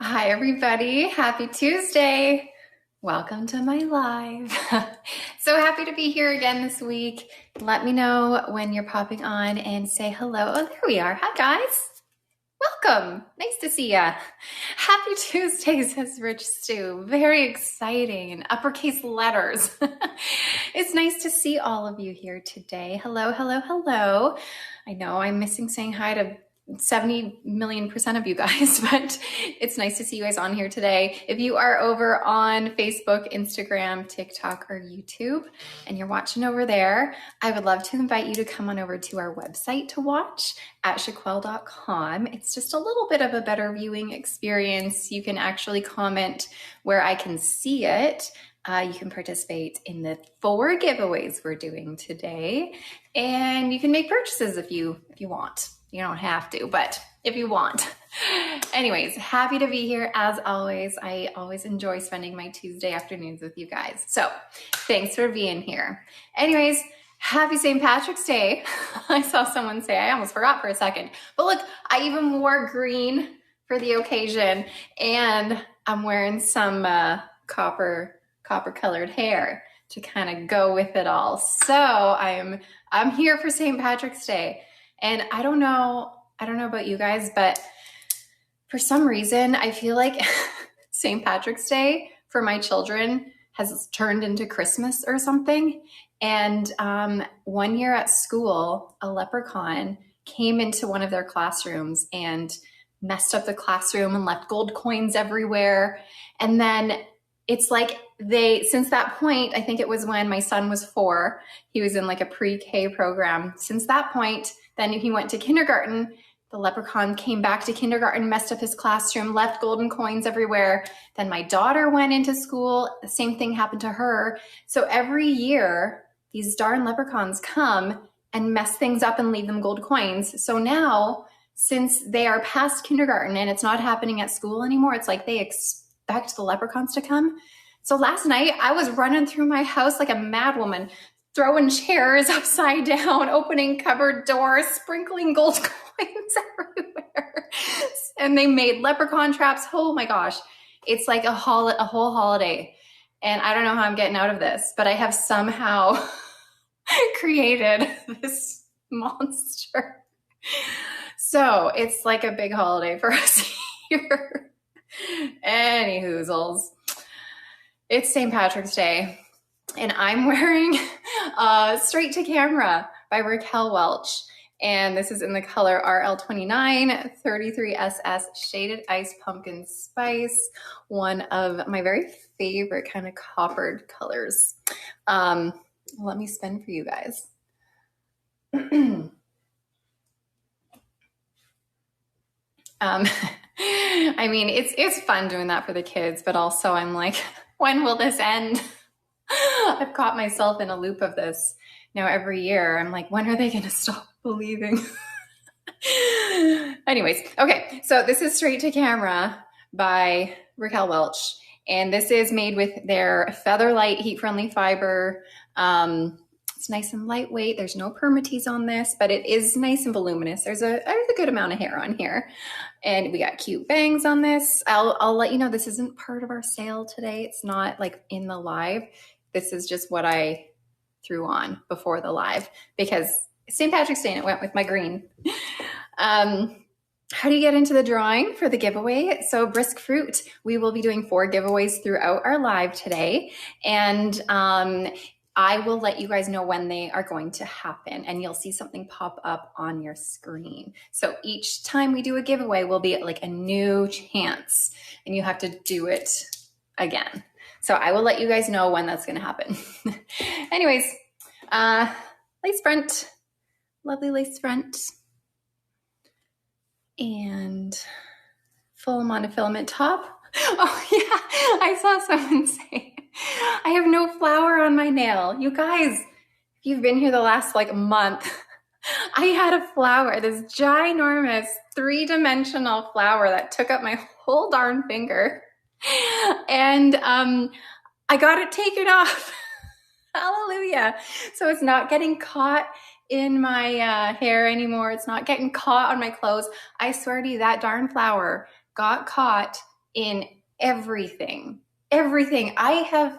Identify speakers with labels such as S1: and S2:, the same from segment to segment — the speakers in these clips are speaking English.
S1: Hi, everybody. Happy Tuesday. Welcome to my live. So happy to be here again this week. Let me know when you're popping on and say hello. Oh, there we are. Hi, guys. Welcome. Nice to see ya. Happy Tuesday, says Rich Stu. Very exciting in uppercase letters. It's nice to see all of you here today. Hello, hello, hello. I know I'm missing saying hi to 70 million% of you guys, but it's nice to see you guys on here today. If you are over on Facebook, Instagram, TikTok, or YouTube, and you're watching over there, I would love to invite you to come on over to our website to watch at shaquelle.com. It's just a little bit of a better viewing experience. You can actually comment where I can see it. You can participate in the 4 giveaways we're doing today, and you can make purchases if you want. You don't have to, but if you want. Anyways, happy to be here as always. I always enjoy spending my Tuesday afternoons with you guys. So thanks for being here. Anyways, happy St. Patrick's Day. I saw someone say, I almost forgot for a second. But look, I even wore green for the occasion, and I'm wearing some copper colored hair to kind of go with it all. So I'm here for St. Patrick's Day. And I don't know about you guys, but for some reason, I feel like St. Patrick's Day for my children has turned into Christmas or something. And one year at school, a leprechaun came into one of their classrooms and messed up the classroom and left gold coins everywhere. And then it's like since that point, I think it was when my son was 4, he was in like a pre-K program. Since that point, then he went to kindergarten. The leprechaun came back to kindergarten, messed up his classroom, left golden coins everywhere. Then my daughter went into school. The same thing happened to her. So every year, these darn leprechauns come and mess things up and leave them gold coins. So now, since they are past kindergarten and it's not happening at school anymore, it's like they expect the leprechauns to come. So last night, I was running through my house like a madwoman, throwing chairs upside down, opening cupboard doors, sprinkling gold coins everywhere. And they made leprechaun traps. Oh my gosh. It's like a whole holiday. And I don't know how I'm getting out of this, but I have somehow created this monster. So it's like a big holiday for us here. Any hoozles. It's St. Patrick's Day. And I'm wearing Straight to Camera by Raquel Welch. And this is in the color RL29 33SS Shaded Ice Pumpkin Spice, one of my very favorite kind of coppered colors. Let me spin for you guys. I mean, it's fun doing that for the kids, but also I'm like, when will this end? I've caught myself in a loop of this now every year. I'm like, when are they going to stop believing? Anyways, okay. So this is Straight to Camera by Raquel Welch. And this is made with their Feather Light heat-friendly fiber. It's nice and lightweight. There's no permatease on this, but it is nice and voluminous. There's a good amount of hair on here. And we got cute bangs on this. I'll let you know this isn't part of our sale today. It's not like in the live. This is just what I threw on before the live because St. Patrick's Day and it went with my green. How do you get into the drawing for the giveaway? So Brisk Fruit, we will be doing 4 giveaways throughout our live today. And I will let you guys know when they are going to happen and you'll see something pop up on your screen. So each time we do a giveaway will be like a new chance and you have to do it again. So I will let you guys know when that's going to happen. Anyways, lace front, lovely lace front, and full monofilament top. Oh yeah, I saw someone say, I have no flower on my nail. You guys, if you've been here the last like month, I had a flower, this ginormous 3-dimensional flower that took up my whole darn finger. And I got it taken off. Hallelujah. So it's not getting caught in my hair anymore. It's not getting caught on my clothes. I swear to you, that darn flower got caught in everything. Everything. I have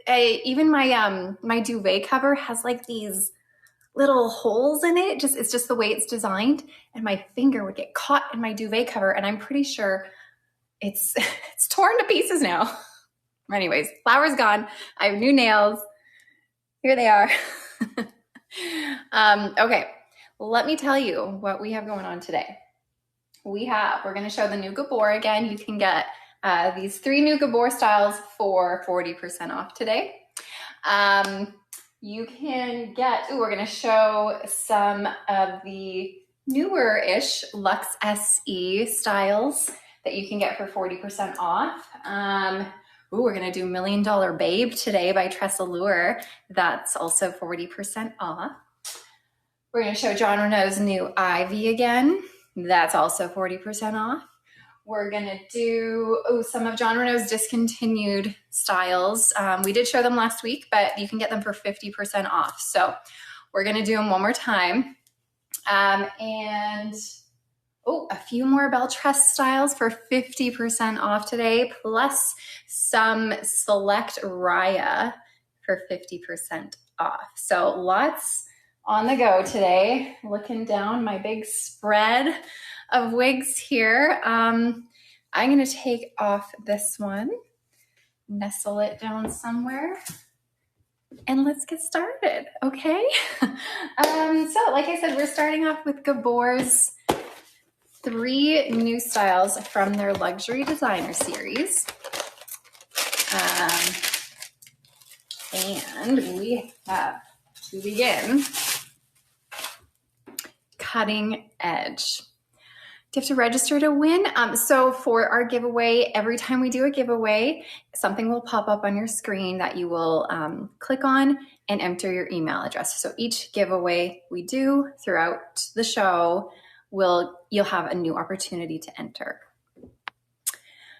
S1: even my duvet cover has like these little holes in it. It's just the way it's designed, and my finger would get caught in my duvet cover, and I'm pretty sure it's torn to pieces now. Anyways, flower's gone. I have new nails. Here they are. Okay, let me tell you what we have going on today. We're going to show the new Gabor again. You can get these 3 new Gabor styles for 40% off today. You can get, we're going to show some of the newer-ish LUX SE styles that you can get for 40% off. We're going to do $1 Million Babe today by TressAllure. That's also 40% off. We're going to show Jon Renau's new Ivy again. That's also 40% off. We're going to do some of Jon Renau's discontinued styles. We did show them last week, but you can get them for 50% off. So we're going to do them one more time. And a few more Belle Tress styles for 50% off today, plus some select Rya for 50% off. So lots on the go today. Looking down my big spread of wigs here. I'm going to take off this one, nestle it down somewhere, and let's get started, okay? So like I said, we're starting off with Gabor's 3 new styles from their luxury designer series. And we have to begin Cutting Edge. You have to register to win. So for our giveaway, every time we do a giveaway, something will pop up on your screen that you will click on and enter your email address. So each giveaway we do throughout the show, you'll have a new opportunity to enter.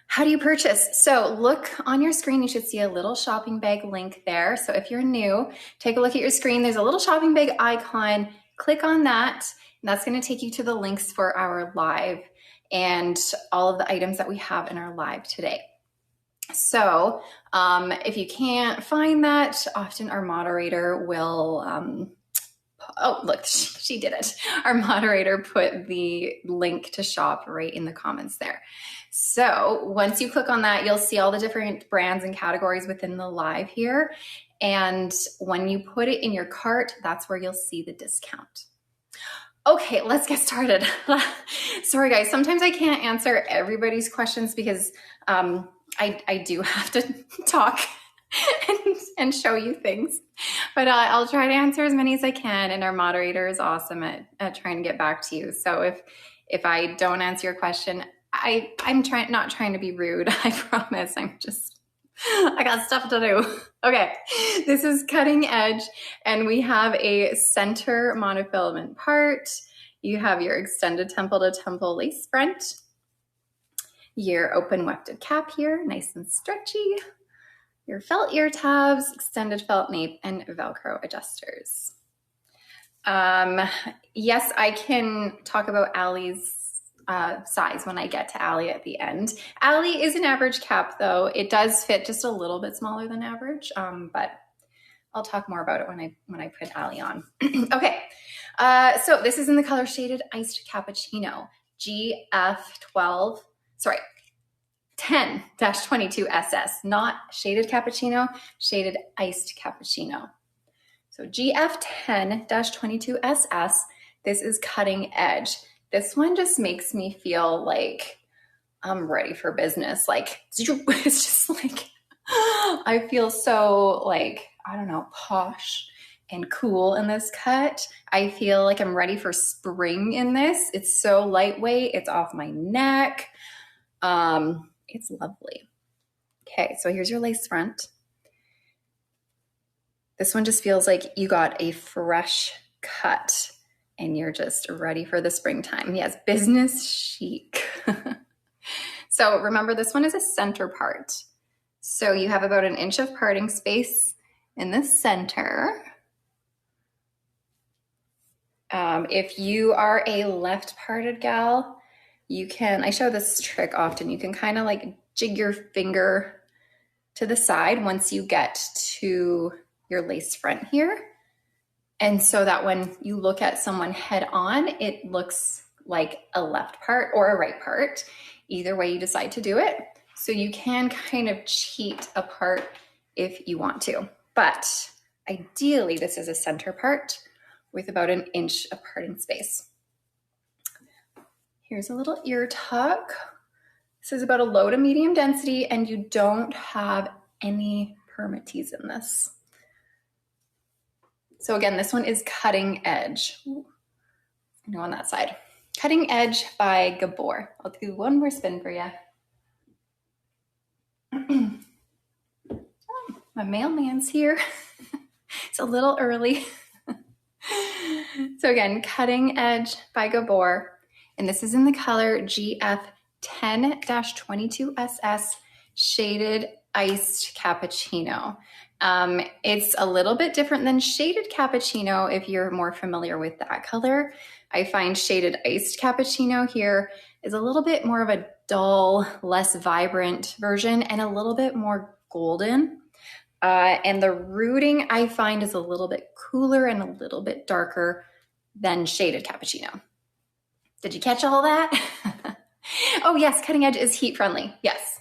S1: How do you purchase? So look on your screen, you should see a little shopping bag link there. So if you're new, take a look at your screen. There's a little shopping bag icon. Click on that. And that's going to take you to the links for our live and all of the items that we have in our live today. So if you can't find that, often our moderator will, look, she did it. Our moderator put the link to shop right in the comments there. So once you click on that, you'll see all the different brands and categories within the live here. And when you put it in your cart, that's where you'll see the discount. Okay, let's get started. Sorry guys, sometimes I can't answer everybody's questions because I do have to talk and show you things, but I'll try to answer as many as I can, and our moderator is awesome at trying to get back to you. So if I don't answer your question, I'm not trying to be rude, I promise. I got stuff to do. Okay, this is Cutting Edge, and we have a center monofilament part. You have your extended temple to temple lace front, your open wefted cap here, nice and stretchy, your felt ear tabs, extended felt nape, and Velcro adjusters. Yes, I can talk about Ally's size when I get to Ally at the end. Ally is an average cap though. It does fit just a little bit smaller than average, but I'll talk more about it when I put Ally on. Okay, so this is in the color Shaded Iced Cappuccino, GF 10-22 SS, not Shaded Cappuccino, Shaded Iced Cappuccino. So GF 10-22 SS, this is Cutting Edge. This one just makes me feel like I'm ready for business. Like, it's just like, I feel so like, I don't know, posh and cool in this cut. I feel like I'm ready for spring in this. It's so lightweight. It's off my neck. It's lovely. Okay, so here's your lace front. This one just feels like you got a fresh cut and you're just ready for the springtime. Yes, business chic. So remember, this one is a center part. So you have about 1 inch of parting space in the center. If you are a left parted gal, you can, I show this trick often, you can kind of like jig your finger to the side once you get to your lace front here. And so that when you look at someone head on, it looks like a left part or a right part, either way you decide to do it. So you can kind of cheat a part if you want to, but ideally this is a center part with about 1 inch of parting space. Here's a little ear tuck. This is about a low to medium density, and you don't have any permatease in this. So again, this one is Cutting Edge. No, on that side. Cutting Edge by Gabor. I'll do one more spin for you. Oh, my mailman's here. It's a little early. So again, Cutting Edge by Gabor. And this is in the color GF 10-22SS Shaded Iced Cappuccino. It's a little bit different than Shaded Cappuccino if you're more familiar with that color. I find Shaded Iced Cappuccino here is a little bit more of a dull, less vibrant version and a little bit more golden. And the rooting I find is a little bit cooler and a little bit darker than Shaded Cappuccino. Did you catch all that? Oh yes, Cutting Edge is heat friendly. Yes,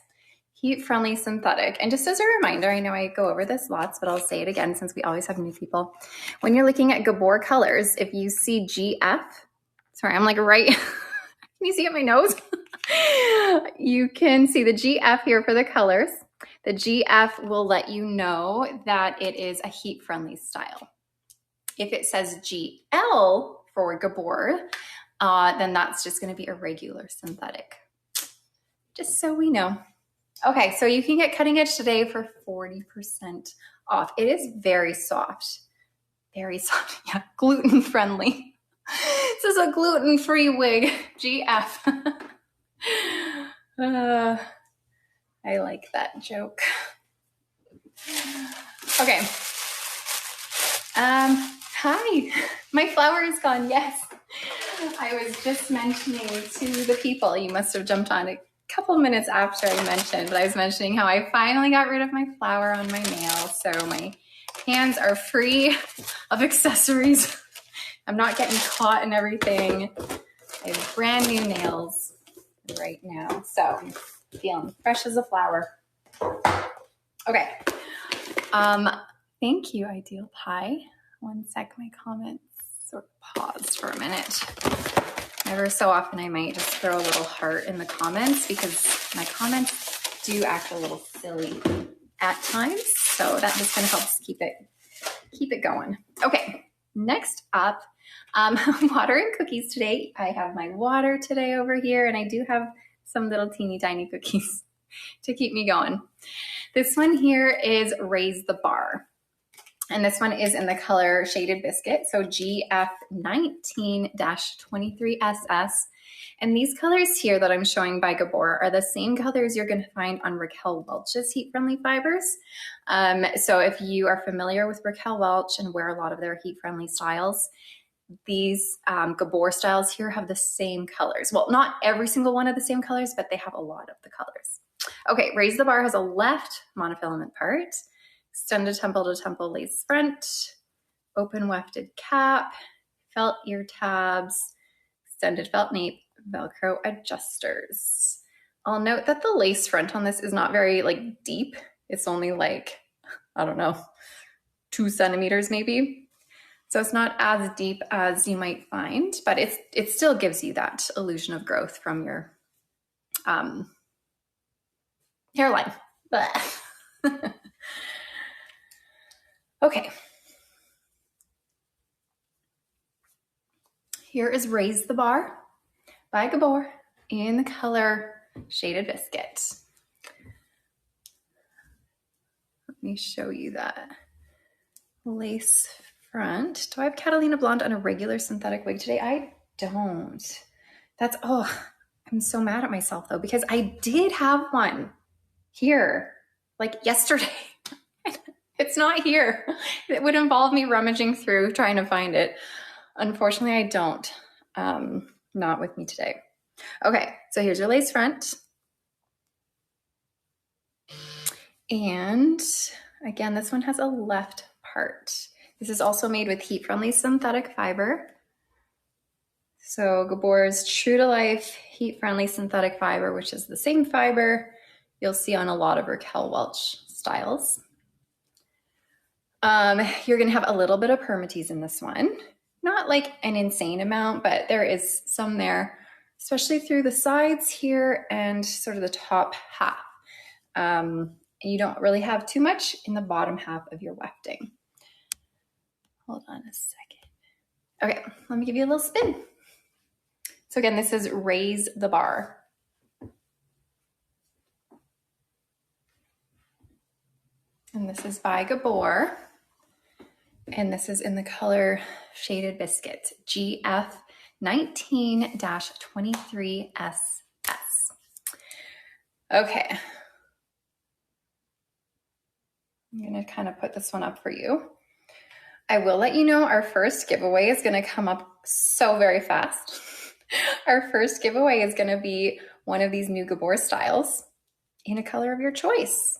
S1: heat friendly synthetic. And just as a reminder, I know I go over this lots, but I'll say it again since we always have new people. When you're looking at Gabor colors, if you see GF, sorry, I'm like right, can you see at my nose? You can see the GF here for the colors. The GF will let you know that it is a heat friendly style. If it says GL for Gabor, then that's just going to be a regular synthetic. Just so we know. Okay, so you can get Cutting Edge today for 40% off. It is very soft. Very soft. Yeah, gluten friendly. This is a gluten-free wig. GF. I like that joke. Okay. Hi. My flower is gone. Yes. I was just mentioning to the people, you must have jumped on a couple minutes after I mentioned, but I was mentioning how I finally got rid of my flower on my nail. So my hands are free of accessories. I'm not getting caught in everything. I have brand new nails right now. So I'm feeling fresh as a flower. Okay. Thank you, Ideal Pie. One sec, my comments sort of paused for a minute. Ever so often I might just throw a little heart in the comments because my comments do act a little silly at times. So that just kind of helps keep it going. Okay, next up, water and cookies today. I have my water today over here, and I do have some little teeny tiny cookies to keep me going. This one here is Raise the Bar. And this one is in the color Shaded Biscuit, so GF 19-23SS. And these colors here that I'm showing by Gabor are the same colors you're going to find on Raquel Welch's Heat Friendly Fibers. So if you are familiar with Raquel Welch and wear a lot of their heat friendly styles, these Gabor styles here have the same colors. Well, not every single one of the same colors, but they have a lot of the colors. Okay, Raise the Bar has a left monofilament part, extended temple to temple lace front, open wefted cap, felt ear tabs, extended felt nape, Velcro adjusters. I'll note that the lace front on this is not very deep. It's only I don't know, 2 centimeters maybe. So it's not as deep as you might find, but it still gives you that illusion of growth from your hairline. Okay. Here is Raise the Bar by Gabor in the color Shaded Biscuit. Let me show you that lace front. Do I have Catalina Blonde on a regular synthetic wig today? I don't. I'm so mad at myself though, because I did have one here yesterday. It's not here. It would involve me rummaging through trying to find it. Unfortunately, I don't. Not with me today. Okay, so here's your lace front. And again, this one has a left part. This is also made with heat-friendly synthetic fiber. So Gabor's true to life heat-friendly synthetic fiber, which is the same fiber you'll see on a lot of Raquel Welch styles. You're gonna have a little bit of permatease in this one. Not like an insane amount, but there is some there, especially through the sides here and sort of the top half. And you don't really have too much in the bottom half of your wefting. Hold on a second. Okay, let me give you a little spin. So again, this is Raise the Bar. And this is by Gabor. And this is in the color Shaded Biscuit, GF 19-23SS. Okay. I'm gonna kind of put this one up for you. I will let you know our first giveaway is gonna come up so very fast. Our first giveaway is gonna be one of these new Gabor styles in a color of your choice.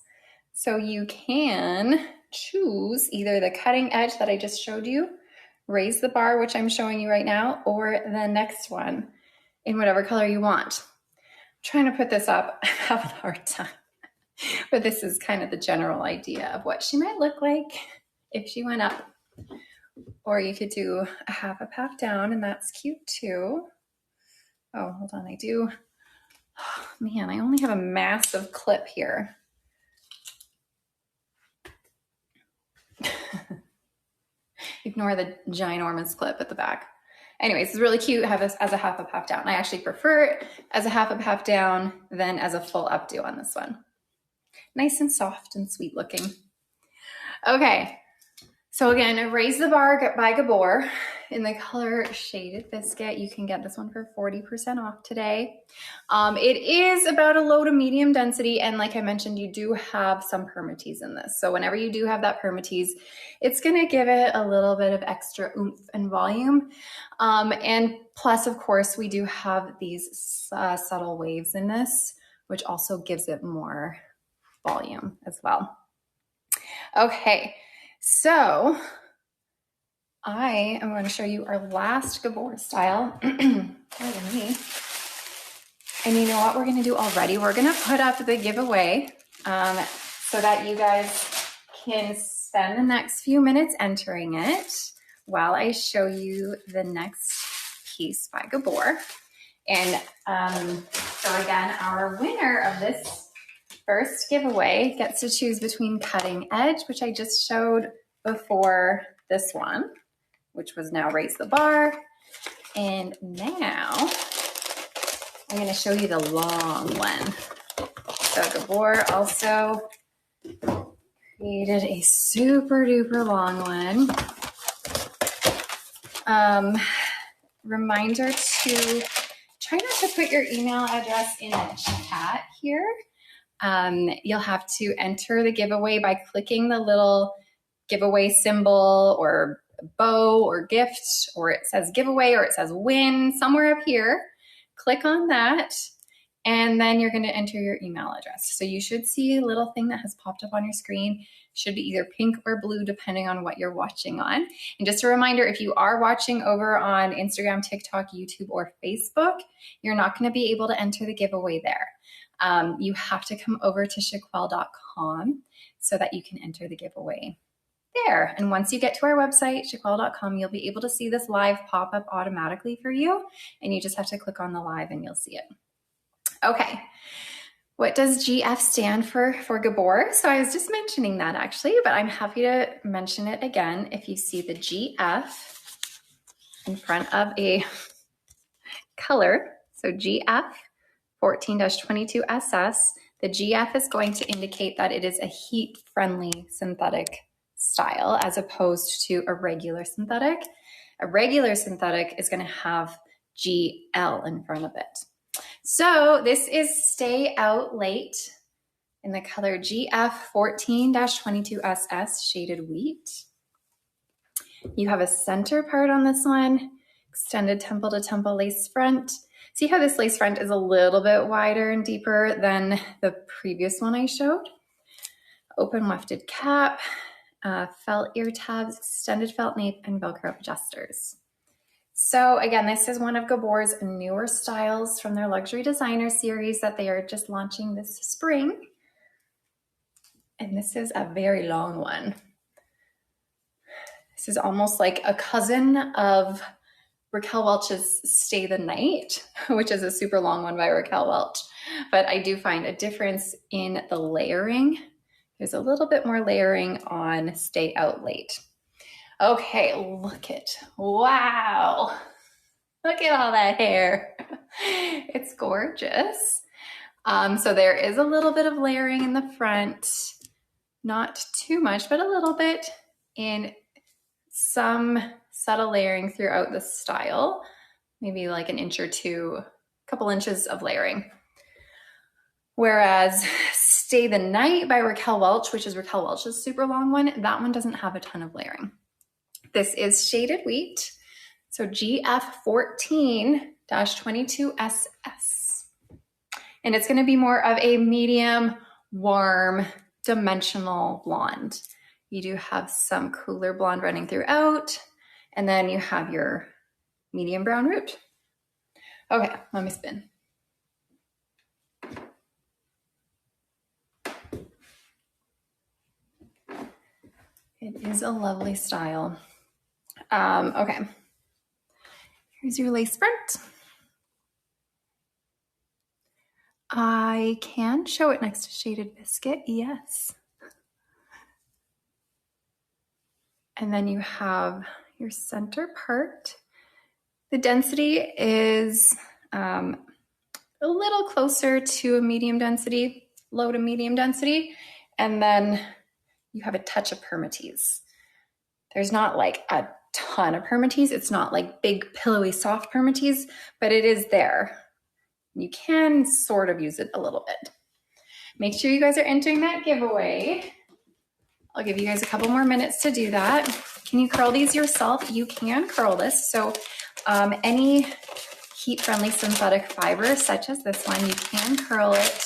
S1: So you can choose either the cutting edge that I just showed you, Raise the Bar, which I'm showing you right now, or the next one in whatever color you want. I'm trying to put this up, I'm having a hard time. But this is kind of the general idea of what she might look like if she went up. Or you could do a half up, half down, and that's cute too. Oh, hold on, I do. Oh, man, I only have a massive clip here. Ignore the ginormous clip at the back. Anyways, it's really cute to have this as a half up, half down. I actually prefer it as a half up, half down than as a full updo on this one. Nice and soft and sweet looking. Okay, so again, Raise the Bar by Gabor in the color Shaded Biscuit. You can get this one for 40% off today. It is about a low to medium density, and like I mentioned, you do have some permatease in this. So whenever you do have that permatease, it's gonna give it a little bit of extra oomph and volume. And plus, of course, we do have these subtle waves in this, which also gives it more volume as well. Okay, so I am going to show you our last Gabor style. Pardon me. And you know what we're going to do already? We're going to put up the giveaway so that you guys can spend the next few minutes entering it while I show you the next piece by Gabor. And so again, our winner of this first giveaway gets to choose between Cutting Edge, which I just showed before this one, which was now Raise the Bar. And now I'm going to show you the long one. So Gabor also created a super duper long one. Reminder to try not to put your email address in the chat here. You'll have to enter the giveaway by clicking the little giveaway symbol or bow or gift, or it says giveaway or it says win somewhere up here. Click on that, and then you're going to enter your email address. So you should see a little thing that has popped up on your screen. It should be either pink or blue depending on what you're watching on. And just a reminder, if you are watching over on Instagram, TikTok, YouTube, or Facebook, you're not going to be able to enter the giveaway there. You have to come over to shaquelle.com so that you can enter the giveaway there. And once you get to our website, shaquelle.com, you'll be able to see this live pop up automatically for you. And you just have to click on the live and you'll see it. Okay. What does GF stand for Gabor? So I was just mentioning that actually, but I'm happy to mention it again. If you see the GF in front of a color, so GF 14-22SS, the GF is going to indicate that it is a heat-friendly synthetic style as opposed to a regular synthetic. A regular synthetic is going to have GL in front of it. So this is Stay Out Late in the color GF 14-22SS Shaded Wheat. You have a center part on this one, extended temple to temple lace front, See how this lace front is a little bit wider and deeper than the previous one I showed? Open wefted cap, felt ear tabs, extended felt nape, and Velcro adjusters. So again, this is one of Gabor's newer styles from their luxury designer series that they are just launching this spring. And this is a very long one. This is almost like a cousin of Raquel Welch's Stay the Night, which is a super long one by Raquel Welch. But I do find a difference in the layering. There's a little bit more layering on Stay Out Late. Okay, wow. Look at all that hair. It's gorgeous. So there is a little bit of layering in the front, not too much, but a little bit, in some subtle layering throughout the style, maybe like an inch or two, a couple inches of layering. Whereas Stay the Night by Raquel Welch, which is Raquel Welch's super long one, that one doesn't have a ton of layering. This is shaded wheat, so GF14-22SS. And it's gonna be more of a medium, warm, dimensional blonde. You do have some cooler blonde running throughout, and then you have your medium brown root. Okay, let me spin. It is a lovely style. Okay, here's your lace front. I can show it next to Shaded Biscuit, yes. And then you have your center part. The density is a little closer to a medium density, low to medium density. And then you have a touch of permatease. There's not like a ton of permatease. It's not like big, pillowy, soft permatease, but it is there. You can sort of use it a little bit. Make sure you guys are entering that giveaway. I'll give you guys a couple more minutes to do that. Can you curl these yourself? You can curl this. So any heat-friendly synthetic fiber, such as this one, you can curl it.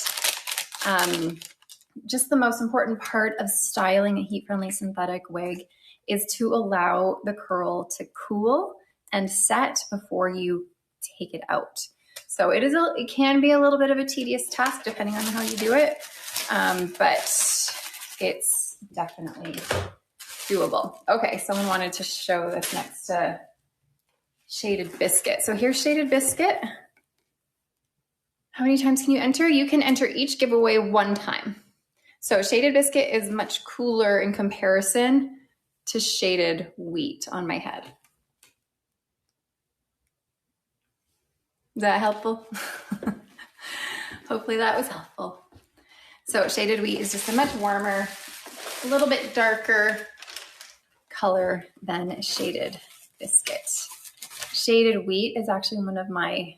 S1: Just the most important part of styling a heat-friendly synthetic wig is to allow the curl to cool and set before you take it out. So it can be a little bit of a tedious task depending on how you do it, but it's definitely doable. Okay, someone wanted to show this next to Shaded Biscuit. So here's Shaded Biscuit. How many times can you enter? You can enter each giveaway one time. So Shaded Biscuit is much cooler in comparison to Shaded Wheat on my head. Is that helpful? Hopefully that was helpful. So Shaded Wheat is just a much warmer, a little bit darker color than Shaded Biscuit. Shaded Wheat is actually one of my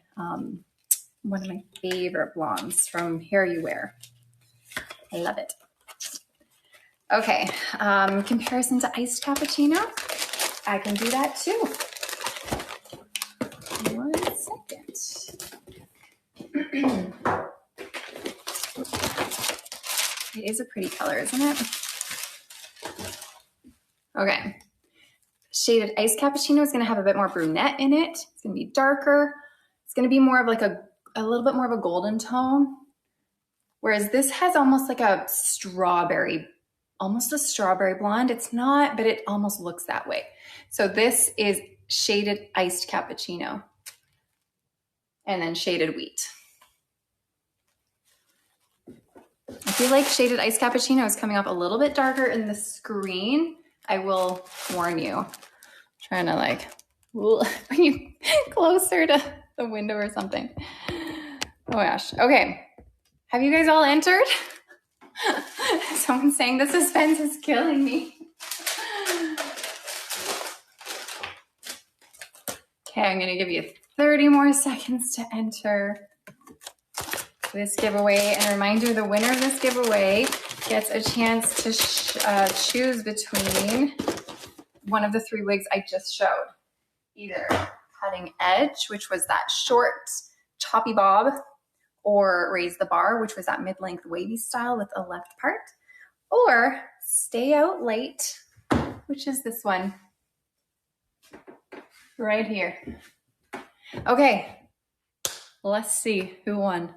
S1: favorite blondes from Hair You Wear. I love it. Okay, comparison to iced cappuccino. I can do that too. 1 second. It is a pretty color, isn't it? Okay. Shaded iced cappuccino is going to have a bit more brunette in it. It's going to be darker. It's going to be more of like a little bit more of a golden tone. Whereas this has almost like a strawberry blonde. It's not, but it almost looks that way. So this is Shaded iced cappuccino. And then Shaded Wheat. I feel like Shaded iced cappuccino is coming off a little bit darker in the screen. I will warn you. I'm trying to like bring you closer to the window or something. Oh gosh. Okay. Have you guys all entered? Someone's saying the suspense is killing me. Okay, I'm gonna give you 30 more seconds to enter this giveaway. And a reminder, the winner of this giveaway gets a chance to choose between one of the 3 wigs I just showed. Either Cutting Edge, which was that short choppy bob or raise the bar, which was that mid-length wavy style with a left part, or stay out late, which is this one right here. Okay, let's see who won.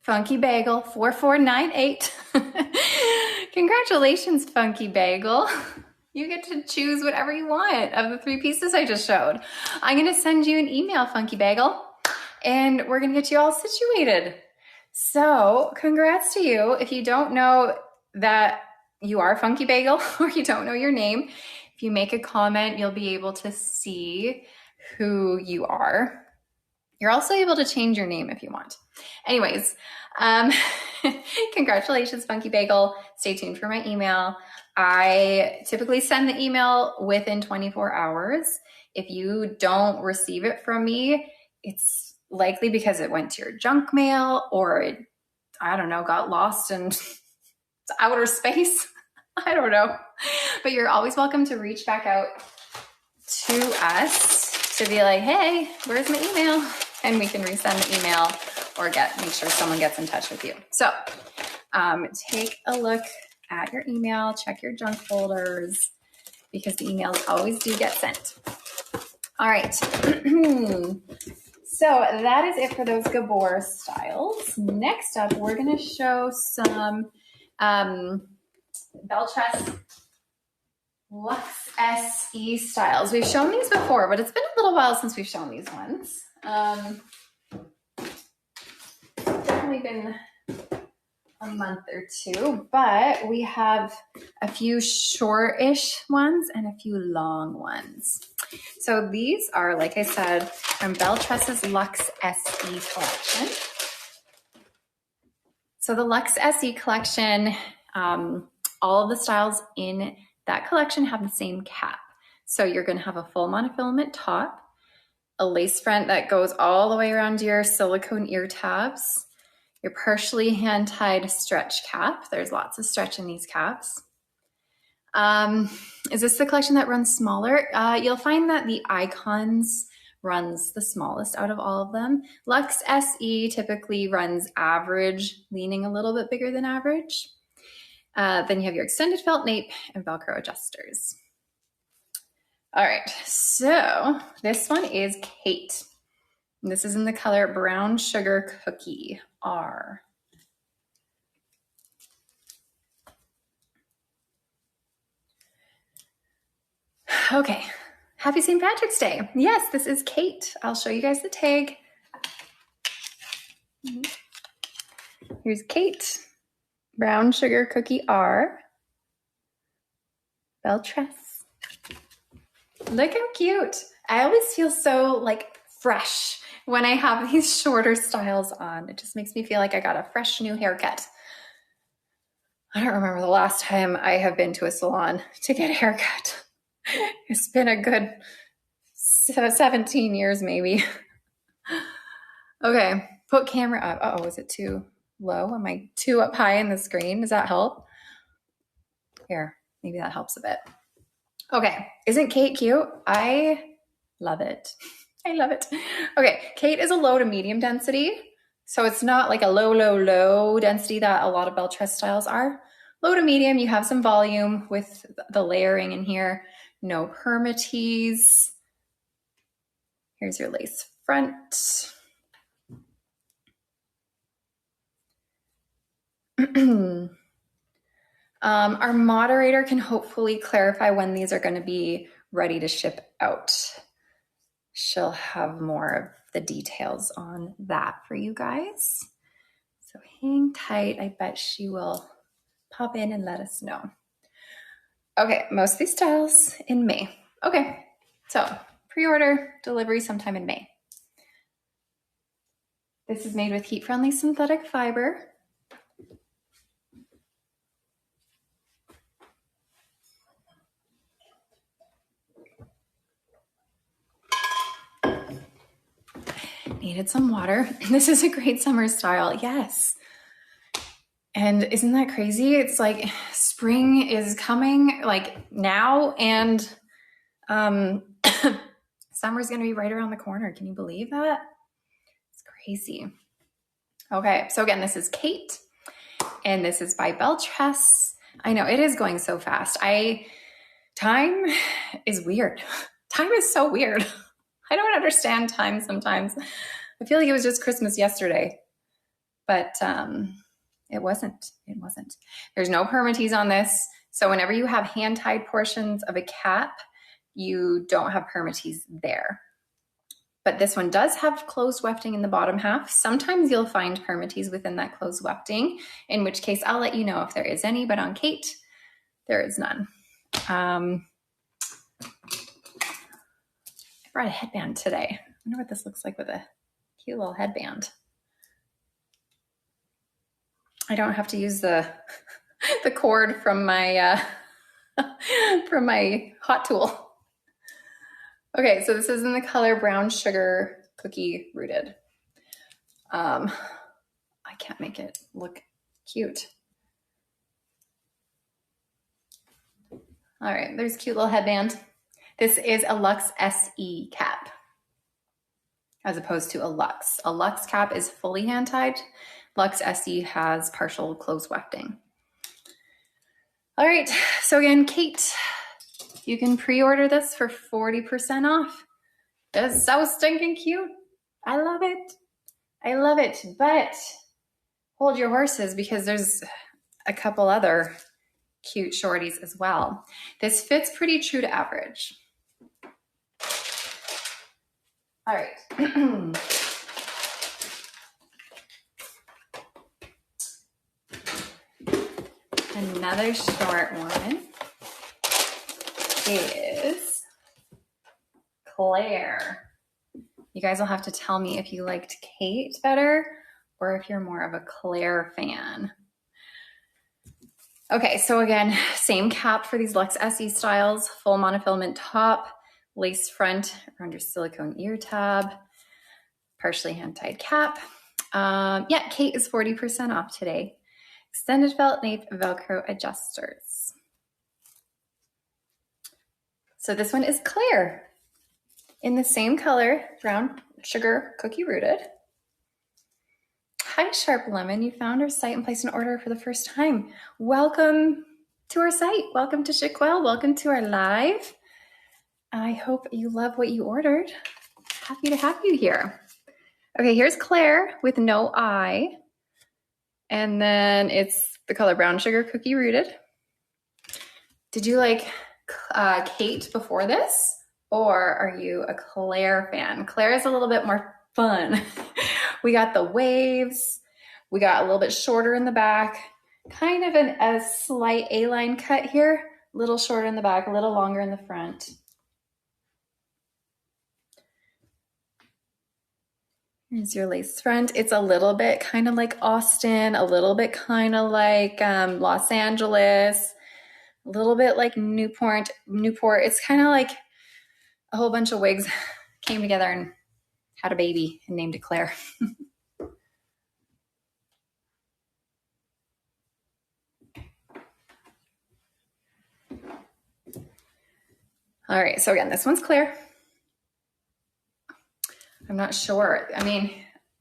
S1: Funky Bagel 4498. Congratulations, Funky Bagel. You get to choose whatever you want of the 3 pieces I just showed. I'm going to send you an email, Funky Bagel, and we're going to get you all situated. So congrats to you. If you don't know that you are Funky Bagel or you don't know your name, if you make a comment, you'll be able to see who you are. You're also able to change your name if you want. Anyways, congratulations, Funky Bagel. Stay tuned for my email. I typically send the email within 24 hours. If you don't receive it from me, it's likely because it went to your junk mail or it, I don't know, got lost in outer space. I don't know. But you're always welcome to reach back out to us to be like, hey, where's my email? And we can resend the email or make sure someone gets in touch with you. So take a look at your email, check your junk folders, because the emails always do get sent. All right. So that is it for those Gabor styles. Next up, we're going to show some Belle Tress LUX SE styles. We've shown these before, but it's been a little while since we've shown these ones. Definitely been a month or 2, but we have a few short-ish ones and a few long ones. So these are, like I said, from Belle Tress's LUX SE collection. So the LUX SE collection, all of the styles in that collection have the same cap. So you're going to have a full monofilament top, a lace front that goes all the way around your silicone ear tabs, your partially hand-tied stretch cap. There's lots of stretch in these caps. Is this the collection that runs smaller? You'll find that the Icons runs the smallest out of all of them. LUX SE typically runs average, leaning a little bit bigger than average. Then you have your extended felt nape and Velcro adjusters. All right, so this one is Kate. And this is in the color Brown Sugar Cookie R. Okay, happy St. Patrick's Day. Yes, this is Kate. I'll show you guys the tag. Here's Kate. Brown Sugar Cookie R. Belle Tress. Look how cute. I always feel so like fresh when I have these shorter styles on. It just makes me feel like I got a fresh new haircut. I don't remember the last time I have been to a salon to get a haircut. It's been a good 17 years maybe. Okay, put camera up. Uh-oh, is it too low? Am I too up high in the screen? Does that help? Here, maybe that helps a bit. Okay, isn't Kate cute? I love it. I love it. Okay, Kate is a low to medium density. So it's not like a low density that a lot of Belle Tress styles are. Low to medium, you have some volume with the layering in here. No permatease. Here's your lace front. Our moderator can hopefully clarify when these are going to be ready to ship out. She'll have more of the details on that for you guys. So hang tight. I bet she will pop in and let us know. Okay, most of these styles in May. Okay, so pre-order, delivery sometime in May. This is made with heat-friendly synthetic fiber. Needed some water. This is a great summer style. Yes. And isn't that crazy? It's like spring is coming like now, and summer Summer's going to be right around the corner. Can you believe that? It's crazy. Okay, so again, this is Kate, and this is by Belle Tress. I know it is going so fast. Time is weird. Time is so weird. I don't understand time sometimes. I feel like it was just Christmas yesterday, but it wasn't. It wasn't. There's no permatease on this. So whenever you have hand-tied portions of a cap, you don't have permatease there. But this one does have closed wefting in the bottom half. Sometimes you'll find permatease within that closed wefting, in which case I'll let you know if there is any, but on Kate, there is none. I brought a headband today. I wonder what this looks like with a cute little headband. I don't have to use the cord from my hot tool. Okay, so this is in the color Brown Sugar Cookie Rooted. I can't make it look cute. All right, there's a cute little headband. This is a LUX SE cap, as opposed to a LUX. A LUX cap is fully hand-tied. LUX SE has partial closed wefting. All right, so again, Kate, you can pre-order this for 40% off. It's so stinking cute. I love it. I love it, but hold your horses because there's a couple other cute shorties as well. This fits pretty true to average. All right. Another short one is Claire. You guys will have to tell me if you liked Kate better or if you're more of a Claire fan. Okay, so again, same cap for these LUX SE styles, full monofilament top, lace front around your silicone ear tab, partially hand-tied cap. Yeah, Kate is 40% off today. Extended felt nape Velcro adjusters. So this one is Claire in the same color, Brown Sugar Cookie Rooted. Hi, Sharp Lemon. You found our site and placed an order for the first time. Welcome to our site. Welcome to Chiquelle. Welcome to our live. I hope you love what you ordered. Happy to have you here. Okay, here's Claire with no eye. And then it's the color Brown Sugar Cookie Rooted. Did you like Kate before this? Or are you a Claire fan? Claire is a little bit more fun. We got the waves. We got a little bit shorter in the back. Kind of a slight A-line cut here. A little shorter in the back, a little longer in the front. Here's your lace front. It's a little bit kind of like Austin, a little bit kind of like Los Angeles, a little bit like Newport. It's kind of like a whole bunch of wigs came together and had a baby and named it Claire. All right, so again, this one's Claire. I'm not sure. I mean,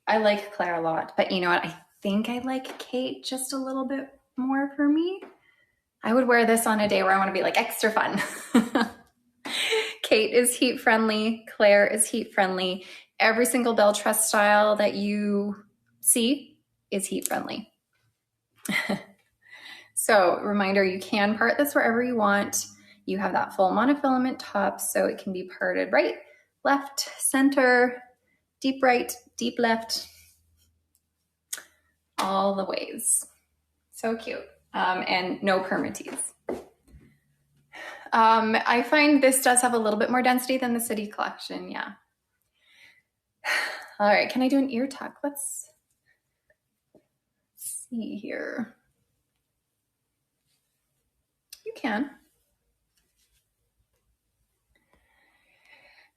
S1: I like Claire a lot, but you know what? I think I like Kate just a little bit more for me. I would wear this on a day where I want to be like extra fun. Kate is heat friendly. Claire is heat friendly. Every single Belle Tress style that you see is heat friendly. So reminder, you can part this wherever you want. You have that full monofilament top, so it can be parted right, left, center, deep right, deep left, all the ways. So cute. And no permatease. I find this does have a little bit more density than the City collection, yeah. All right, can I do an ear tuck? Let's see here. You can.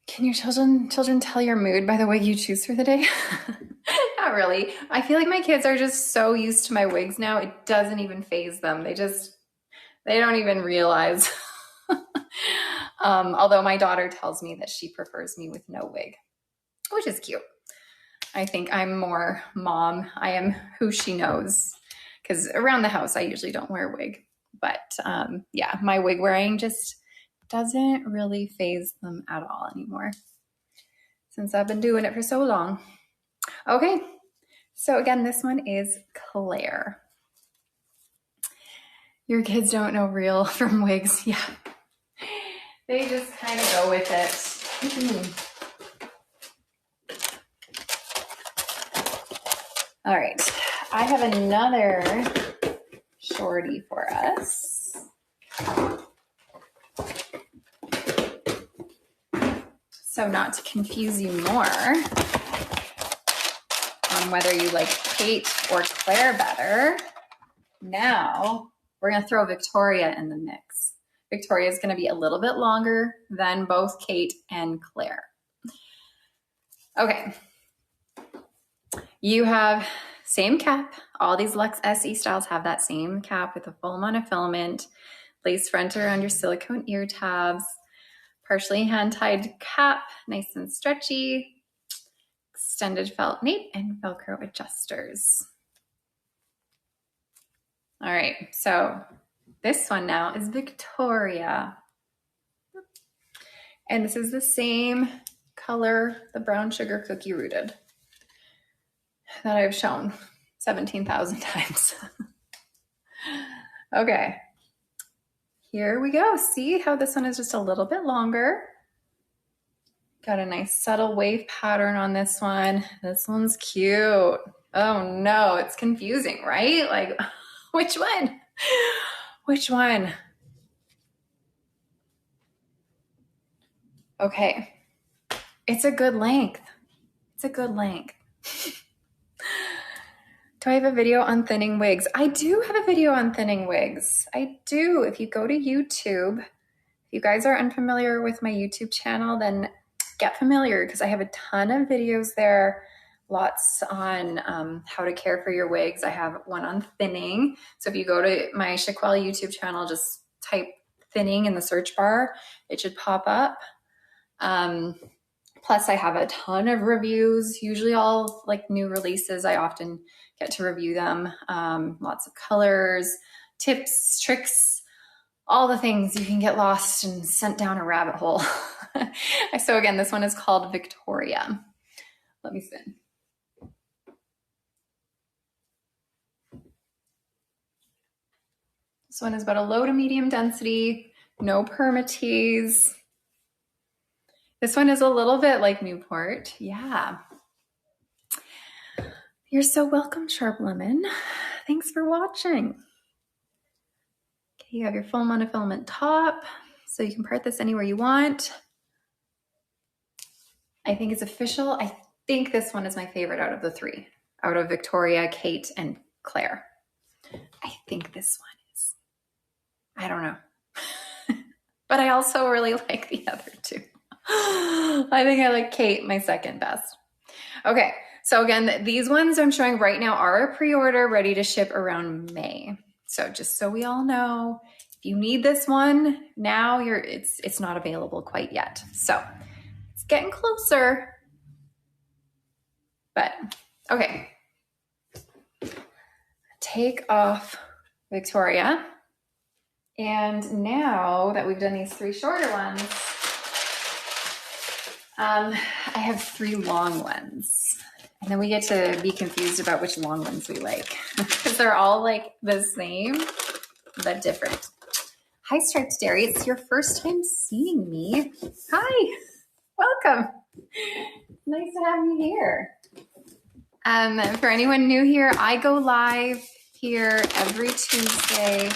S1: Can your children tell your mood by the wig you choose for the day? Not really. I feel like my kids are just so used to my wigs now, it doesn't even faze them. They don't even realize. Although my daughter tells me that she prefers me with no wig, which is cute. I think I'm more mom. I am who she knows, because around the house I usually don't wear a wig. But yeah, my wig wearing just doesn't really faze them at all anymore, since I've been doing it for so long. Okay, so again, this one is Claire. Your kids don't know real from wigs. Yeah, they just kind of go with it. All right, I have another shorty for us. So not to confuse you more on whether you like Kate or Claire better, now we're going to throw Victoria in the mix. Victoria is going to be a little bit longer than both Kate and Claire. Okay. You have same cap. All these LUX SE styles have that same cap with a full monofilament, lace front around your silicone ear tabs, partially hand-tied cap, nice and stretchy, extended felt nape, and Velcro adjusters. All right, so this one now is Victoria. And this is the same color, the brown sugar cookie rooted, that I've shown 17,000 times. Okay, here we go. See how this one is just a little bit longer. Got a nice subtle wave pattern on this one. This one's cute. Oh no, it's confusing, right? Like, which one? Which one? Okay, it's a good length. It's a good length. Do I have a video on thinning wigs? I do have a video on thinning wigs. I do. If you go to YouTube, if you guys are unfamiliar with my YouTube channel, then get familiar, because I have a ton of videos there. Lots on how to care for your wigs. I have one on thinning. So if you go to my Shaquelle YouTube channel, just type thinning in the search bar, it should pop up. Plus I have a ton of reviews, usually all like new releases. I often get to review them. Lots of colors, tips, tricks, all the things. You can get lost and sent down a rabbit hole. So again, this one is called Victoria. Let me spin. This one is about a low to medium density, no permatease. This one is a little bit like Newport. Yeah. You're so welcome, Sharp Lemon. Thanks for watching. Okay, you have your full monofilament top, so you can part this anywhere you want. I think it's official. I think this one is my favorite out of the three, out of Victoria, Kate, and Claire. I think this one is. I don't know. But I also really like the other two. I think I like Kate my second best. Okay, so again, these ones I'm showing right now are a pre-order, ready to ship around May. So just so we all know, if you need this one now, it's not available quite yet. So it's getting closer. But okay, take off Victoria. And now that we've done these three shorter ones, I have three long ones. And then we get to be confused about which long ones we like, because they're all like the same, but different. Hi, Striped Dairy. It's your first time seeing me. Hi, welcome. Nice to have you here. For anyone new here, I go live here every Tuesday,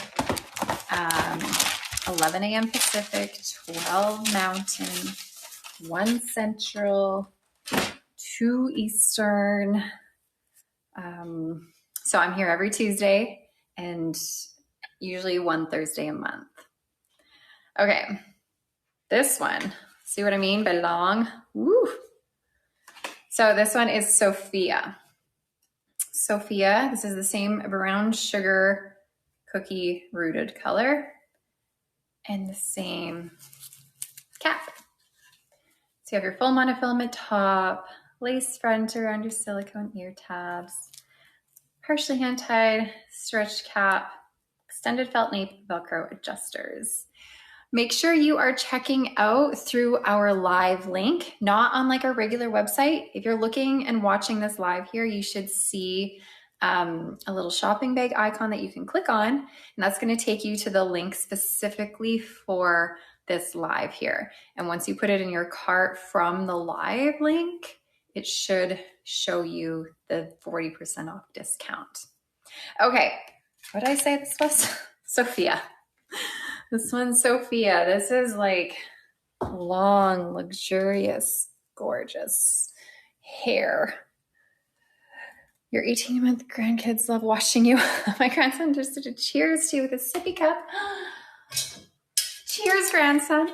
S1: 11 a.m. Pacific, 12 Mountain, 1 Central, 2 Eastern. So I'm here every Tuesday and usually 1 Thursday a month. Okay, this one, see what I mean by long? Woo! So this one is Sophia. Sophia, this is the same brown sugar cookie rooted color and the same cap. So you have your full monofilament top, lace front around your silicone ear tabs, partially hand-tied, stretched cap, extended felt nape, Velcro adjusters. Make sure you are checking out through our live link, not on like our regular website. If you're looking and watching this live here, you should see a little shopping bag icon that you can click on, and that's going to take you to the link specifically for this live here. And once you put it in your cart from the live link, it should show you the 40% off discount. Okay, what did I say this was? Sophia. This one's Sophia. This is like long, luxurious, gorgeous hair. Your 18-month grandkids love watching you. My grandson just did a cheers to you with a sippy cup. Cheers, grandson.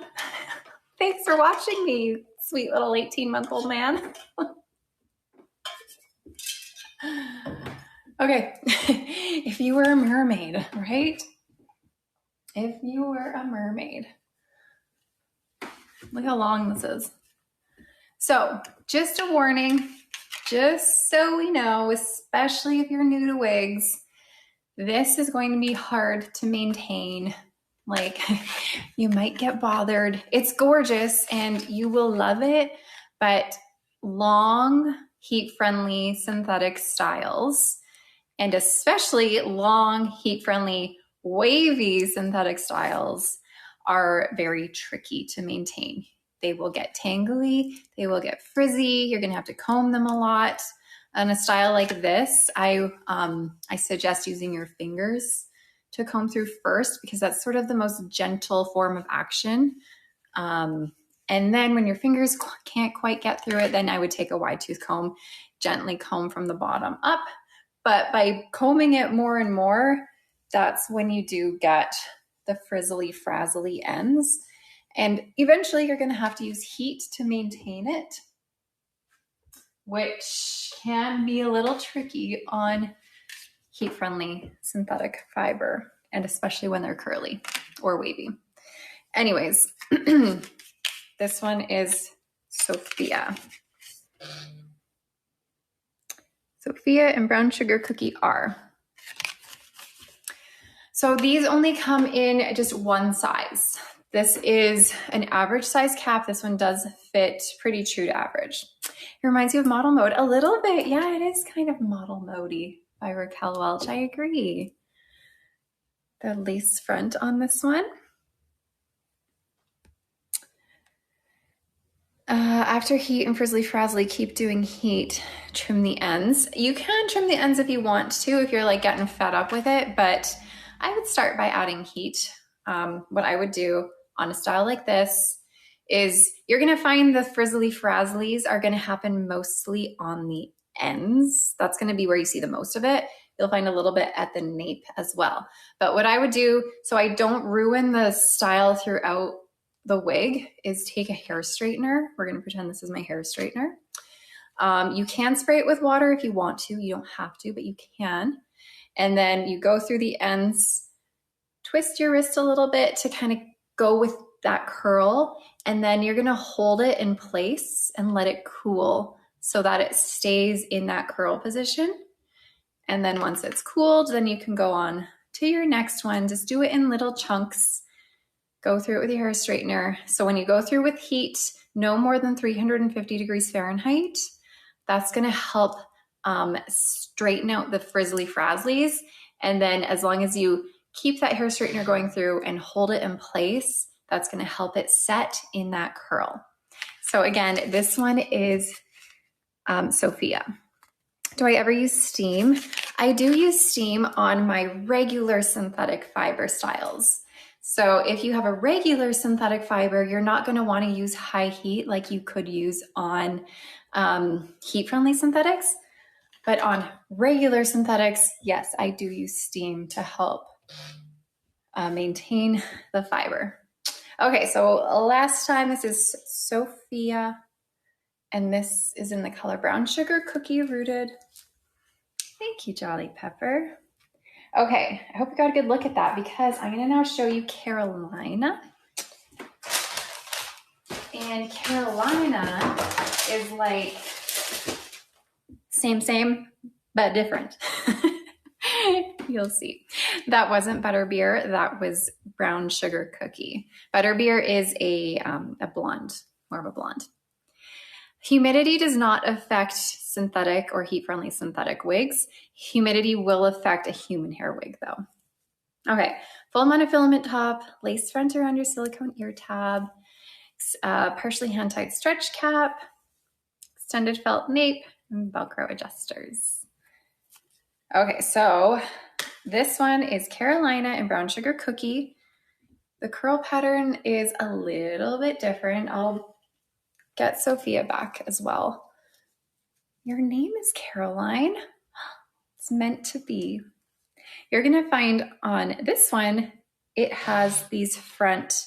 S1: Thanks for watching me, you sweet little 18-month-old man. Okay, if you were a mermaid, right? If you were a mermaid. Look how long this is. So, just a warning, just so we know, especially if you're new to wigs, this is going to be hard to maintain. Like, you might get bothered. It's gorgeous and you will love it, but long, heat-friendly synthetic styles, and especially long, heat-friendly, wavy synthetic styles are very tricky to maintain. They will get tangly, they will get frizzy, you're gonna have to comb them a lot. On a style like this, I suggest using your fingers to comb through first, because that's sort of the most gentle form of action. And then when your fingers can't quite get through it, then I would take a wide tooth comb, gently comb from the bottom up. But by combing it more and more, that's when you do get the frizzly, frazzly ends. And eventually you're gonna have to use heat to maintain it, which can be a little tricky on heat-friendly synthetic fiber, and especially when they're curly or wavy. Anyways, this one is Sophia. Sophia and Brown Sugar Cookie R. So these only come in just one size. This is an average size cap. This one does fit pretty true to average. It reminds you of Model Mode a little bit. Yeah, it is kind of Model Mode-y by Raquel Welch. I agree. The lace front on this one. After heat and frizzly frazzly, keep doing heat, trim the ends. You can trim the ends if you want to, if you're like getting fed up with it, but I would start by adding heat. What I would do on a style like this is you're gonna find the frizzly frazzlies are gonna happen mostly on the ends. That's gonna be where you see the most of it. You'll find a little bit at the nape as well. But what I would do, so I don't ruin the style throughout the wig, is take a hair straightener. We're gonna pretend this is my hair straightener. You can spray it with water if you want to. You don't have to, but you can. And then you go through the ends, twist your wrist a little bit to kind of go with that curl, and then you're gonna hold it in place and let it cool so that it stays in that curl position. And then once it's cooled, then you can go on to your next one. Just do it in little chunks. Go through it with your hair straightener. So when you go through with heat, no more than 350 degrees Fahrenheit, that's gonna help straighten out the frizzly frazzlies. And then as long as you keep that hair straightener going through and hold it in place, that's gonna help it set in that curl. So again, this one is Sophia. Do I ever use steam? I do use steam on my regular synthetic fiber styles. So if you have a regular synthetic fiber, you're not gonna wanna use high heat like you could use on heat-friendly synthetics. But on regular synthetics, yes, I do use steam to help maintain the fiber. Okay, so last time, this is Sophia, and this is in the color Brown Sugar Cookie Rooted. Thank you, Jolly Pepper. Okay, I hope you got a good look at that, because I'm gonna now show you Carolina. And Carolina is like same, but different. You'll see. That wasn't butterbeer. That was brown sugar cookie. Butterbeer is a blonde, more of a blonde. Humidity does not affect synthetic or heat-friendly synthetic wigs. Humidity will affect a human hair wig though. Okay, full monofilament top, lace front around your silicone ear tab, partially hand-tied stretch cap, extended felt nape, and Velcro adjusters. Okay, so this one is Carolina and brown sugar cookie. The curl pattern is a little bit different. I'll get Sophia back as well. Your name is Caroline. It's meant to be. You're gonna find on this one, it has these front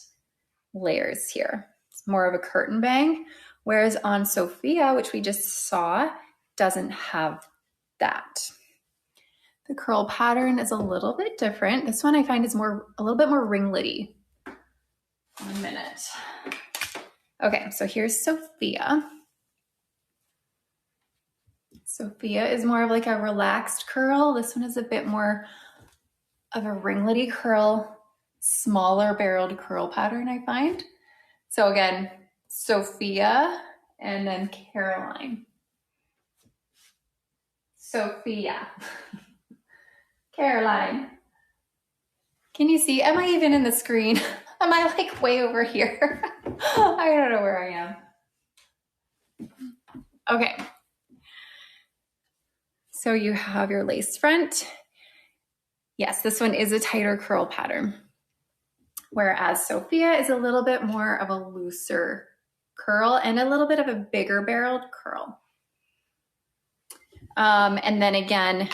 S1: layers here. It's more of a curtain bang, whereas on Sophia, which we just saw, doesn't have that. The curl pattern is a little bit different. This one I find is a little bit more ringlety. 1 minute. Okay, so here's Sophia. Sophia is more of like a relaxed curl. This one is a bit more of a ringlety curl, smaller barreled curl pattern, I find. So again, Sophia and then Caroline. Sophia. Caroline. Can you see? Am I even in the screen? Am I like way over here? I don't know where I am. Okay. So you have your lace front. Yes, this one is a tighter curl pattern. Whereas Sophia is a little bit more of a looser curl and a little bit of a bigger barreled curl. And then again,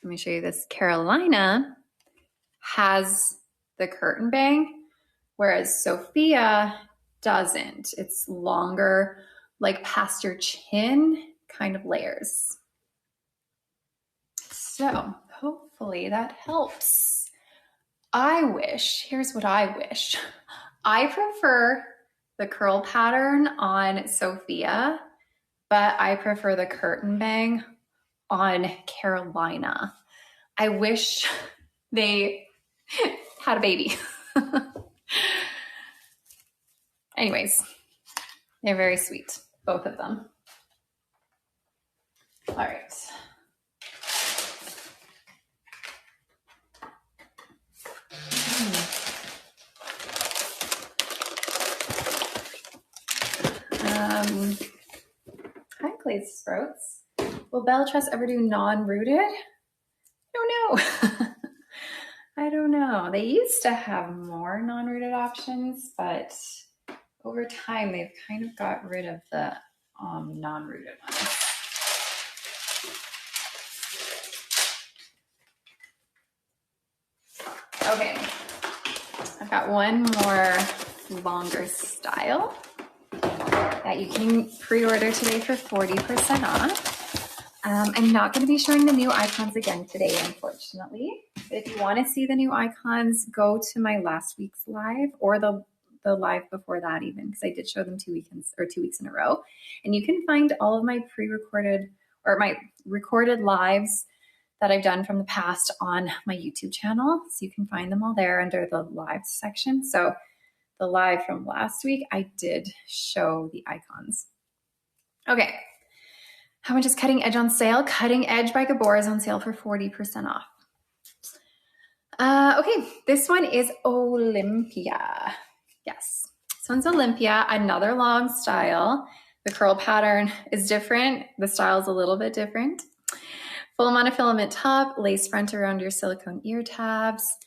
S1: let me show you this. Carolina has the curtain bang, whereas Sophia doesn't. It's longer, like past your chin kind of layers. So hopefully that helps. Here's what I wish. I prefer the curl pattern on Sophia, but I prefer the curtain bang on Carolina. I wish they had a baby. Anyways, they're very sweet, both of them. All right. Hi, glazed sprouts. Will Belle Tress ever do non-rooted? I don't know. I don't know. They used to have more non-rooted options, but over time they've kind of got rid of the non-rooted ones. Okay, I've got one more longer style that you can pre-order today for 40% off. I'm not going to be showing the new icons again today, unfortunately. But if you want to see the new icons, go to my last week's live or the live before that even, because I did show them 2 weeks in a row. And you can find all of my pre-recorded or my recorded lives that I've done from the past on my YouTube channel. So you can find them all there under the live section. So the live from last week, I did show the icons. Okay. How much is Cutting Edge on sale? Cutting Edge by Gabor is on sale for 40% off. Okay, this one is Olympia. Yes, this one's Olympia, another long style. The curl pattern is different. The style is a little bit different. Full monofilament top, lace front around your silicone ear tabs,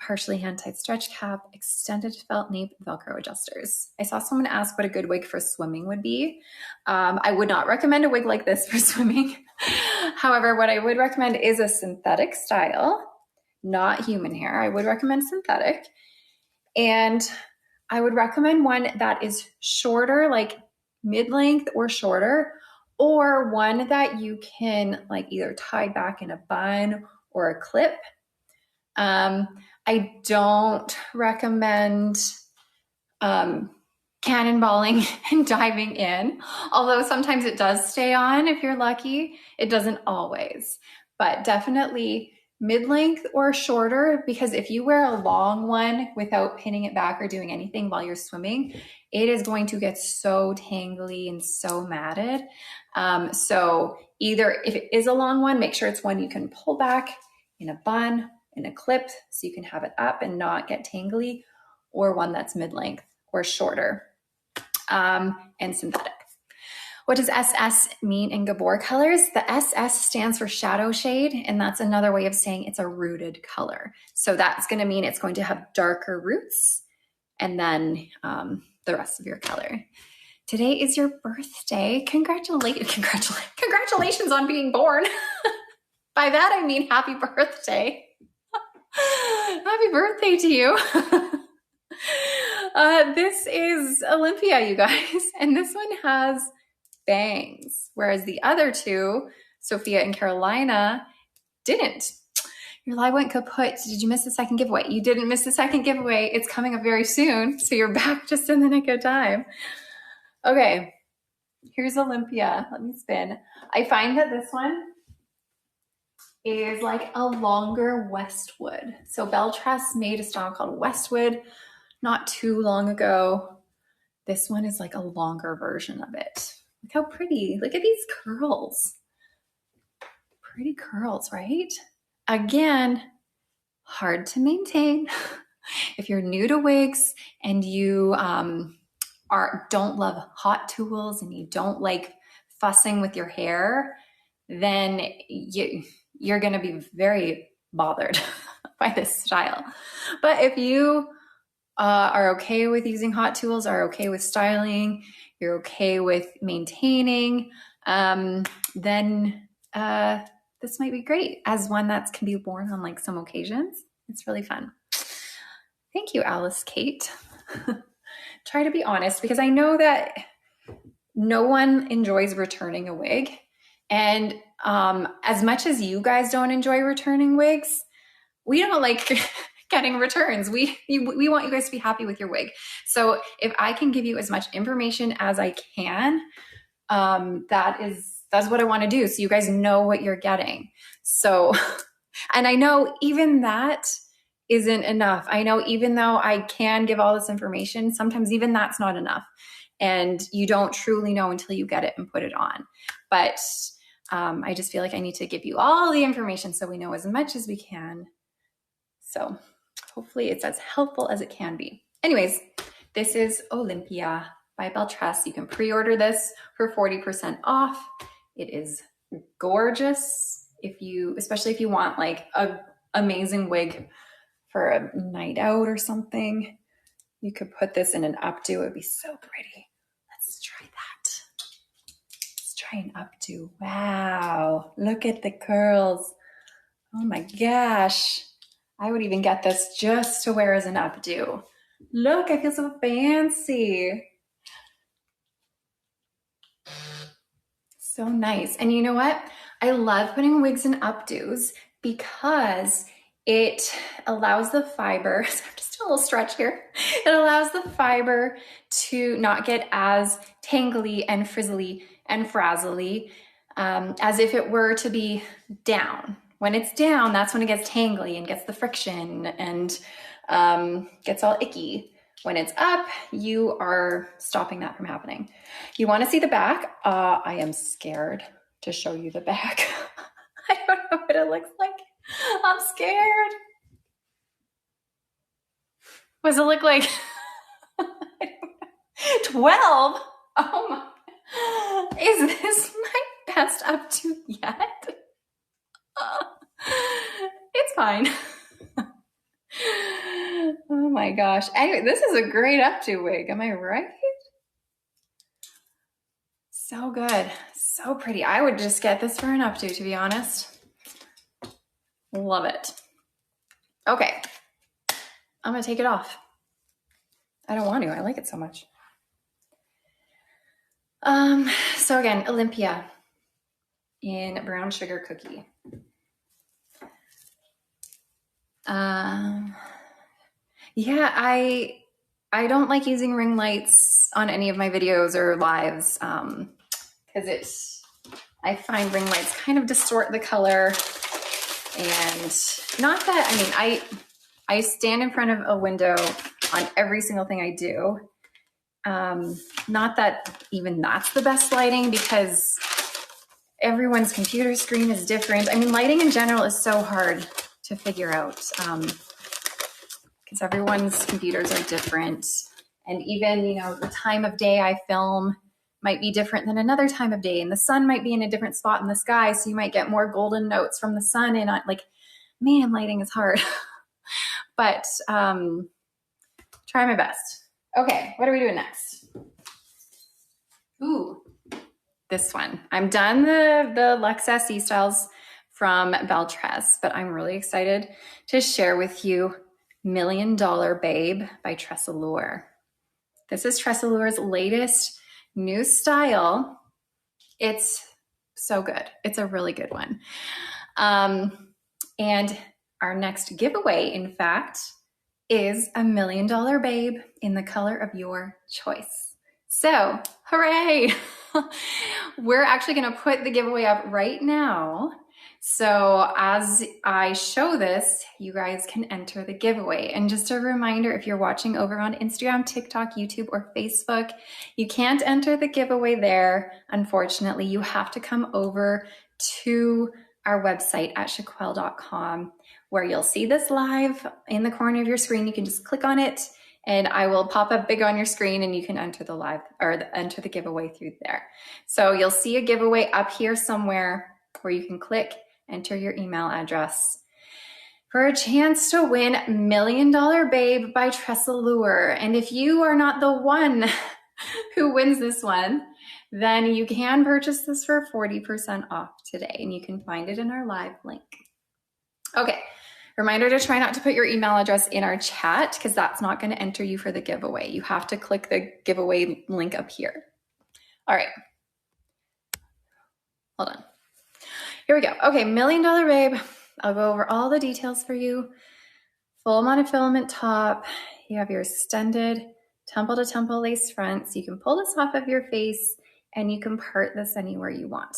S1: partially hand-tied stretch cap, extended felt nape, Velcro adjusters. I saw someone ask what a good wig for swimming would be. I would not recommend a wig like this for swimming. However, what I would recommend is a synthetic style, not human hair. I would recommend synthetic. And I would recommend one that is shorter, like mid-length or shorter, or one that you can like either tie back in a bun or a clip. I don't recommend cannonballing and diving in. Although sometimes it does stay on if you're lucky. It doesn't always, but definitely mid-length or shorter, because if you wear a long one without pinning it back or doing anything while you're swimming, it is going to get so tangly and so matted. So either if it is a long one, make sure it's one you can pull back in a bun, in a clip, so you can have it up and not get tangly, or one that's mid-length or shorter, and synthetic. What does SS mean in Gabor colors? The SS stands for shadow shade, and that's another way of saying it's a rooted color. So that's going to mean it's going to have darker roots, and then the rest of your color. Today is your birthday. Congratulations on being born. By that, I mean happy birthday. Happy birthday to you. This is Olympia, you guys, and this one has bangs, whereas the other two, Sophia and Carolina, didn't. Your live went kaput. Did you miss the second giveaway? You didn't miss the second giveaway. It's coming up very soon, so you're back just in the nick of time. Okay, here's Olympia. Let me spin. I find that this one is like a longer Westwood. So Belle Tress made a style called Westwood not too long ago. This one is like a longer version of it. Look how pretty. Look at these curls. Pretty curls, right? Again, hard to maintain. If you're new to wigs and you don't love hot tools and you don't like fussing with your hair, then you're going to be very bothered by this style. But if you are okay with using hot tools, are okay with styling, you're okay with maintaining, then this might be great as one that can be worn on like some occasions. It's really fun. Thank you, Alice Kate. Try to be honest, because I know that no one enjoys returning a wig. And as much as you guys don't enjoy returning wigs, we don't like getting returns. We want you guys to be happy with your wig. So if I can give you as much information as I can, that's what I want to do. So you guys know what you're getting. So, and I know even that isn't enough. I know even though I can give all this information, sometimes even that's not enough. And you don't truly know until you get it and put it on. But I just feel like I need to give you all the information so we know as much as we can. So hopefully it's as helpful as it can be. Anyways, this is Olympia by Belle Tress. You can pre-order this for 40% off. It is gorgeous especially if you want like an amazing wig for a night out or something. You could put this in an updo. It would be so pretty. Let's try that. Let's try an updo. Wow, look at the curls. Oh my gosh. I would even get this just to wear as an updo. Look, I feel so fancy. So nice. And you know what? I love putting wigs in updos because it allows the fiber, so I'm just doing a little stretch here. It allows the fiber to not get as tangly and frizzly and frazzly as if it were to be down. When it's down, that's when it gets tangly and gets the friction and gets all icky. When it's up, you are stopping that from happening. You want to see the back? I am scared to show you the back. I don't know what it looks like. I'm scared. What does it look like? 12? Oh my. Is this my best updo yet? It's fine. Oh my gosh. Anyway, this is a great updo wig. Am I right? So good. So pretty. I would just get this for an updo, to be honest. Love it. Okay. I'm going to take it off. I don't want to. I like it so much. So again, Olympia in brown sugar cookie. Yeah, I I don't like using ring lights on any of my videos or lives because I find ring lights kind of distort the color. And not that, I mean, I stand in front of a window on every single thing I do. Not that even that's the best lighting because everyone's computer screen is different. I mean, lighting in general is so hard to figure out because everyone's computers are different. And even, you know, the time of day I film might be different than another time of day. And the sun might be in a different spot in the sky. So you might get more golden notes from the sun. And like, man, lighting is hard. But try my best. Okay, what are we doing next? Ooh, this one. I'm done the LUX SE styles from Belle Tress, but I'm really excited to share with you $1 Million Babe by TressAllure. This is TressAllure's latest new style. It's so good. It's a really good one. And our next giveaway, in fact, is $1 Million Babe in the color of your choice. So, hooray! We're actually going to put the giveaway up right now. So as I show this, you guys can enter the giveaway. And just a reminder, if you're watching over on Instagram, TikTok, YouTube, or Facebook, you can't enter the giveaway there. Unfortunately, you have to come over to our website at shaquelle.com, where you'll see this live in the corner of your screen. You can just click on it and I will pop up big on your screen and you can enter the live or enter the giveaway through there. So you'll see a giveaway up here somewhere where you can click, enter your email address for a chance to win $1 Million Babe by TressAllure. And if you are not the one who wins this one, then you can purchase this for 40% off today, and you can find it in our live link. Okay, reminder to try not to put your email address in our chat because that's not going to enter you for the giveaway. You have to click the giveaway link up here. All right, hold on. Here we go. Okay, $1 Million Babe. I'll go over all the details for you. Full monofilament top. You have your extended temple to temple lace front. So you can pull this off of your face and you can part this anywhere you want.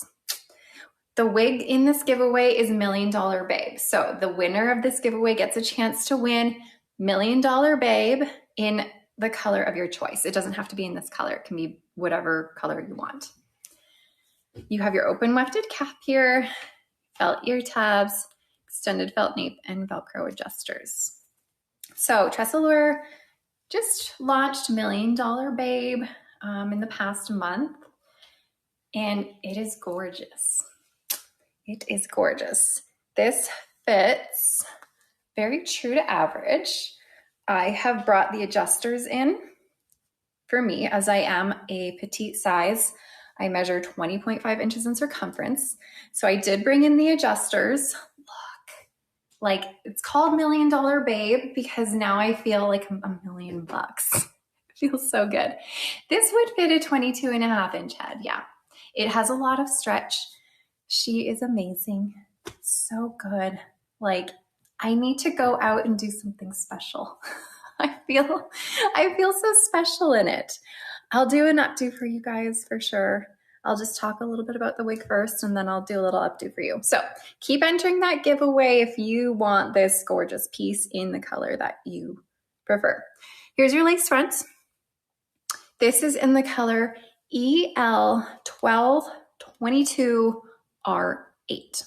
S1: The wig in this giveaway is $1 Million Babe. So the winner of this giveaway gets a chance to win $1 Million Babe in the color of your choice. It doesn't have to be in this color. It can be whatever color you want. You have your open wefted cap here, felt ear tabs, extended felt nape, and Velcro adjusters. So TressAllure just launched $1 Million Babe in the past month, and it is gorgeous. It is gorgeous. This fits very true to average. I have brought the adjusters in for me as I am a petite size. I measure 20.5 inches in circumference. So I did bring in the adjusters. Look, like it's called $1 Million Babe because now I feel like $1 million. It feels so good. This would fit a 22.5 inch head. Yeah, it has a lot of stretch. She is amazing. So good. Like I need to go out and do something special. I feel so special in it. I'll do an updo for you guys for sure. I'll just talk a little bit about the wig first and then I'll do a little updo for you. So keep entering that giveaway if you want this gorgeous piece in the color that you prefer. Here's your lace front. This is in the color EL1222R8.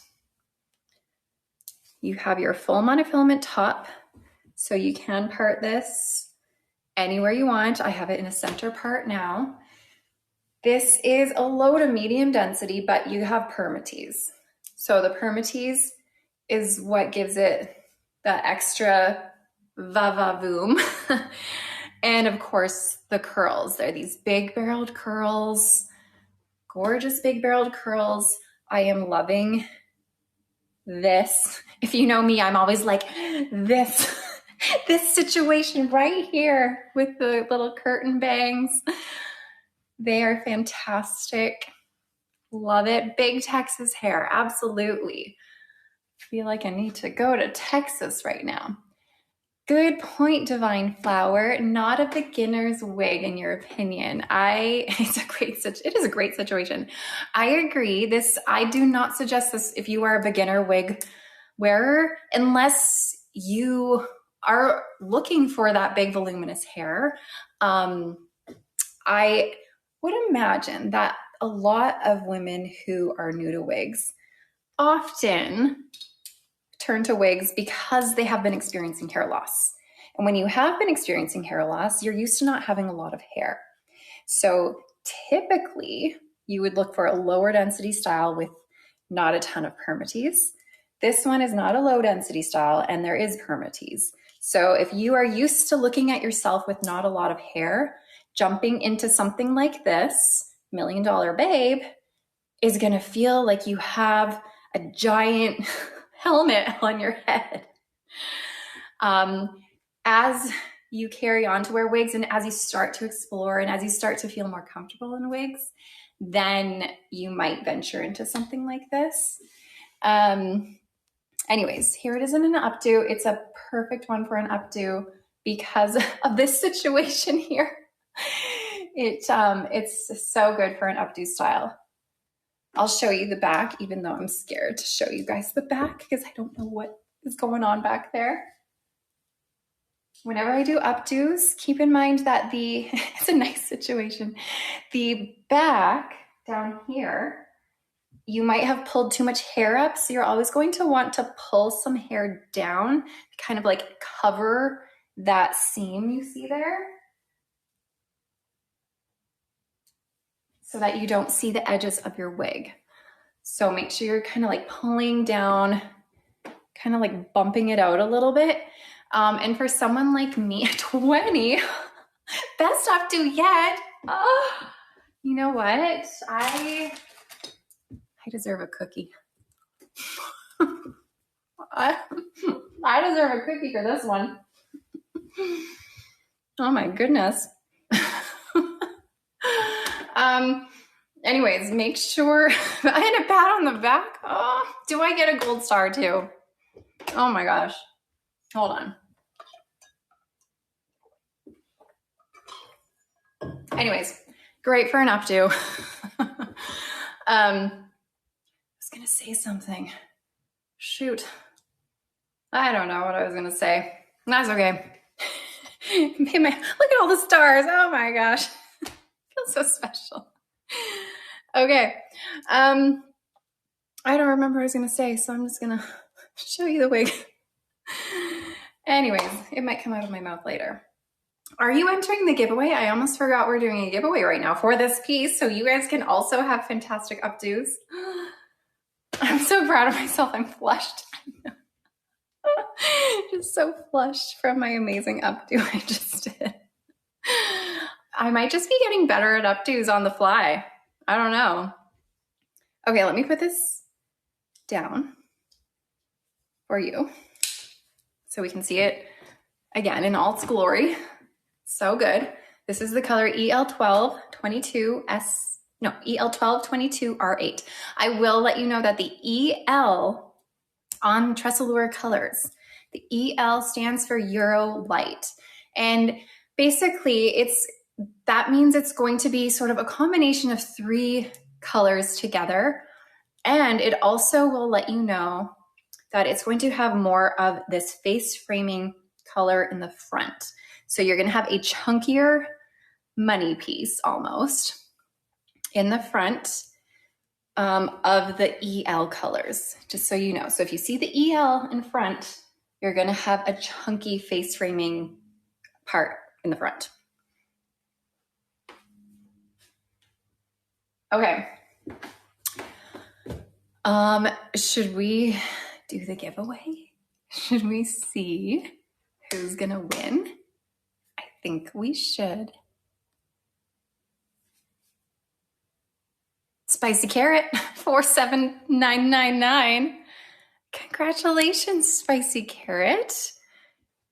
S1: You have your full monofilament top, so you can part this anywhere you want. I have it in a center part now. This is a low to medium density, but you have permatease. So the permatease is what gives it that extra va-va-voom. And of course, the curls. They're these big barreled curls, gorgeous big barreled curls. I am loving this. If you know me, I'm always like this situation right here with the little curtain bangs. They are fantastic. Love it. Big Texas hair. Absolutely. Feel like I need to go to Texas right now. Good point, Divine Flower. Not a beginner's wig, in your opinion. It is a great situation. I agree. I do not suggest this if you are a beginner wig wearer, unless you are looking for that big voluminous hair. I would imagine that a lot of women who are new to wigs often turn to wigs because they have been experiencing hair loss. And when you have been experiencing hair loss, you're used to not having a lot of hair. So typically you would look for a lower density style with not a ton of permatease. This one is not a low density style and there is permatease. So if you are used to looking at yourself with not a lot of hair, jumping into something like this, $1 Million Babe, is going to feel like you have a giant helmet on your head. As you carry on to wear wigs and as you start to explore and as you start to feel more comfortable in wigs, then you might venture into something like this. Anyways, here it is in an updo. It's a perfect one for an updo because of this situation here. It's so good for an updo style. I'll show you the back, even though I'm scared to show you guys the back because I don't know what is going on back there. Whenever I do updos, keep in mind that it's a nice situation. The back down here, you might have pulled too much hair up, so you're always going to want to pull some hair down, kind of like cover that seam you see there, so that you don't see the edges of your wig. So make sure you're kind of like pulling down, kind of like bumping it out a little bit. And for someone like me at 20, best updo yet. You know what? I deserve a cookie. I deserve a cookie for this one. Oh my goodness. Anyways, make sure I had a pat on the back. Oh, do I get a gold star too? Oh my gosh. Hold on. Anyways, great for an updo. I was going to say something. Shoot. I don't know what I was going to say. That's okay. Look at all the stars. Oh my gosh. Feels so special. Okay. I don't remember what I was going to say, so I'm just going to show you the wig. Anyways, it might come out of my mouth later. Are you entering the giveaway? I almost forgot we're doing a giveaway right now for this piece, so you guys can also have fantastic updos. I'm so proud of myself. I'm flushed. Just so flushed from my amazing updo I just did. I might just be getting better at updos on the fly. I don't know. Okay, let me put this down for you so we can see it again in all its glory. So good. This is the color EL1222R8. I will let you know that the EL on TressAllure colors, the EL stands for Euro Light. And basically that means it's going to be sort of a combination of 3 colors together. And it also will let you know that it's going to have more of this face framing color in the front. So you're going to have a chunkier money piece almost in the front of the EL colors, just so you know. So if you see the EL in front, you're going to have a chunky face framing part in the front. Okay. Should we do the giveaway? Should we see who's going to win? I think we should. Spicy Carrot, 47999. Congratulations, Spicy Carrot.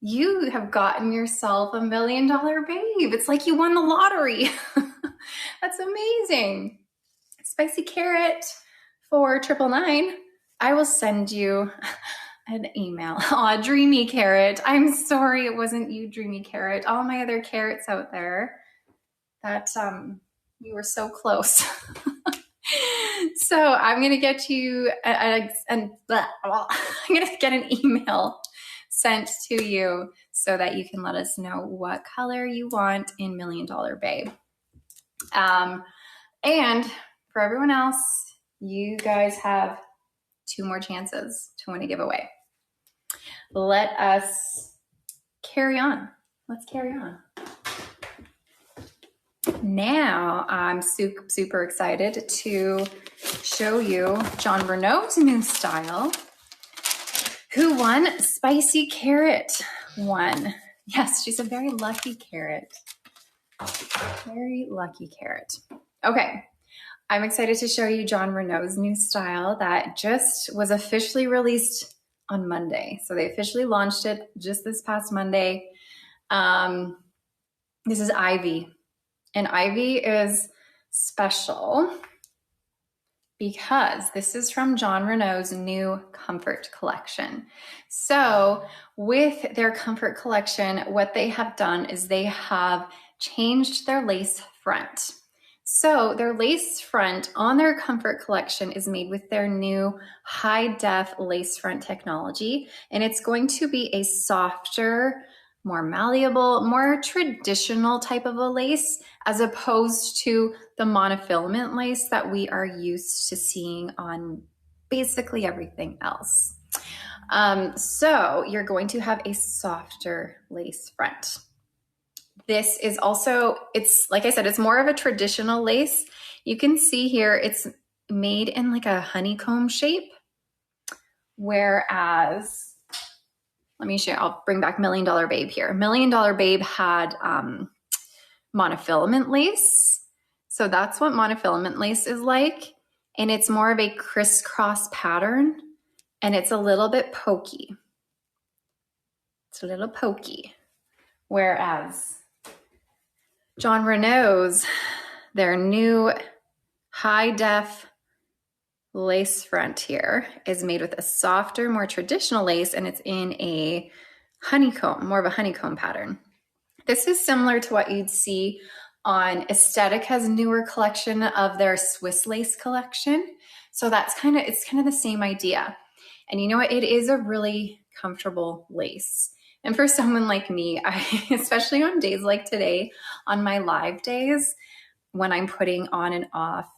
S1: You have gotten yourself $1 Million Babe. It's like you won the lottery. That's amazing. Spicy Carrot for 999. I will send you an email. Aw, Dreamy Carrot. I'm sorry it wasn't you, Dreamy Carrot. All my other carrots out there. That you were so close. So I'm gonna get you I'm gonna get an email sent to you so that you can let us know what color you want in $1 Million Babe. And for everyone else, you guys have 2 more chances to win a giveaway. Let us carry on. Let's carry on. Now I'm super excited to show you Jon Renau's new style. Who won? Spicy Carrot won. Yes, she's a very lucky carrot. Very lucky carrot. Okay, I'm excited to show you Jon Renau's new style that just was officially released on Monday. So they officially launched it just this past Monday. This is Ivy. And Ivy is special because this is from Jon Renau's new Comfort collection. So with their Comfort collection, what they have done is they have changed their lace front. So their lace front on their Comfort collection is made with their new high-def lace front technology, and it's going to be a softer, more malleable, more traditional type of a lace as opposed to the monofilament lace that we are used to seeing on basically everything else. So you're going to have a softer lace front. This is also, it's like I said, it's more of a traditional lace. You can see here it's made in like a honeycomb shape, whereas, let me show you, I'll bring back $1 Million Babe here. $1 Million Babe had monofilament lace. So that's what monofilament lace is like. And it's more of a crisscross pattern and it's a little bit pokey. It's a little pokey. Whereas Jon Renau's, their new high def lace front here is made with a softer, more traditional lace, and it's in a honeycomb, more of a honeycomb pattern. This is similar to what you'd see on Aesthetica's newer collection of their Swiss lace collection. So it's kind of the same idea. And you know what? It is a really comfortable lace. And for someone like me, especially on days like today, on my live days, when I'm putting on and off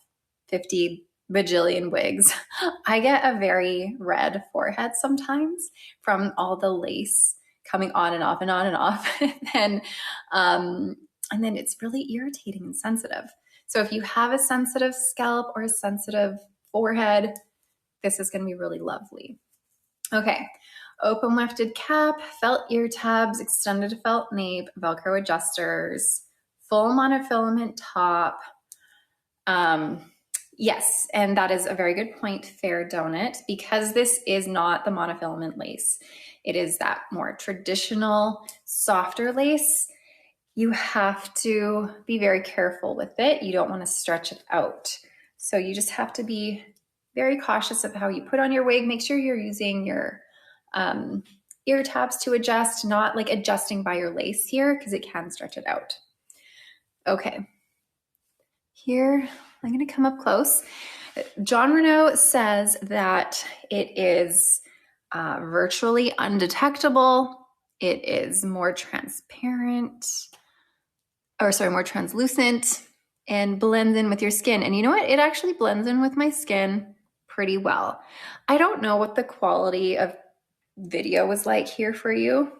S1: 50 bajillion wigs, I get a very red forehead sometimes from all the lace coming on and off and on and off. And then it's really irritating and sensitive. So if you have a sensitive scalp or a sensitive forehead, this is going to be really lovely. Okay. Open wefted cap, felt ear tabs, extended felt nape, Velcro adjusters, full monofilament top. Yes, and that is a very good point, Fair Donut, because this is not the monofilament lace. It is that more traditional, softer lace. You have to be very careful with it. You don't want to stretch it out. So you just have to be very cautious of how you put on your wig. Make sure you're using your ear tabs to adjust, not like adjusting by your lace here because it can stretch it out. Okay, here I'm going to come up close. Jon Renau says that it is virtually undetectable. It is more transparent, more translucent, and blends in with your skin. And you know what? It actually blends in with my skin pretty well. I don't know what the quality of video was like here for you.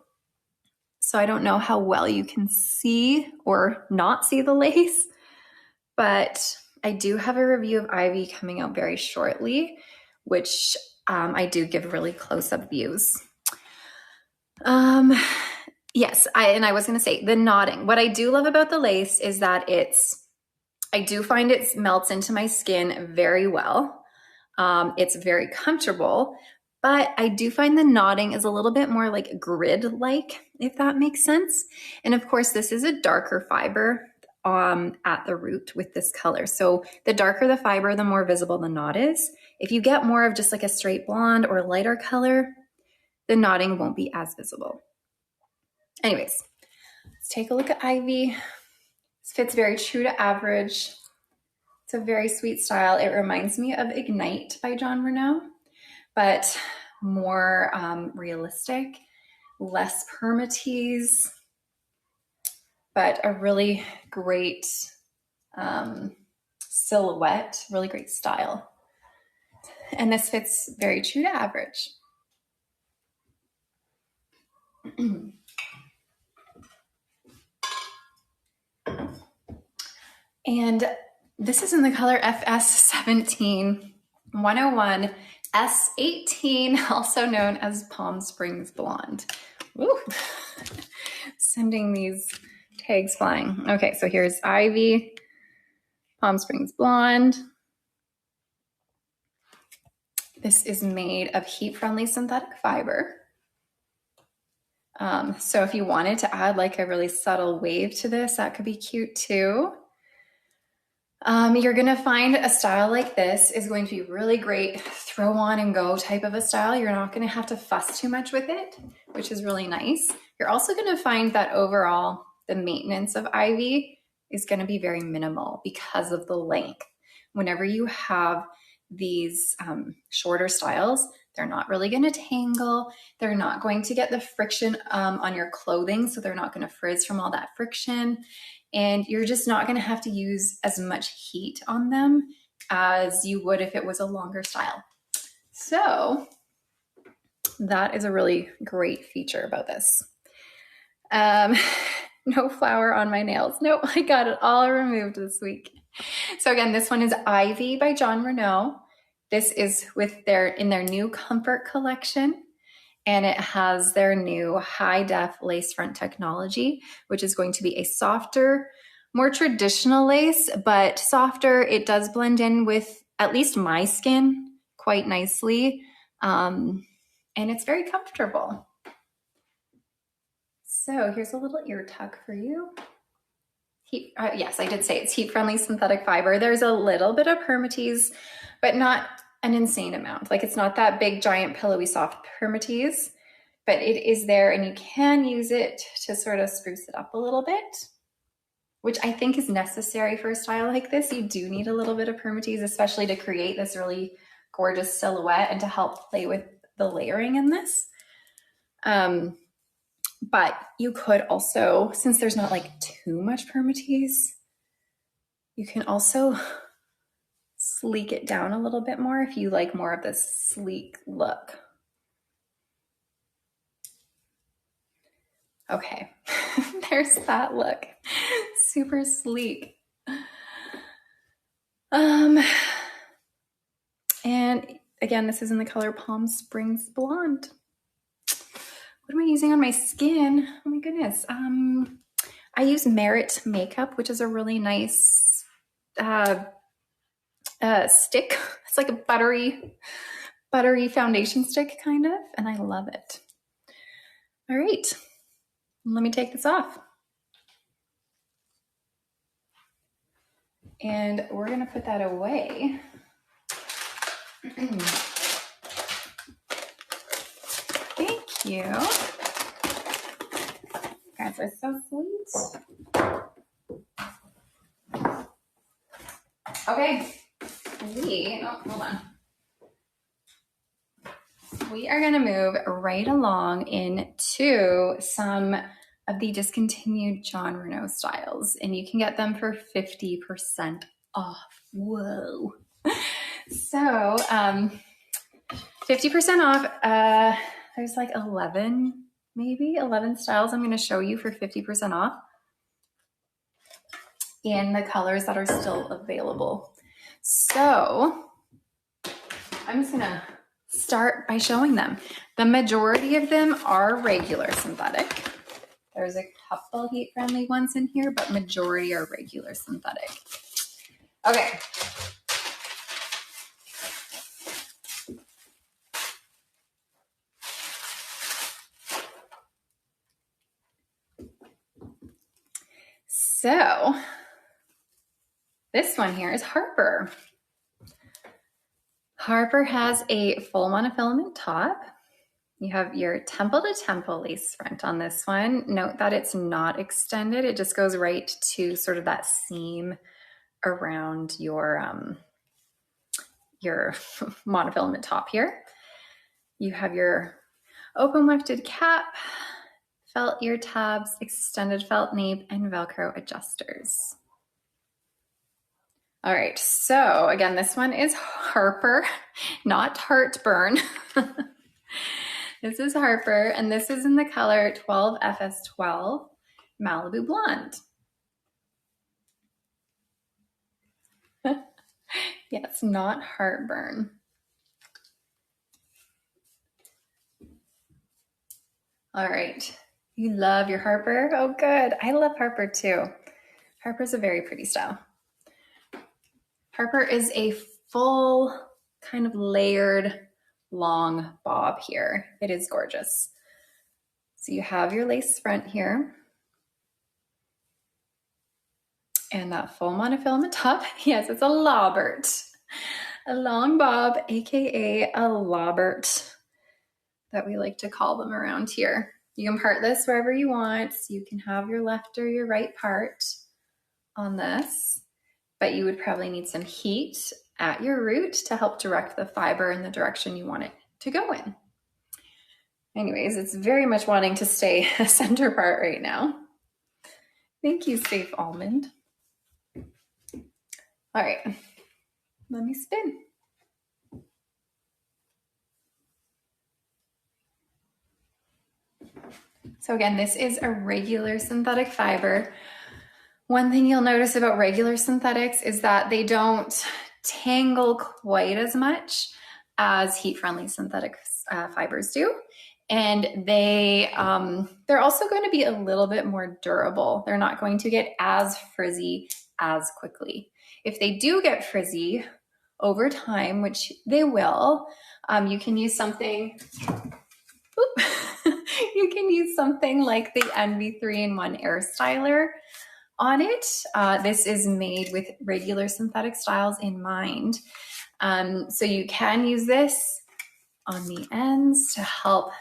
S1: So I don't know how well you can see or not see the lace, but I do have a review of Ivy coming out very shortly, which I do give really close-up views. Yes, I was going to say the knotting. What I do love about the lace is that I do find it melts into my skin very well. It's very comfortable, but I do find the knotting is a little bit more like grid-like, if that makes sense. And of course, this is a darker fiber at the root with this color. So the darker the fiber, the more visible the knot is. If you get more of just like a straight blonde or lighter color, the knotting won't be as visible. Anyways, let's take a look at Ivy. This fits very true to average. It's a very sweet style. It reminds me of Ignite by Jon Renau, but more realistic, less permatease, but a really great silhouette, really great style. And this fits very true to average. And this is in the color FS17 101 S18, also known as Palm Springs Blonde. Woo. Sending these tags flying. Okay, so here's Ivy, Palm Springs Blonde. This is made of heat-friendly synthetic fiber. So if you wanted to add like a really subtle wave to this, that could be cute too. You're gonna find a style like this is going to be really great throw on and go type of a style. You're not gonna have to fuss too much with it, which is really nice. You're also gonna find that overall, the maintenance of Ivy is gonna be very minimal because of the length. Whenever you have these shorter styles, they're not really gonna tangle. They're not going to get the friction on your clothing, so they're not gonna frizz from all that friction. And you're just not gonna have to use as much heat on them as you would if it was a longer style. So that is a really great feature about this. No flour on my nails. Nope, I got it all removed this week. So again, this one is Ivy by Jon Renau. This is in their new Comfort collection. And it has their new high def lace front technology, which is going to be a softer, more traditional lace, but softer. It does blend in with at least my skin quite nicely. And it's very comfortable. So here's a little ear tuck for you. Yes, I did say it's heat-friendly synthetic fiber. There's a little bit of permatease, but not an insane amount. Like it's not that big, giant, pillowy, soft permatease, but it is there and you can use it to sort of spruce it up a little bit, which I think is necessary for a style like this. You do need a little bit of permatease, especially to create this really gorgeous silhouette and to help play with the layering in this. But you could also, since there's not like too much permatease, you can also sleek it down a little bit more if you like more of this sleek look. Okay, there's that look. Super sleek. And again, this is in the color Palm Springs Blonde. What am I using on my skin? Oh my goodness. I use Merit makeup, which is a really nice stick. It's like a buttery foundation stick kind of, and I love it. All right, let me take this off. And we're gonna put that away. Thank you. You guys are so sweet. Okay, hold on. We are gonna move right along into some of the discontinued Jon Renau styles, and you can get them for 50% off. Whoa. So 50% off, there's like 11 styles I'm gonna show you for 50% off in the colors that are still available. So I'm just gonna start by showing them. The majority of them are regular synthetic. There's a couple heat-friendly ones in here, but majority are regular synthetic. Okay. So this one here is Harper. Harper has a full monofilament top. You have your temple to temple lace front on this one. Note that it's not extended. It just goes right to sort of that seam around your monofilament top here. You have your open wefted cap, felt ear tabs, extended felt nape, and Velcro adjusters. All right, so again, this one is Harper, not heartburn. This is Harper, and this is in the color 12FS12 Malibu Blonde. Yes, not heartburn. All right, you love your Harper? Oh, good. I love Harper too. Harper's a very pretty style. Harper is a full kind of layered long bob here. It is gorgeous. So you have your lace front here and that full monofilament top. Yes, it's a lobbert, a long bob, AKA a lobbert that we like to call them around here. You can part this wherever you want. So you can have your left or your right part on this, but you would probably need some heat at your root to help direct the fiber in the direction you want it to go in. Anyways, it's very much wanting to stay a center part right now. Thank you, Safe Almond. All right, let me spin. So again, this is a regular synthetic fiber. One thing you'll notice about regular synthetics is that they don't tangle quite as much as heat-friendly synthetic fibers do. And they're also going to be a little bit more durable. They're not going to get as frizzy as quickly. If they do get frizzy over time, which they will, you can use something, you can use something like the Envy 3-in-1 Air Styler on it. This is made with regular synthetic styles in mind. So you can use this on the ends to help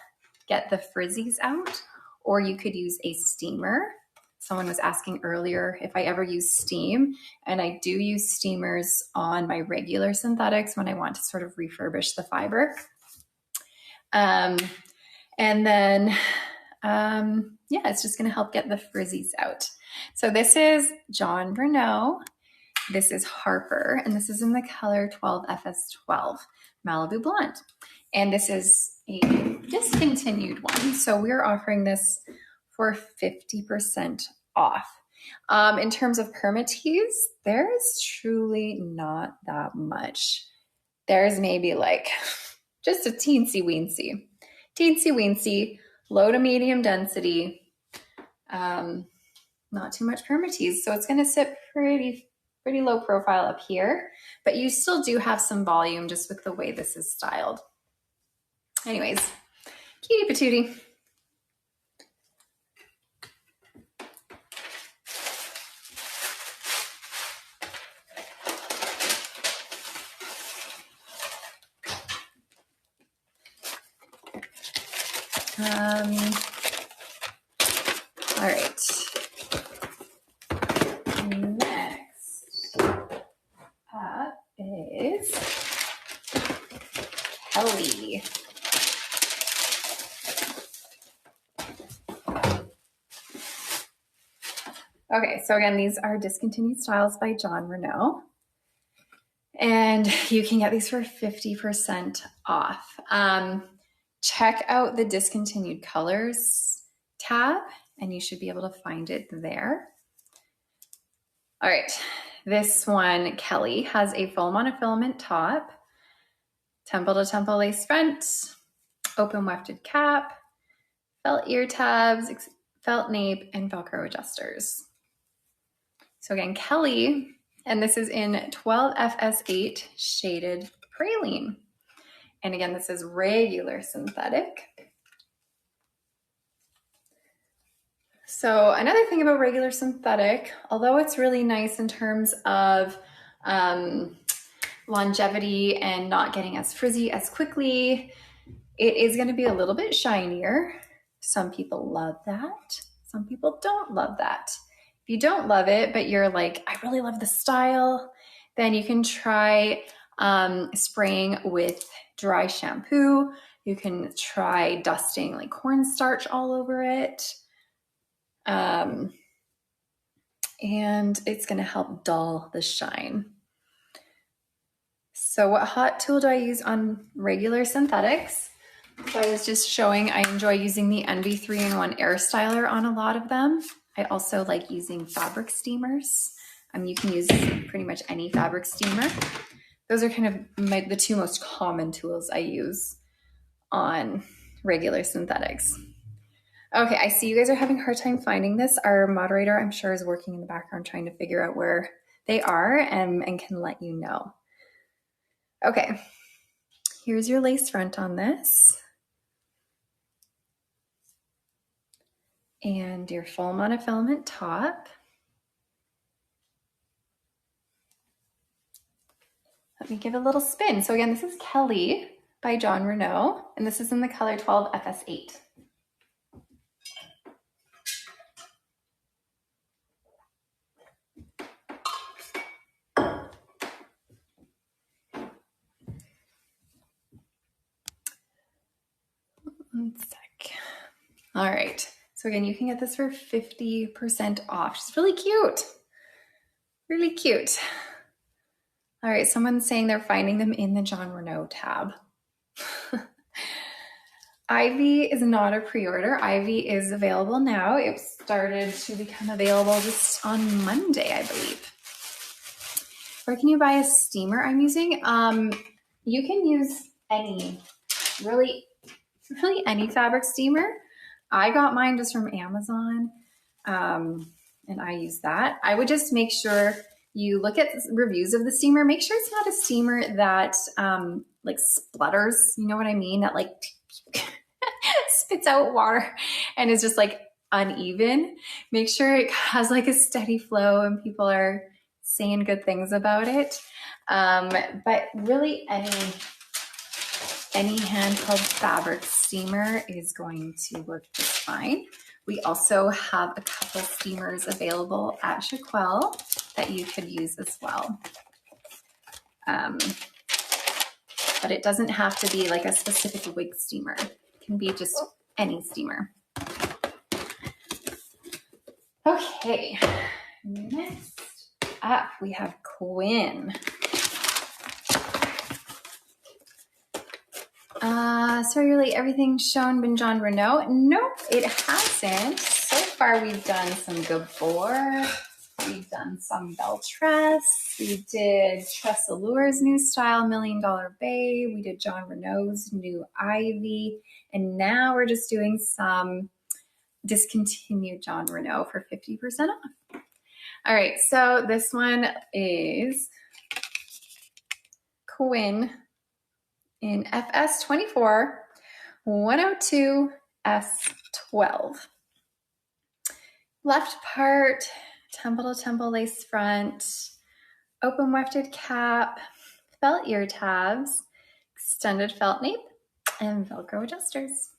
S1: get the frizzies out, or you could use a steamer. Someone was asking earlier if I ever use steam, and I do use steamers on my regular synthetics when I want to sort of refurbish the fiber. And then, yeah, it's just gonna help get the frizzies out. So this is Jon Renau, this is Harper, and this is in the color 12FS12 Malibu Blonde. And this is a discontinued one. So we're offering this for 50% off. In terms of permatease, there is truly not that much. There's maybe like just a teensy weensy, low to medium density, not too much permatease. So it's going to sit pretty low profile up here, but you still do have some volume just with the way this is styled. Anyways, cutie patootie. All right. Next up is Kelly. Okay, so again, these are discontinued styles by Jon Renau. And you can get these for 50% off. Check out the discontinued colors tab and you should be able to find it there. All right, this one, Kelly, has a full monofilament top, temple to temple lace front, open wefted cap, felt ear tabs, felt nape, and Velcro adjusters. So again, Kelly, and this is in 12FS8 shaded praline. And again, this is regular synthetic. So another thing about regular synthetic, although it's really nice in terms of longevity and not getting as frizzy as quickly, It is going to be a little bit shinier. Some people love that. Some people don't love that. If you don't love it, but you're like, I really love the style, then you can try spraying with dry shampoo. You can try dusting like cornstarch all over it. And it's going to help dull the shine. So what hot tool do I use on regular synthetics? So I was just showing I enjoy using the Envy 3-in-1 Air Styler on a lot of them. I also like using fabric steamers. You can use pretty much any fabric steamer. Those are kind of the two most common tools I use on regular synthetics. Okay, I see you guys are having a hard time finding this. Our moderator, I'm sure, is working in the background trying to figure out where they are and can let you know. Okay, here's your lace front on this. And your full monofilament top. Let me give a little spin. So again, this is Kelly by Jon Renau, and this is in the color 12 FS8. One sec. All right. So again, you can get this for 50% off. It's really cute. Really cute. All right. Someone's saying they're finding them in the Jon Renau tab. Ivy is not a pre-order. Ivy is available now. It started to become available just on Monday, I believe. Where can you buy a steamer I'm using? You can use really any fabric steamer. I got mine just from Amazon, and I use that. I would just make sure you look at reviews of the steamer. Make sure it's not a steamer that like splutters. You know what I mean? That like spits out water and is just like uneven. Make sure it has like a steady flow and people are saying good things about it. But really any hand-held fabric steamer is going to work just fine. We also have a couple steamers available at Shaquelle that you could use as well. But it doesn't have to be like a specific wig steamer. It can be just any steamer. Okay, next up we have Quinn. So really everything's shown been Jon Renau? Nope, it hasn't. So far we've done some Gabor, we've done some Belle Tress, we did TressAllure's new style, $1 Million Babe, we did Jon Renau's new Ivy, and now we're just doing some discontinued Jon Renau for 50% off. All right, so this one is Quinn in FS24 102 S12. Left part, temple to temple lace front, open wefted cap, felt ear tabs, extended felt nape, and Velcro adjusters.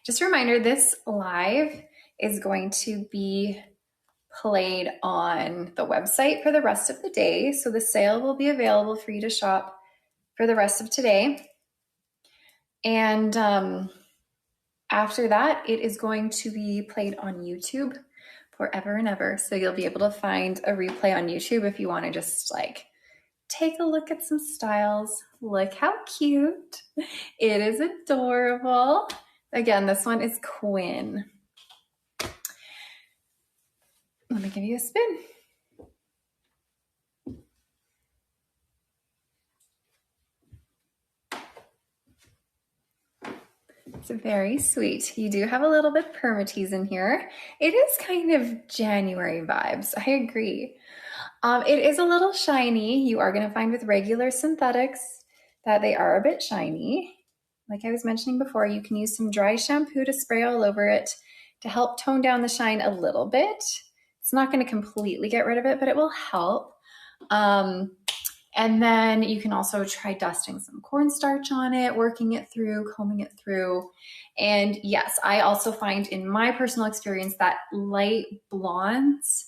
S1: Just a reminder, this live is going to be played on the website for the rest of the day. So the sale will be available for you to shop for the rest of today. And after that, it is going to be played on YouTube forever and ever. So you'll be able to find a replay on YouTube if you want to just like take a look at some styles. Look how cute. It is adorable. Again, this one is Quinn. Let me give you a spin. It's very sweet. You do have a little bit of permatease in here. It is kind of January vibes. I agree. It is a little shiny. You are going to find with regular synthetics that they are a bit shiny. Like I was mentioning before, you can use some dry shampoo to spray all over it to help tone down the shine a little bit. It's not going to completely get rid of it, but it will help. And then you can also try dusting some cornstarch on it, working it through, combing it through. And yes, I also find in my personal experience that light blondes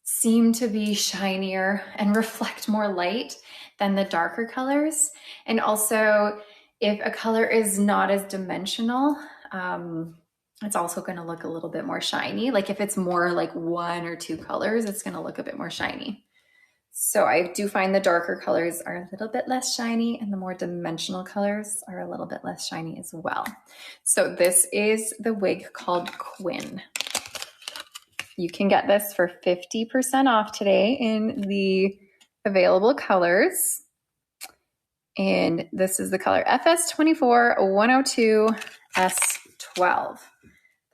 S1: seem to be shinier and reflect more light than the darker colors. And also, if a color is not as dimensional, it's also going to look a little bit more shiny. Like if it's more like 1 or 2 colors, it's going to look a bit more shiny. So I do find the darker colors are a little bit less shiny and the more dimensional colors are a little bit less shiny as well. So this is the wig called Quinn. You can get this for 50% off today in the available colors. And this is the color FS24 102 S12.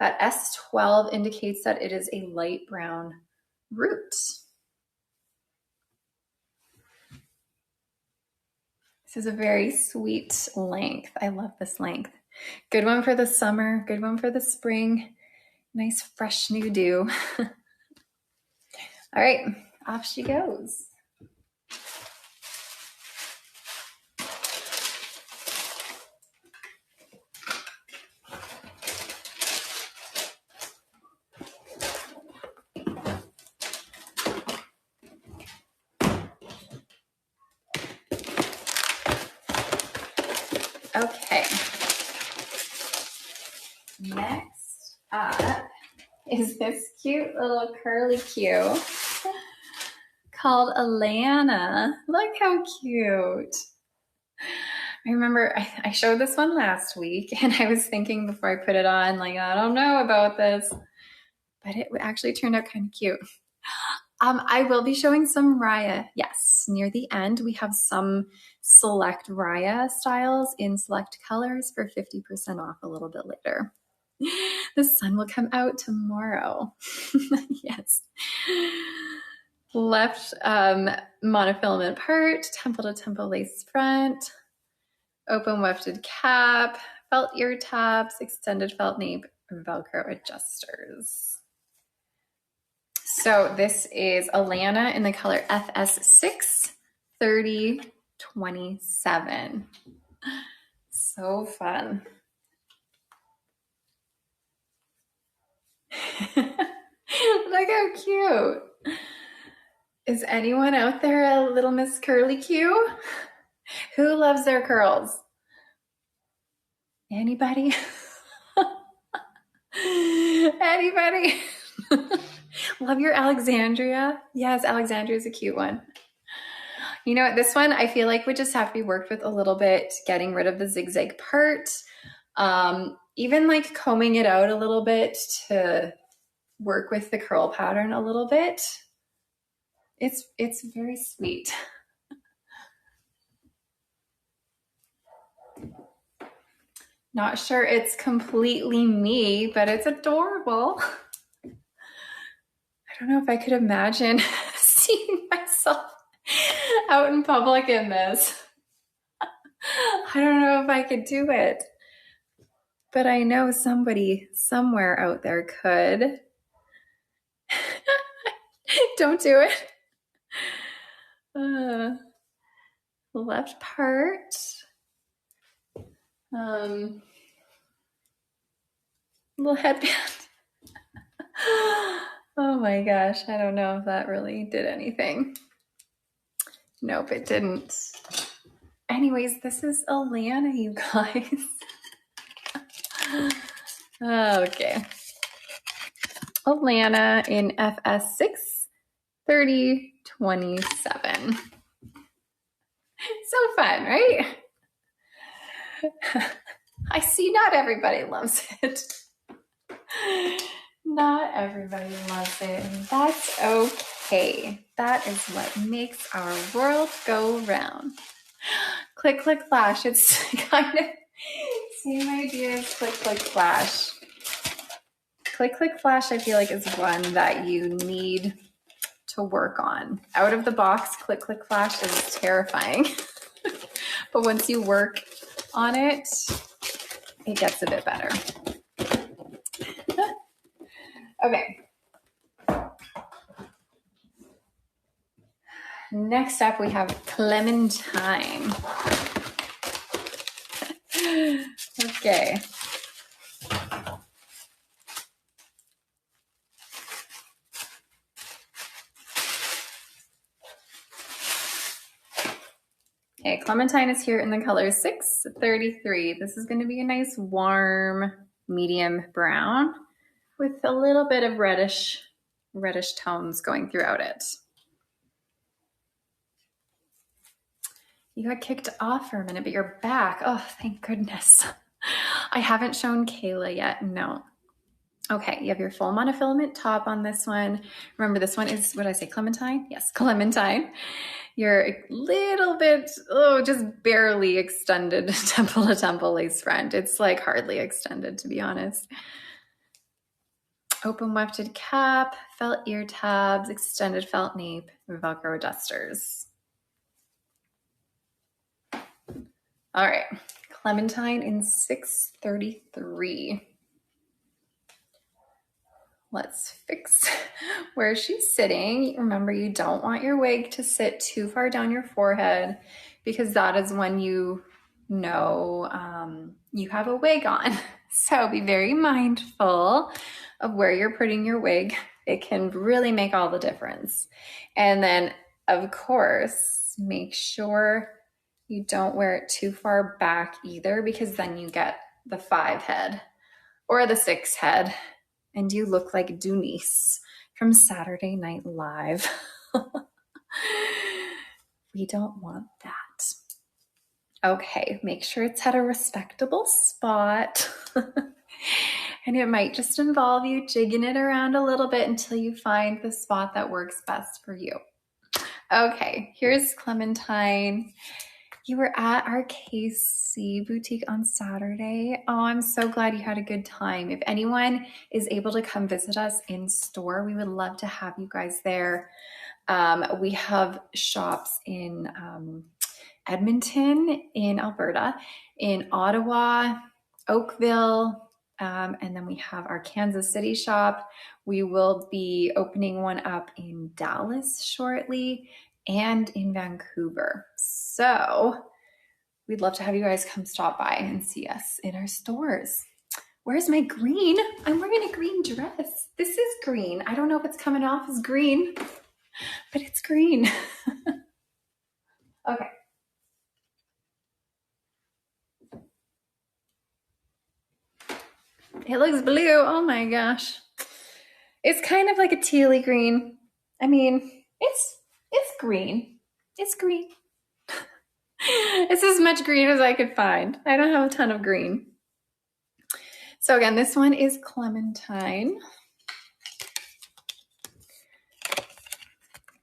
S1: That S12 indicates that it is a light brown root. This is a very sweet length. I love this length. Good one for the summer, good one for the spring. Nice fresh new dew. All right, off she goes. Okay. Next up is this cute little curly Q called Atlanta. Look how cute. I remember I showed this one last week and I was thinking before I put it on, like, I don't know about this, but it actually turned out kind of cute. I will be showing some Rya. Yes, near the end, we have some select Rya styles in select colors for 50% off a little bit later. The sun will come out tomorrow. Yes. Left monofilament part, temple to temple lace front, open wefted cap, felt ear tabs, extended felt nape, Velcro adjusters. So this is Atlanta in the color FS6 3027. So fun. Look how cute. Is anyone out there a little Miss Curly Q? Who loves their curls? Anybody? Anybody? Love your Alexandria? Yes, Alexandria is a cute one. You know what? This one I feel like would just have to be worked with a little bit, getting rid of the zigzag part. Even like combing it out a little bit to work with the curl pattern a little bit. It's very sweet. Not sure it's completely me, but it's adorable. I don't know if I could imagine seeing myself out in public in this. I don't know if I could do it, but I know somebody somewhere out there could. Don't do it. Left part. Little headband. Oh my gosh, I don't know if that really did anything. Nope, it didn't. Anyways, this is Atlanta, you guys. Okay. Atlanta in FS6 3027. So fun, right? I see not everybody loves it. Not everybody loves it, and that's okay. That is what makes our world go round. Click, click, flash. It's kind of same idea as click, click, flash. Click, click, flash, I feel like is one that you need to work on. Out of the box, click, click, flash is terrifying. But once you work on it, it gets a bit better. Okay. Next up, we have Clementine. Okay. Okay, Clementine is here in the color 633. This is going to be a nice warm medium brown with a little bit of reddish tones going throughout it. You got kicked off for a minute, but you're back. Oh, thank goodness. I haven't shown Kayla yet. No. Okay, you have your full monofilament top on this one. Remember, this one is, what did I say, Clementine? Yes, Clementine. You're a little bit, just barely extended temple to temple lace front. It's like hardly extended, to be honest. Open wefted cap, felt ear tabs, extended felt nape, Velcro dusters. All right, Clementine in 633. Let's fix where she's sitting. Remember, you don't want your wig to sit too far down your forehead because that is when you know you have a wig on. So be very mindful of where you're putting your wig. It can really make all the difference. And then, of course, make sure you don't wear it too far back either, because then you get the 5 head or the 6 head. And you look like Denise from Saturday Night Live. We don't want that. Okay, make sure it's at a respectable spot. And it might just involve you jigging it around a little bit until you find the spot that works best for you. Okay, here's Clementine. You were at our KC boutique on Saturday. Oh, I'm so glad you had a good time. If anyone is able to come visit us in store, we would love to have you guys there. We have shops in Edmonton, in Alberta, in Ottawa, Oakville, and then we have our Kansas City shop. We will be opening one up in Dallas shortly and in Vancouver. So we'd love to have you guys come stop by and see us in our stores. Where's my green? I'm wearing a green dress. This is green. I don't know if it's coming off as green, but it's green. Okay. It looks blue. Oh my gosh. It's kind of like a tealy green. I mean, it's green. It's green. It's as much green as I could find. I don't have a ton of green. So again, this one is Clementine.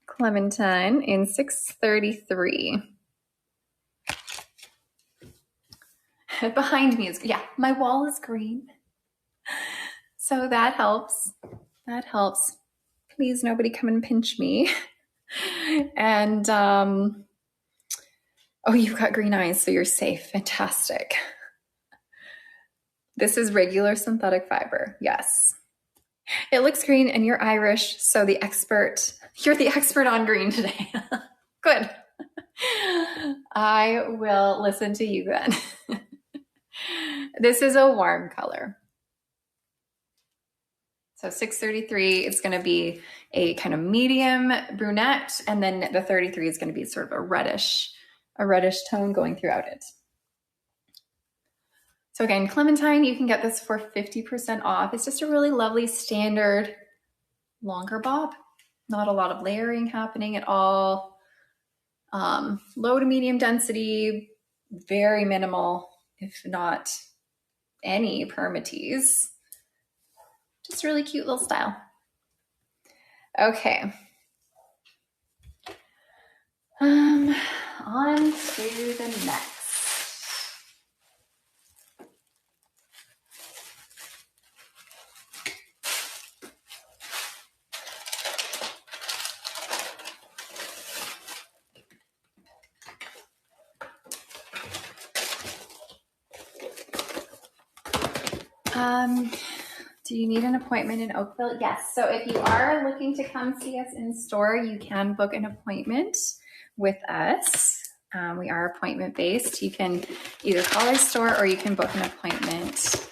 S1: Clementine in 633. Behind me is, yeah, my wall is green. So that helps. That helps. Please, nobody come and pinch me. And, oh, you've got green eyes, so you're safe. Fantastic. This is regular synthetic fiber. Yes. It looks green and you're Irish, so you're the expert on green today. Good. I will listen to you then. This is a warm color. So 633 is going to be a kind of medium brunette, and then the 33 is going to be sort of a reddish tone going throughout it. So again, Clementine, you can get this for 50% off. It's just a really lovely standard longer bob. Not a lot of layering happening at all. Low to medium density, very minimal, if not any permatease. Just really cute little style. Okay. On to the next. Do you need an appointment in Oakville? Yes. So if you are looking to come see us in store, you can book an appointment. with us. We are appointment based. You can either call our store or you can book an appointment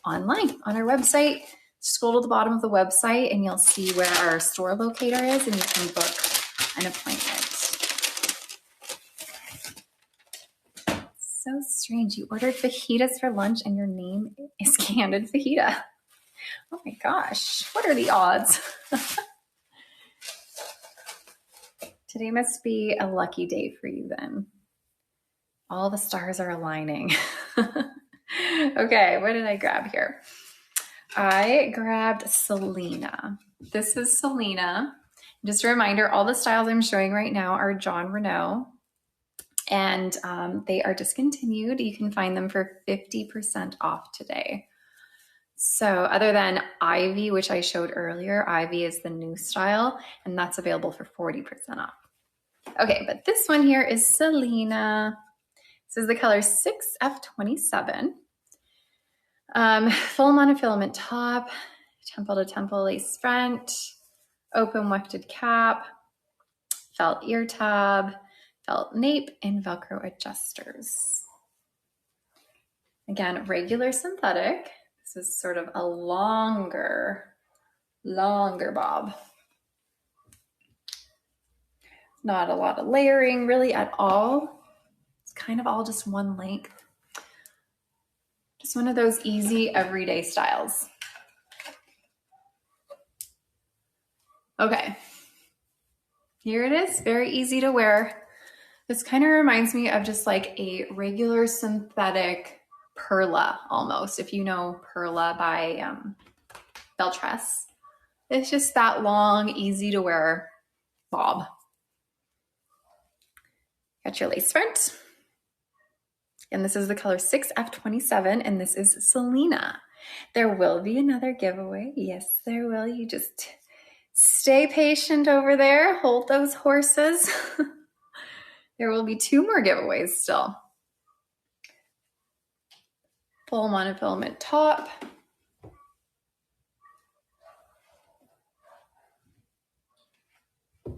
S1: online on our website. Scroll to the bottom of the website and you'll see where our store locator is and you can book an appointment. So strange. You ordered fajitas for lunch and your name is Candid Fajita. Oh my gosh. What are the odds? Today must be a lucky day for you then. All the stars are aligning. Okay, what did I grab here? I grabbed Selena. This is Selena. Just a reminder, all the styles I'm showing right now are Jon Renau, and they are discontinued. You can find them for 50% off today. So other than Ivy, which I showed earlier, Ivy is the new style, and that's available for 40% off. Okay, but this one here is Selena. This is the color 6F27. Full monofilament top, temple to temple lace front, open wefted cap, felt ear tab, felt nape, and Velcro adjusters. Again, regular synthetic. This is sort of a longer bob. Not a lot of layering really at all. It's kind of all just one length. Just one of those easy everyday styles. Okay, here it is, very easy to wear. This kind of reminds me of just like a regular synthetic Perla almost, if you know Perla by Belle Tress. It's just that long, easy to wear bob. Got your lace front. And this is the color 6F27, and this is Selena. There will be another giveaway. Yes, there will. You just stay patient over there. Hold those horses. There will be 2 more giveaways still. Full monofilament top.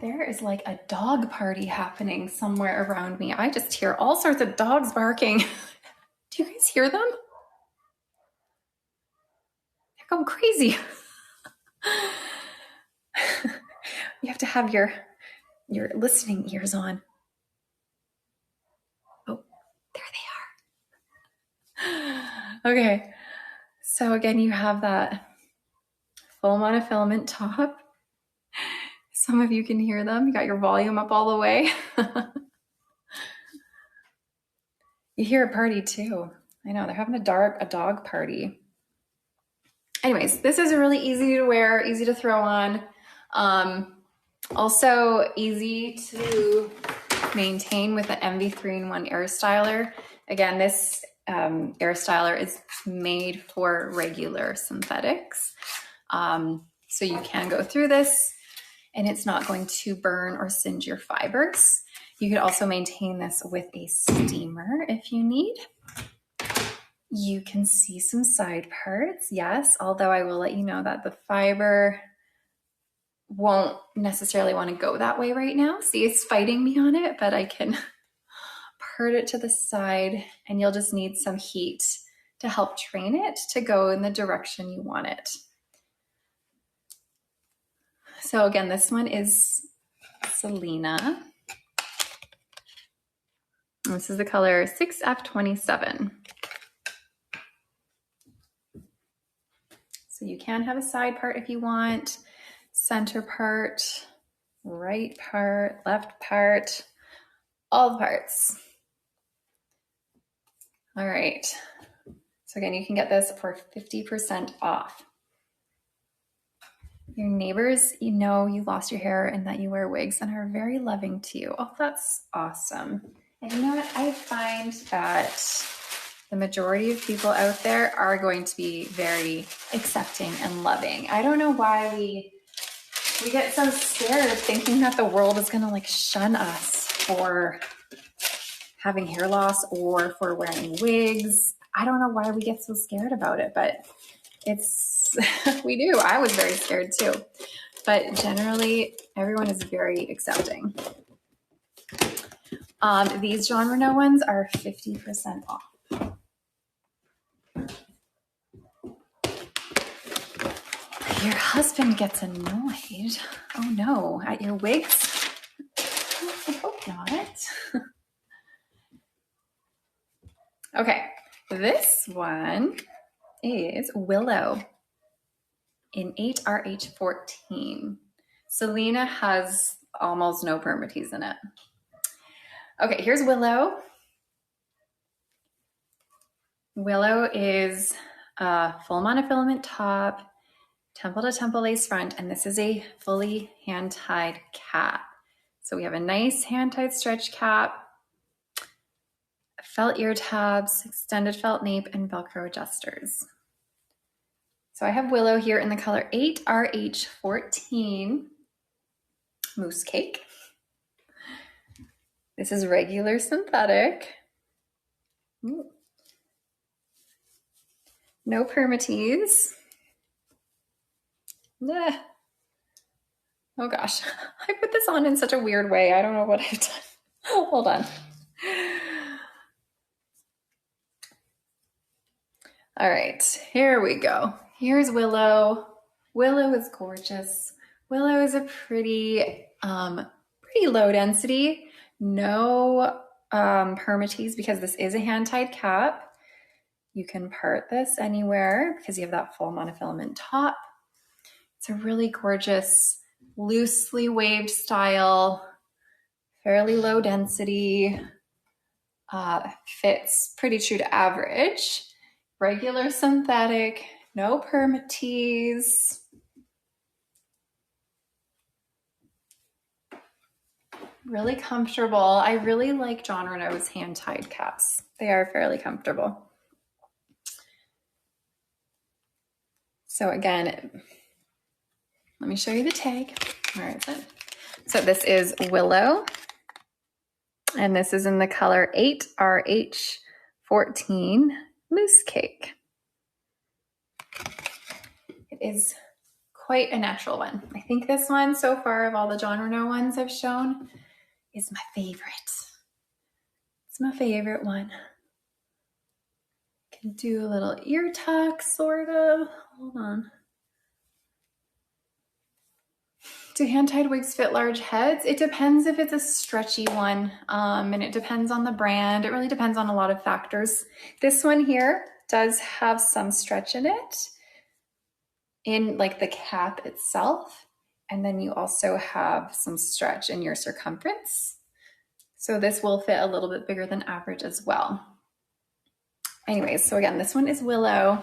S1: There is like a dog party happening somewhere around me. I just hear all sorts of dogs barking. Do you guys hear them? They're going crazy. You have to have your listening ears on. Oh, there they are. Okay. So again, you have that full monofilament top. Some of you can hear them. You got your volume up all the way. You hear a party too. I know, they're having a dog party. Anyways, this is really easy to wear, easy to throw on. Also easy to maintain with an MV 3-in-1 air styler. Again, this air styler is made for regular synthetics. So you can go through this and it's not going to burn or singe your fibers. You could also maintain this with a steamer if you need. You can see some side parts, yes, although I will let you know that the fiber won't necessarily want to go that way right now. See, it's fighting me on it, but I can part it to the side and you'll just need some heat to help train it to go in the direction you want it. So again, this one is Selena. This is the color 6F27. So you can have a side part if you want, center part, right part, left part, all the parts. All right. So again, you can get this for 50% off. Your neighbors, you know you lost your hair and that you wear wigs and are very loving to you. Oh, that's awesome. And you know what? I find that the majority of people out there are going to be very accepting and loving. I don't know why we get so scared of thinking that the world is going to like shun us for having hair loss or for wearing wigs. I don't know why we get so scared about it, but it's, we do. I was very scared too, but generally everyone is very accepting. These Jon Renau ones are 50% off. Your husband gets annoyed. Oh no, at your wigs? I hope not. Okay, this one is Willow in 8RH14. Selena has almost no permatease in it. Okay, here's Willow. Willow is a full monofilament top, temple to temple lace front, and this is a fully hand-tied cap. So we have a nice hand-tied stretch cap, felt ear tabs, extended felt nape, and Velcro adjusters. So I have Willow here in the color 8RH14, Mousse Cake. This is regular synthetic. Ooh. No permatease. Nah. Oh gosh, I put this on in such a weird way. I don't know what I've done. Hold on. All right, here we go. Here's Willow. Willow is gorgeous. Willow is a pretty low density. No permatease because this is a hand-tied cap. You can part this anywhere because you have that full monofilament top. It's a really gorgeous, loosely waved style, fairly low density, fits pretty true to average. Regular synthetic, no permatease. Really comfortable. I really like Jon Renau's hand-tied caps. They are fairly comfortable. So again, let me show you the tag. Where is it? So this is Willow, and this is in the color 8RH14 Mousse Cake. It is quite a natural one. I think this one so far of all the Jon Renau ones I've shown is my favorite. It's my favorite one. Can do a little ear tuck, sort of. Hold on. Do hand-tied wigs fit large heads? It depends if it's a stretchy one, and it depends on the brand. It really depends on a lot of factors. This one here does have some stretch in it, in like the cap itself, and then you also have some stretch in your circumference. So this will fit a little bit bigger than average as well. Anyways, so again, this one is Willow.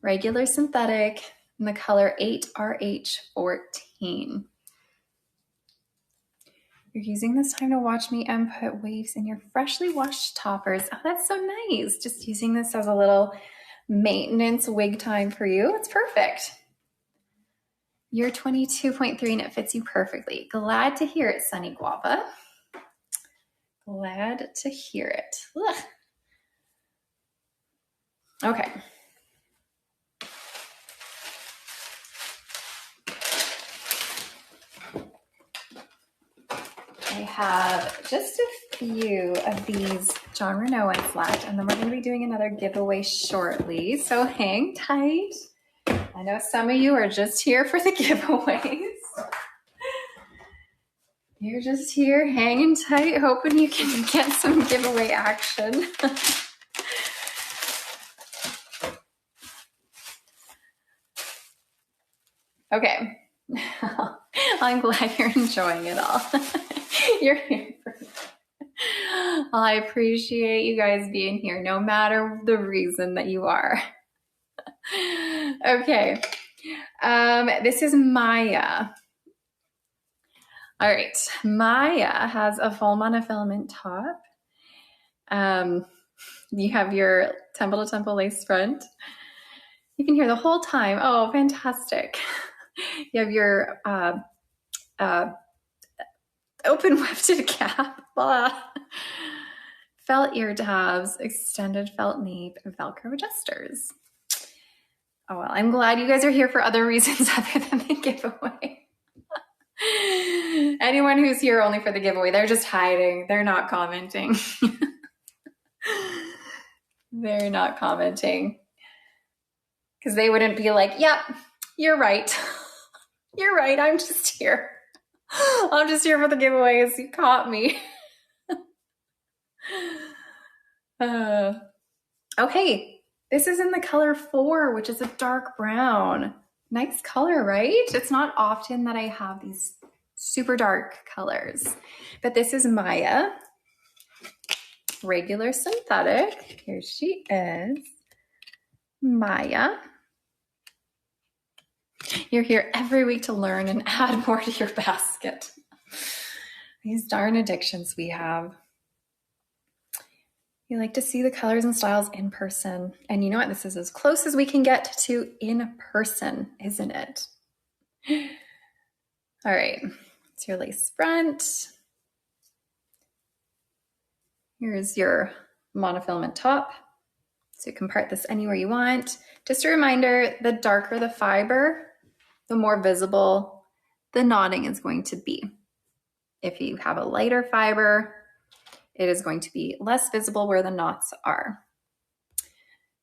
S1: Regular synthetic in the color 8RH14. You're using this time to watch me and put waves in your freshly washed toppers. Oh, that's so nice. Just using this as a little maintenance wig time for you. It's perfect. You're 22.3 and it fits you perfectly. Glad to hear it, Sunny Guava. Glad to hear it. Ugh. Okay. I have just a few of these Jon Renau ones left, and then we're going to be doing another giveaway shortly. So hang tight. I know some of you are just here for the giveaways. You're just here hanging tight, hoping you can get some giveaway action. Okay. I'm glad you're enjoying it all. You're here for me. Well, I appreciate you guys being here, no matter the reason that you are. Okay. This is Maya. All right. Maya has a full monofilament top. You have your temple to temple lace front. You can hear the whole time. Oh, fantastic. You have your open wefted cap, blah. Felt ear tabs, extended felt nape, and Velcro adjusters. Oh, well, I'm glad you guys are here for other reasons other than the giveaway. Anyone who's here only for the giveaway, they're just hiding. They're not commenting. They're not commenting. Because they wouldn't be like, yep, you're right. You're right. I'm just here. I'm just here for the giveaways. You caught me. Okay. This is in the color 4, which is a dark brown. Nice color, right? It's not often that I have these super dark colors. But this is Maya. Regular synthetic. Here she is. Maya. You're here every week to learn and add more to your basket. These darn addictions we have. You like to see the colors and styles in person. And you know what? This is as close as we can get to in person, isn't it? All right. It's your lace front. Here's your monofilament top. So you can part this anywhere you want. Just a reminder, the darker the fiber, the more visible the knotting is going to be. If you have a lighter fiber, it is going to be less visible where the knots are.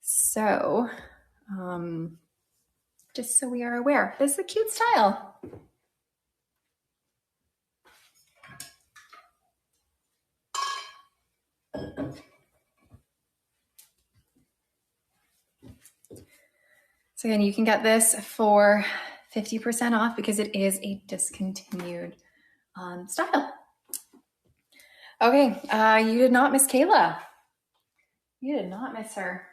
S1: So, just so we are aware, this is a cute style. So again, you can get this for 50% off because it is a discontinued style. Okay, you did not miss Kayla. You did not miss her.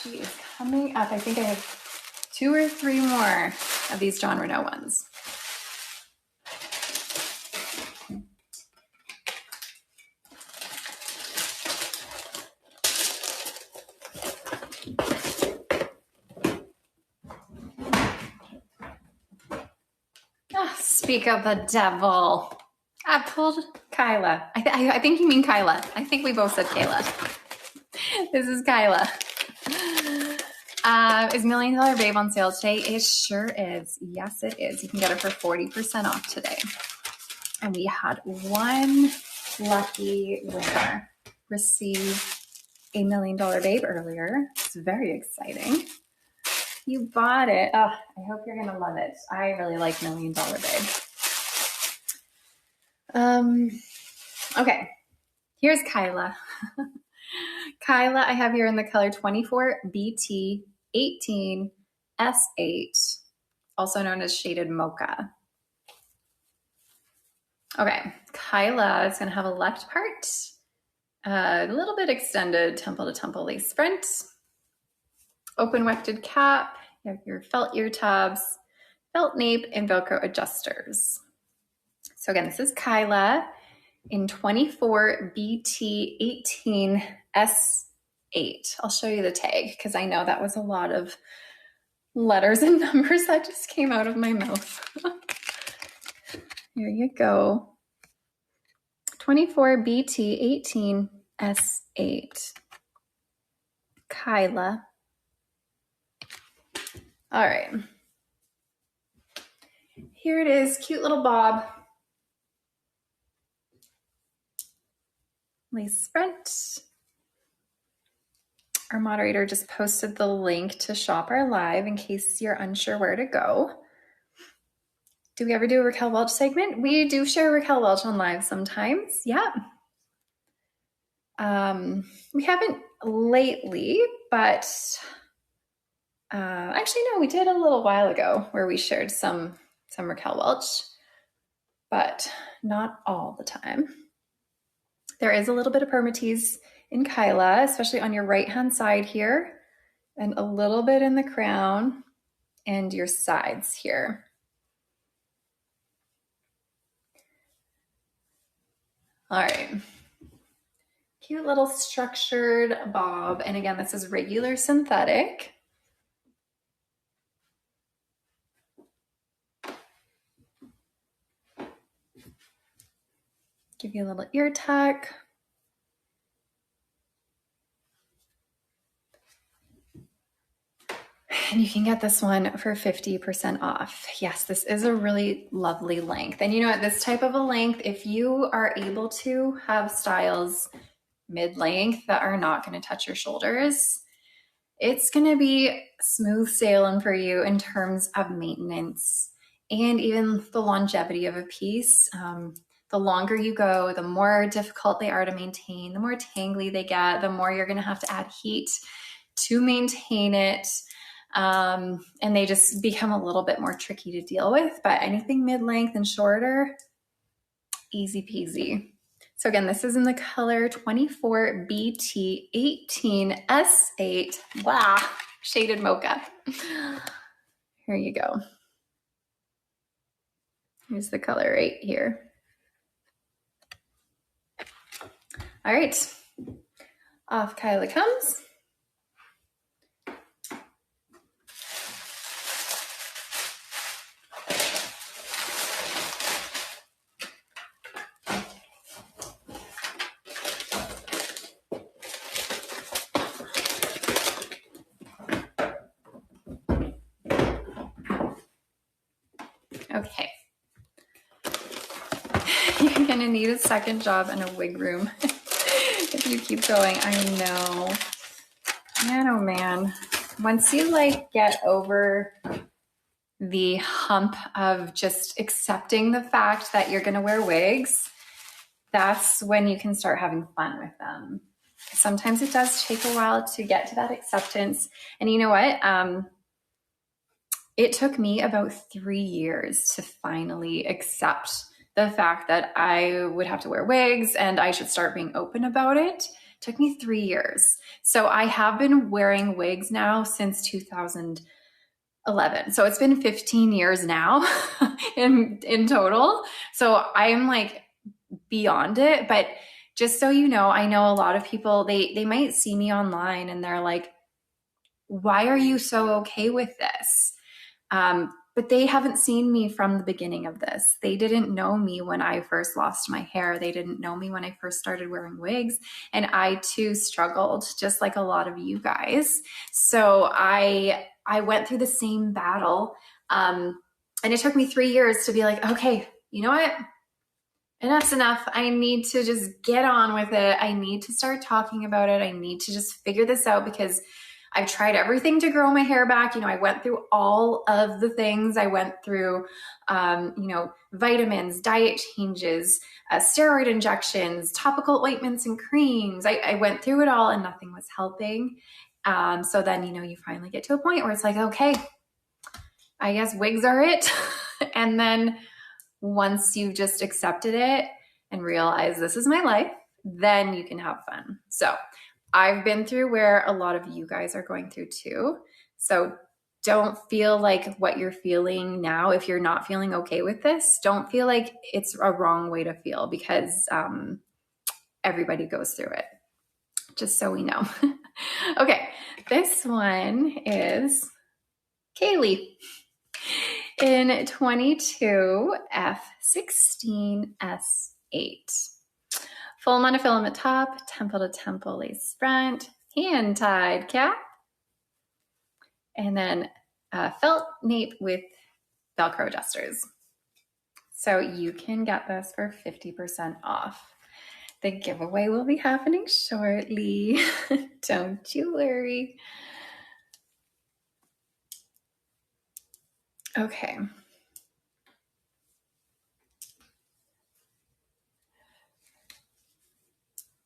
S1: She is coming up. I think I have 2 or 3 more of these Jon Renau ones. Oh, speak of the devil. I pulled Kyla. I think you mean Kyla. I think we both said Kayla. This is Kyla. Is $1 Million Babe on sale today? It sure is. Yes, it is. You can get it for 40% off today. And we had one lucky winner receive a $1 Million Babe earlier. It's very exciting. You bought it. Oh, I hope you're going to love it. I really like $1 Million Babe. Okay, here's Kyla. Kyla, I have here in the color 24BT18S8, also known as shaded mocha. Okay, Kyla is going to have a left part, a little bit extended temple to temple lace front, open wefted cap, you have your felt ear tabs, felt nape, and Velcro adjusters. So again, this is Kyla in 24BT18S8. I'll show you the tag because I know that was a lot of letters and numbers that just came out of my mouth. Here you go. 24BT18S8. Kyla. All right. Here it is, cute little bob. Lace front. Our moderator just posted the link to shop our live in case you're unsure where to go. Do we ever do a Raquel Welch segment? We do share Raquel Welch on live sometimes. Yeah. We haven't lately, but actually, no, we did a little while ago where we shared some Raquel Welch, but not all the time. There is a little bit of permatease in Kyla, especially on your right-hand side here, and a little bit in the crown and your sides here. All right. Cute little structured bob. And again, this is regular synthetic. Give you a little ear tuck. and you can get this one for 50% off. Yes, this is a really lovely length. And you know, at this type of a length, if you are able to have styles mid-length that are not going to touch your shoulders, it's going to be smooth sailing for you in terms of maintenance and even the longevity of a piece. The longer you go, the more difficult they are to maintain, the more tangly they get, the more you're going to have to add heat to maintain it. And they just become a little bit more tricky to deal with. But anything mid-length and shorter, easy peasy. So again, this is in the color 24BT18S8. Wow, shaded mocha. Here you go. Here's the color right here. All right, off Kyla comes. Okay, you're gonna need a second job in a wig room if you keep going. I know, man. Once you like get over the hump of just accepting the fact that you're gonna wear wigs, that's when you can start having fun with them. Sometimes it does take a while to get to that acceptance. And you know what? It took me about 3 years to finally accept the fact that I would have to wear wigs and I should start being open about it. It took me 3 years. So I have been wearing wigs now since 2011. So it's been 15 years now in total. So I'm like beyond it. But just so you know, I know a lot of people, they might see me online and they're like, why are you so okay with this? But they haven't seen me from the beginning of this. They didn't know me when I first lost my hair. They didn't know me when I first started wearing wigs. And I too struggled, just like a lot of you guys. So I went through the same battle. And it took me 3 years to be like, okay, you know what? Enough's enough. I need to just get on with it. I need to start talking about it. I need to just figure this out because I've tried everything to grow my hair back. You know, I went through all of the things. I went through, vitamins, diet changes, steroid injections, topical ointments and creams. I went through it all and nothing was helping. So then, you finally get to a point where it's like, okay, I guess wigs are it. And then once you've just accepted it and realize this is my life, then you can have fun. So I've been through where a lot of you guys are going through too. So don't feel like what you're feeling now, if you're not feeling okay with this, don't feel like it's a wrong way to feel because everybody goes through it, just so we know. Okay, this one is Kaylee in 22F16S8. Full monofilament top, temple to temple lace front, hand tied cap, and then felt nape with Velcro adjusters. So you can get this for 50% off. The giveaway will be happening shortly. Don't you worry. Okay.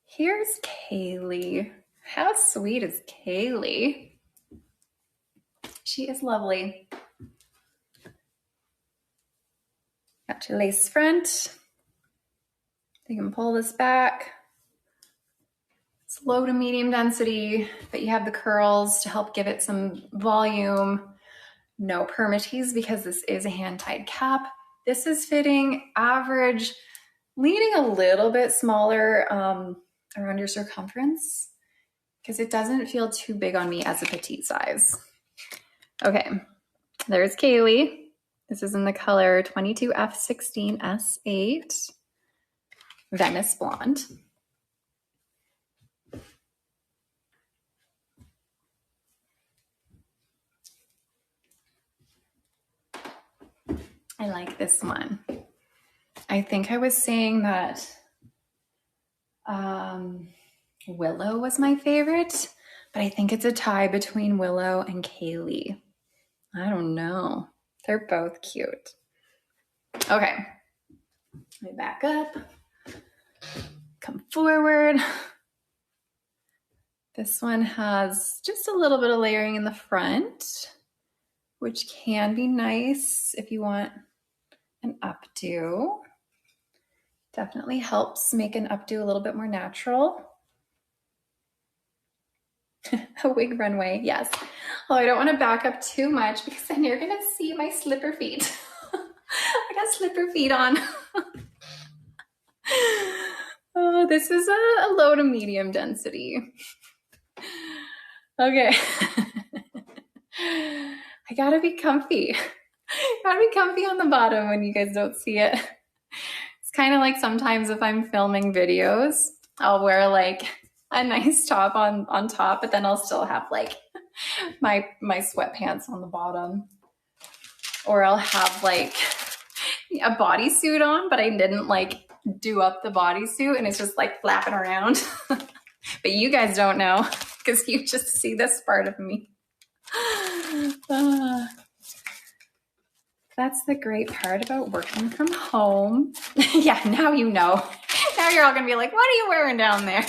S1: Here's Kaylee. How sweet is Kaylee? She is lovely. Got your lace front. You can pull this back. It's low to medium density, but you have the curls to help give it some volume. No permatease because this is a hand-tied cap. This is fitting average, leaning a little bit smaller around your circumference because it doesn't feel too big on me as a petite size. Okay, there's Kaylee. This is in the color 22F16S8, Venice Blonde. I like this one. I think I was saying that Willow was my favorite, but I think it's a tie between Willow and Kaylee. I don't know. They're both cute. Okay. Let me back up. Come forward. This one has just a little bit of layering in the front, which can be nice if you want an updo. Definitely helps make an updo a little bit more natural. A wig runway, yes. Oh, I don't want to back up too much because then you're gonna see my slipper feet. I got slipper feet on. Oh, this is a low to medium density. Okay. I gotta be comfy. Gotta be comfy on the bottom when you guys don't see it. It's kind of like sometimes if I'm filming videos, I'll wear like a nice top on top, but then I'll still have like my sweatpants on the bottom. Or I'll have like a bodysuit on, but I didn't like do up the bodysuit and it's just like flapping around. But you guys don't know because you just see this part of me. That's the great part about working from home. Yeah, now you know. Now you're all gonna be like, what are you wearing down there?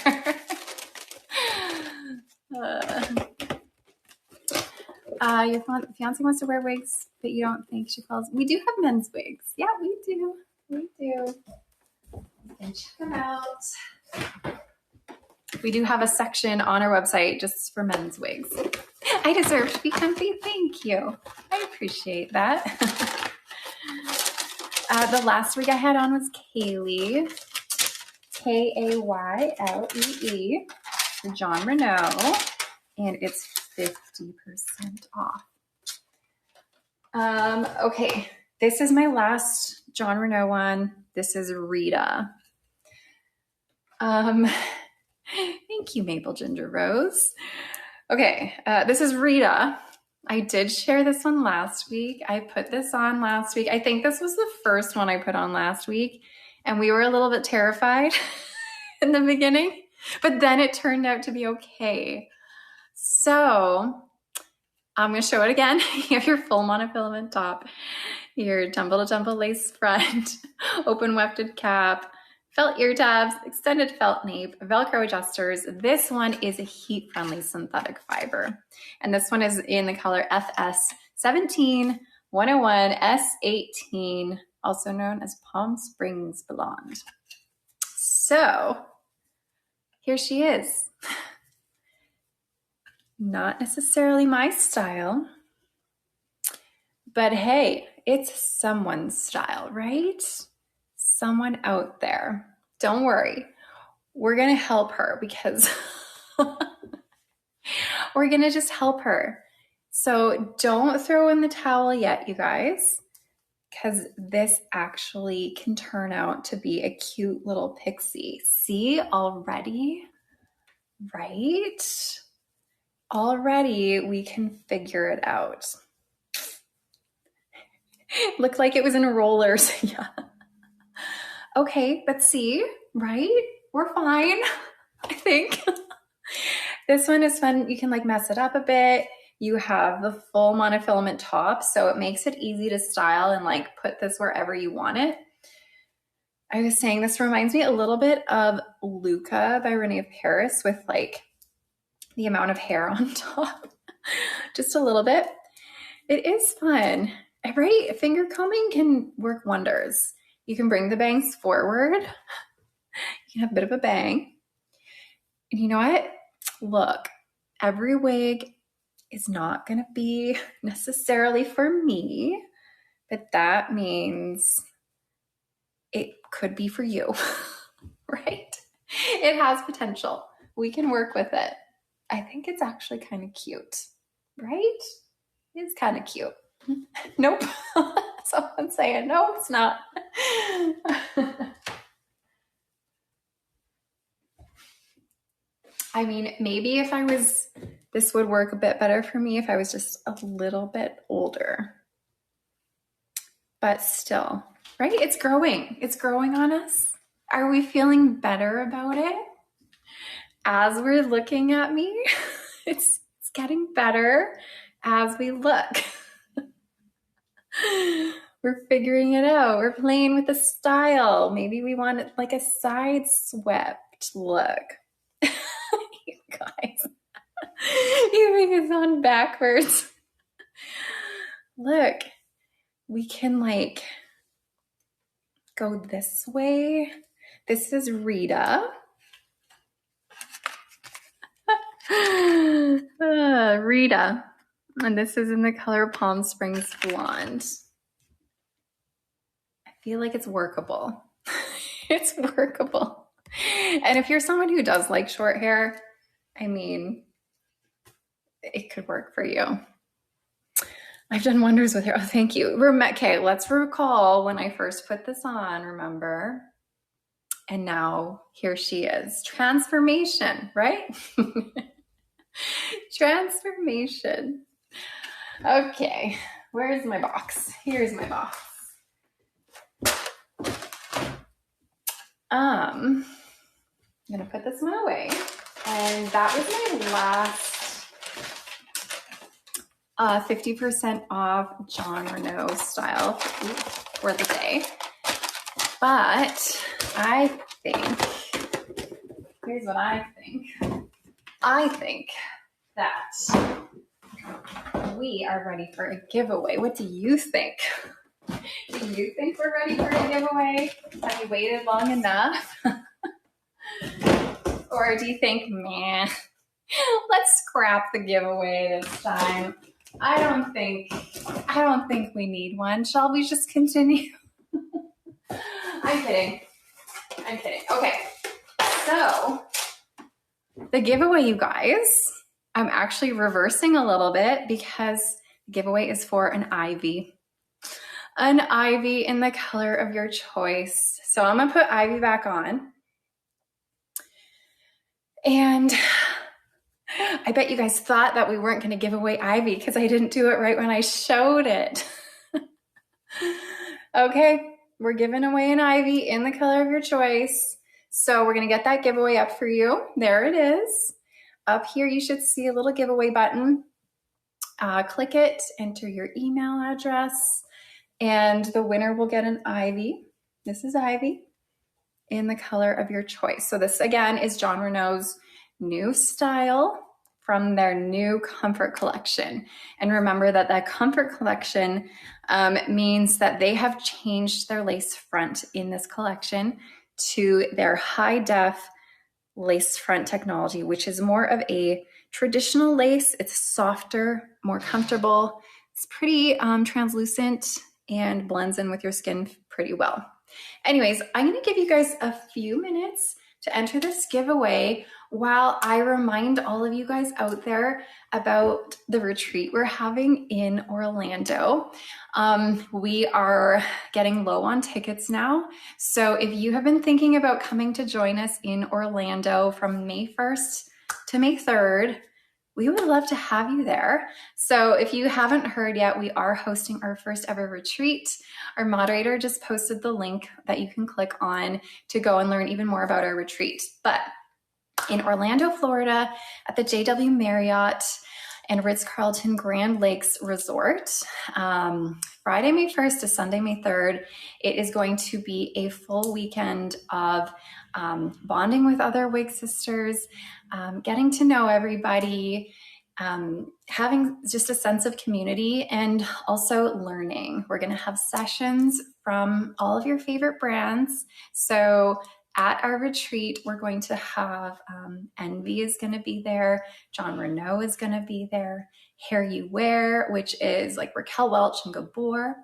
S1: Your fiance wants to wear wigs, but you don't think she falls. We do have men's wigs. Yeah, we do. We do. You can check them out. We do have a section on our website just for men's wigs. I deserve to be comfy. Thank you. I appreciate that. The last wig I had on was Kaylee. Kaylee for Jon Renau. And it's 50% off. Okay, this is my last Jon Renau one. This is Rita. Thank you, Maple Ginger Rose. Okay, this is Rita. I did share this one last week. I put this on last week. I think this was the first one I put on last week, and we were a little bit terrified in the beginning, but then it turned out to be okay. So I'm going to show it again. You have your full monofilament top, your tumble-to-tumble lace front, open wefted cap, felt ear tabs, extended felt nape, Velcro adjusters. This one is a heat-friendly synthetic fiber. And this one is in the color FS17 101 S18, also known as Palm Springs Blonde. So here she is. Not necessarily my style, but hey, it's someone's style, right? Someone out there. Don't worry. We're going to help her because we're going to just help her. So don't throw in the towel yet, you guys, because this actually can turn out to be a cute little pixie. See already, right? Already we can figure it out. Looked like it was in rollers. Yeah. Okay, but see, right? We're fine, I think. This one is fun. You can like mess it up a bit. You have the full monofilament top, so it makes it easy to style and like put this wherever you want it. I was saying this reminds me a little bit of Luca by Renee of Paris with like the amount of hair on top. Just a little bit. It is fun, right? Finger combing can work wonders. You can bring the bangs forward. You can have a bit of a bang. And you know what? Look, every wig is not going to be necessarily for me, but that means it could be for you, right? It has potential. We can work with it. I think it's actually kind of cute, right? It's kind of cute. Nope. Someone's saying, no, it's not. I mean, maybe if this would work a bit better for me if I was just a little bit older. but still, right? It's growing. It's growing on us. Are we feeling better about it? As we're looking at me, it's getting better as we look. We're figuring it out. We're playing with the style. Maybe we want it like a side swept look. You guys, you think it's on backwards. Look, we can like go this way. This is Rita. Rita. And this is in the color Palm Springs Blonde. I feel like it's workable. It's workable. And if you're someone who does like short hair, I mean, it could work for you. I've done wonders with her. Oh, thank you. Okay, let's recall when I first put this on, remember? And now here she is. Transformation, right? Transformation. Okay, where's my box? Here's my box. I'm gonna put this one away. And that was my last 50% off Jon Renau style for the day. But I think, here's what I think. I think that we are ready for a giveaway. What do you think? Do you think we're ready for a giveaway? Have you waited long enough? Or do you think, man, let's scrap the giveaway this time? I don't think we need one. Shall we just continue? I'm kidding. Okay, so the giveaway, you guys, I'm actually reversing a little bit because the giveaway is for an ivy. An ivy in the color of your choice. So I'm gonna put ivy back on. And I bet you guys thought that we weren't gonna give away ivy because I didn't do it right when I showed it. Okay, we're giving away an ivy in the color of your choice. So we're gonna get that giveaway up for you. There it is. Up here, you should see a little giveaway button. Click it, enter your email address, and the winner will get an ivy. This is ivy in the color of your choice. So this again is Jon Renau's new style from their new comfort collection. And remember that that comfort collection means that they have changed their lace front in this collection to their high def lace front technology, which is more of a traditional lace. It's softer, more comfortable. It's pretty translucent and blends in with your skin pretty well. Anyways, I'm going to give you guys a few minutes to enter this giveaway while I remind all of you guys out there about the retreat we're having in Orlando. We are getting low on tickets now. So if you have been thinking about coming to join us in Orlando from May 1st to May 3rd, we would love to have you there. So if you haven't heard yet, we are hosting our first ever retreat. Our moderator just posted the link that you can click on to go and learn even more about our retreat. But in Orlando, Florida, at the JW Marriott and Ritz-Carlton Grand Lakes Resort, Friday, May 1st to Sunday, May 3rd, it is going to be a full weekend of bonding with other wig sisters, getting to know everybody, having just a sense of community, and also learning. We're going to have sessions from all of your favorite brands. So at our retreat, we're going to have Envy is going to be there. Jon Renau is going to be there. Hair You Wear, which is like Raquel Welch and Gabor.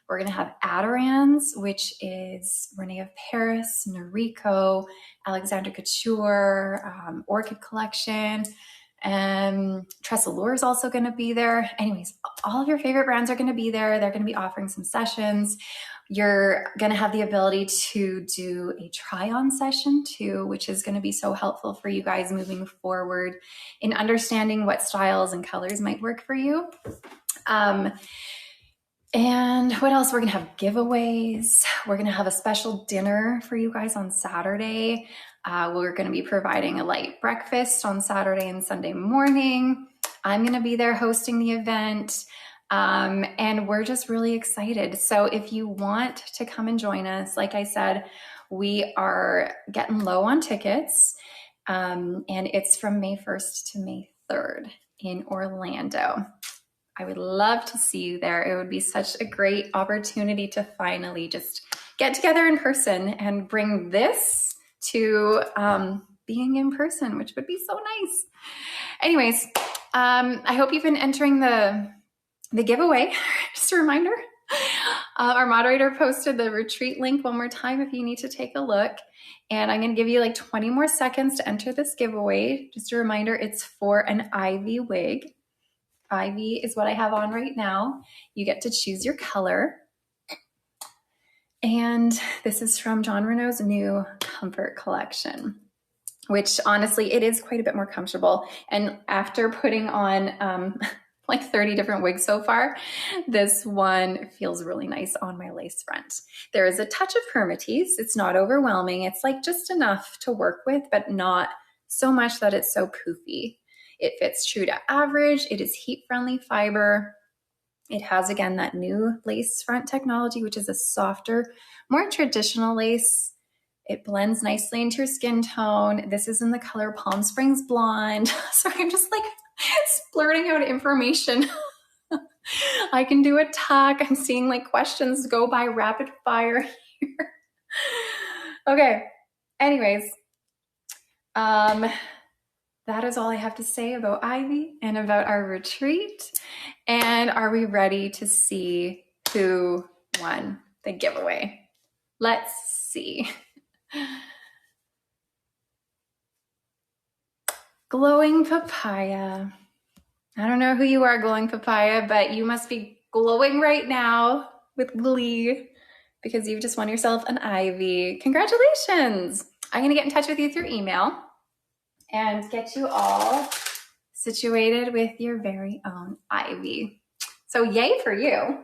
S1: We're going to have Adirans, which is Renee of Paris, Noriko, Alexandra Couture, Orchid Collection, and TressAllure is also going to be there. Anyways, all of your favorite brands are going to be there. They're going to be offering some sessions. You're going to have the ability to do a try-on session too, which is going to be so helpful for you guys moving forward in understanding what styles and colors might work for you. And what else? We're going to have giveaways. We're going to have a special dinner for you guys on Saturday. We're going to be providing a light breakfast on Saturday and Sunday morning. I'm going to be there hosting the event. And we're just really excited. So if you want to come and join us, like I said, we are getting low on tickets. And it's from May 1st to May 3rd in Orlando. I would love to see you there. It would be such a great opportunity to finally just get together in person and bring this to being in person, which would be so nice. Anyways, I hope you've been entering the giveaway. Just a reminder, our moderator posted the retreat link one more time if you need to take a look. And I'm going to give you like 20 more seconds to enter this giveaway. Just a reminder, it's for an Ivy wig. Ivy is what I have on right now. You get to choose your color. And this is from Jon Renau's new Comfort collection, which honestly, it is quite a bit more comfortable. And after putting on like 30 different wigs so far, this one feels really nice on my lace front. There is a touch of permatease. It's not overwhelming. It's like just enough to work with, but not so much that it's so poofy. It fits true to average. It is heat-friendly fiber. It has, again, that new lace front technology, which is a softer, more traditional lace. It blends nicely into your skin tone. This is in the color Palm Springs Blonde. So I'm just like splurting out information. I can do a talk. I'm seeing like questions go by rapid fire here. Okay. Anyways, that is all I have to say about Ivy and about our retreat. And are we ready to see who won the giveaway? Let's see. Glowing Papaya. I don't know who you are, Glowing Papaya, but you must be glowing right now with glee because you've just won yourself an Ivy. Congratulations. I'm going to get in touch with you through email and get you all situated with your very own Ivy. So yay for you.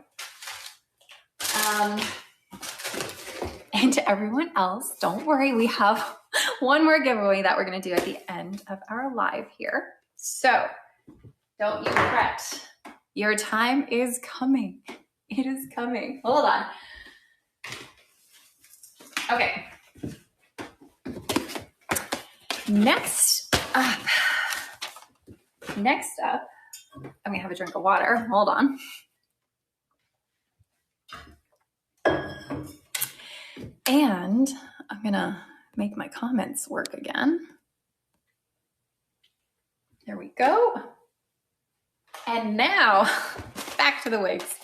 S1: And to everyone else, don't worry, we have one more giveaway that we're going to do at the end of our live here. So don't you fret. Your time is coming. It is coming. Hold on. Okay. Next up, I'm going to have a drink of water. Hold on. And I'm going to make my comments work again. There we go. And now back to the wigs.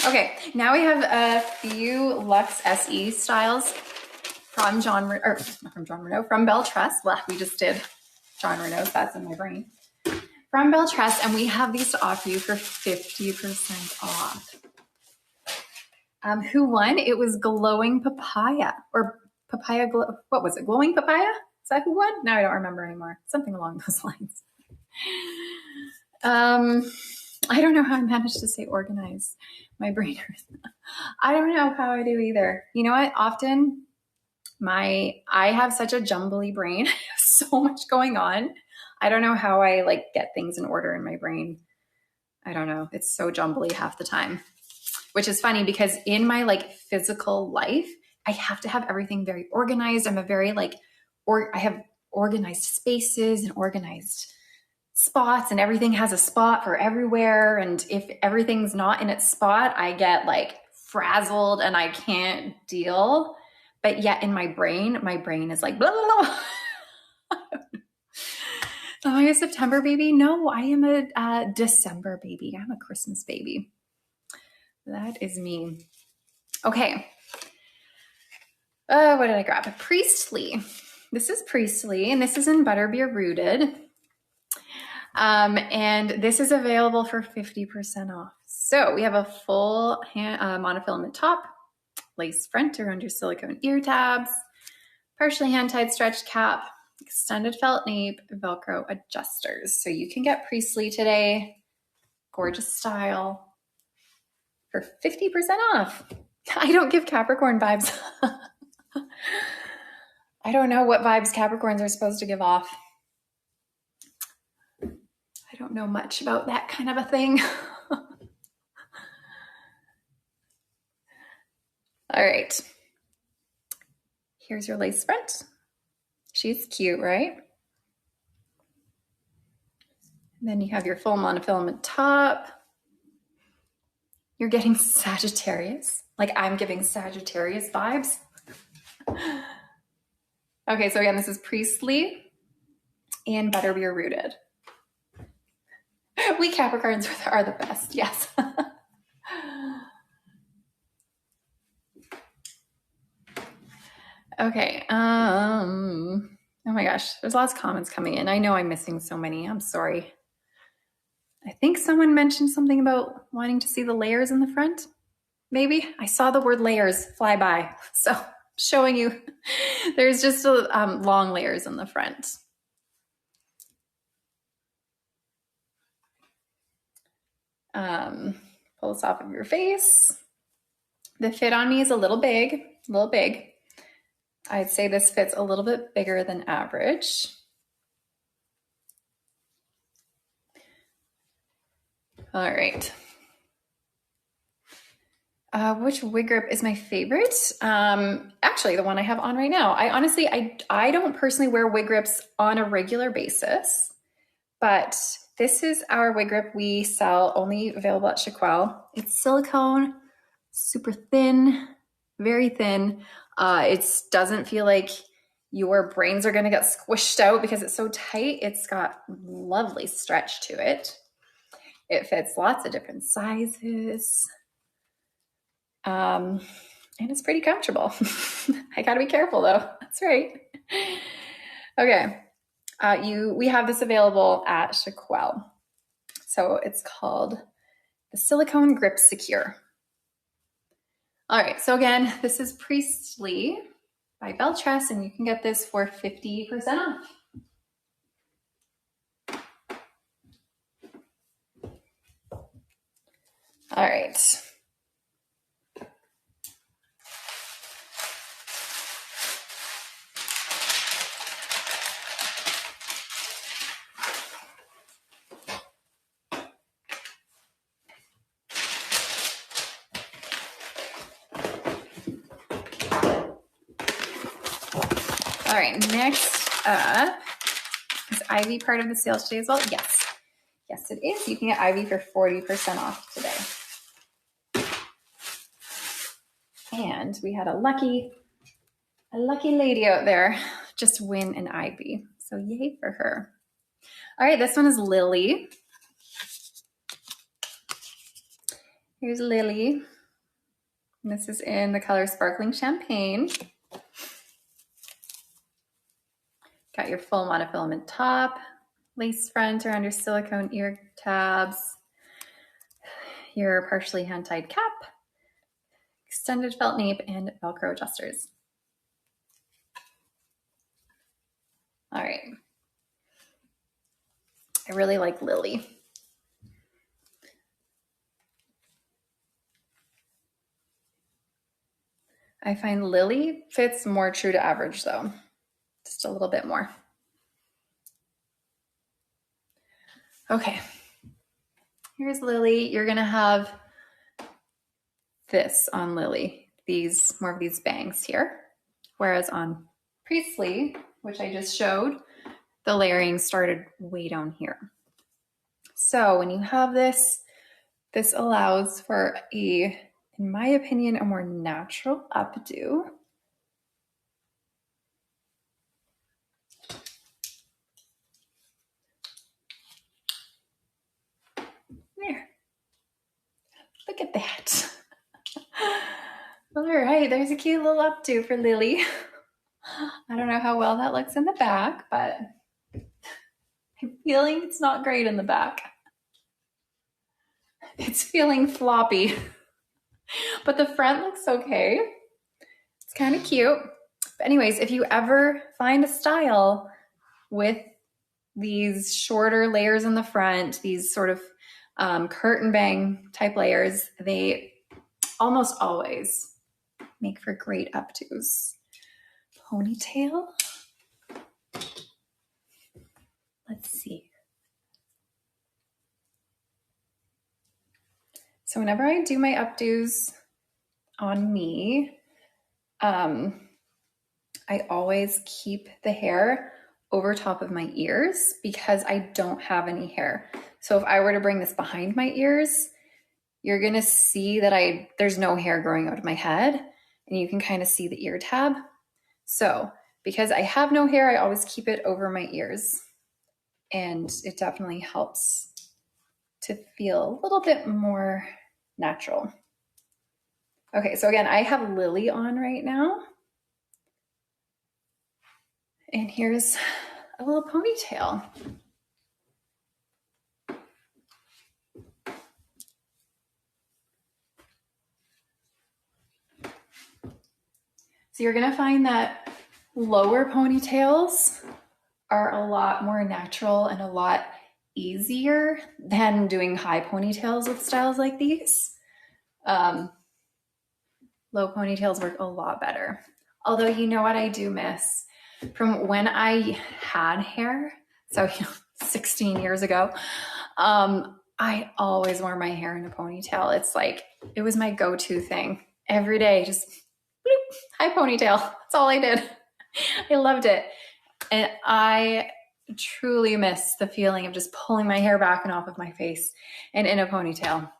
S1: Okay, now we have a few Lux SE styles from from Belle Tress. Well, we just did Jon Renau, that's in my brain. From Belle Tress, and we have these to offer you for 50% off. Who won? It was Glowing Papaya, or Papaya, what was it? Glowing Papaya? Is that who won? No, I don't remember anymore. Something along those lines. I don't know how I managed to say organize. My brain hurts. I don't know how I do either. You know what? Often I have such a jumbly brain. I have so much going on. I don't know how I like get things in order in my brain. I don't know. It's so jumbly half the time, which is funny because in my like physical life, I have to have everything very organized. I'm a very like, I have organized spaces and organized spots, and everything has a spot for everywhere. And if everything's not in its spot, I get like frazzled and I can't deal. But yet in my brain is like, blah, blah, blah. Am I a September baby? No, I am a December baby. I'm a Christmas baby. That is me. Okay. What did I grab? Priestly. This is Priestly, and this is in Butterbeer Rooted. And this is available for 50% off. So we have a full monofilament top, lace front around your silicone ear tabs, partially hand-tied stretch cap, extended felt nape, Velcro adjusters. So you can get Priestly today. Gorgeous style. for 50% off. I don't give Capricorn vibes. I don't know what vibes Capricorns are supposed to give off. I don't know much about that kind of a thing. All right. Here's your lace front. She's cute, right? And then you have your full monofilament top. You're getting Sagittarius. Like I'm giving Sagittarius vibes. Okay, so again, this is Priestley and Butterbeer Rooted. We Capricorns are the best, yes. Okay, oh my gosh, there's lots of comments coming in. I know I'm missing so many, I'm sorry. I think someone mentioned something about wanting to see the layers in the front. Maybe I saw the word layers fly by. So showing you there's just long layers in the front. Pull this off of your face. The fit on me is a little big. I'd say this fits a little bit bigger than average. All right. Which wig grip is my favorite? Actually, the one I have on right now. I honestly don't personally wear wig grips on a regular basis, but this is our wig grip we sell, only available at Shaquelle. It's silicone, super thin, very thin. It doesn't feel like your brains are gonna get squished out because it's so tight. It's got lovely stretch to it. It fits lots of different sizes. And it's pretty comfortable. I gotta be careful though. That's right. Okay. We have this available at Shaquelle. So it's called the Silicone Grip Secure. All right. So again, this is Priestley by Belle Tress, and you can get this for 50% off. All right. All right, next up, is Ivy part of the sale today as well? Yes. Yes, it is. You can get Ivy for 40% off today. And we had a lucky lady out there just win an Ivy. So yay for her. All right, this one is Lily. Here's Lily. And this is in the color Sparkling Champagne. Got your full monofilament top, lace front around your silicone ear tabs, your partially hand-tied cap, extended felt nape, and Velcro adjusters. All right. I really like Lily. I find Lily fits more true to average though. Just a little bit more. Okay, here's Lily. You're gonna have this on Lily, more of these bangs here. Whereas on Priestley, which I just showed, the layering started way down here. So when you have this allows for in my opinion, a more natural updo. There. Look at that. All right, there's a cute little updo for Lily. I don't know how well that looks in the back, but I'm feeling it's not great in the back. It's feeling floppy, but the front looks okay. It's kind of cute. But anyways, if you ever find a style with these shorter layers in the front, these sort of curtain bang type layers, they almost always make for great updos. Ponytail. Let's see. So whenever I do my updos on me, I always keep the hair over top of my ears because I don't have any hair. So if I were to bring this behind my ears, you're gonna see that there's no hair growing out of my head, and you can kind of see the ear tab. So because I have no hair, I always keep it over my ears, and it definitely helps to feel a little bit more natural. Okay, so again, I have Lily on right now. And here's a little ponytail. So you're gonna find that lower ponytails are a lot more natural and a lot easier than doing high ponytails with styles like these. Low ponytails work a lot better. Although, you know what I do miss? From when I had hair, so 16 years ago, I always wore my hair in a ponytail. It's like, it was my go-to thing. Every day, just bloop, high ponytail. That's all I did. I loved it. And I truly miss the feeling of just pulling my hair back and off of my face and in a ponytail.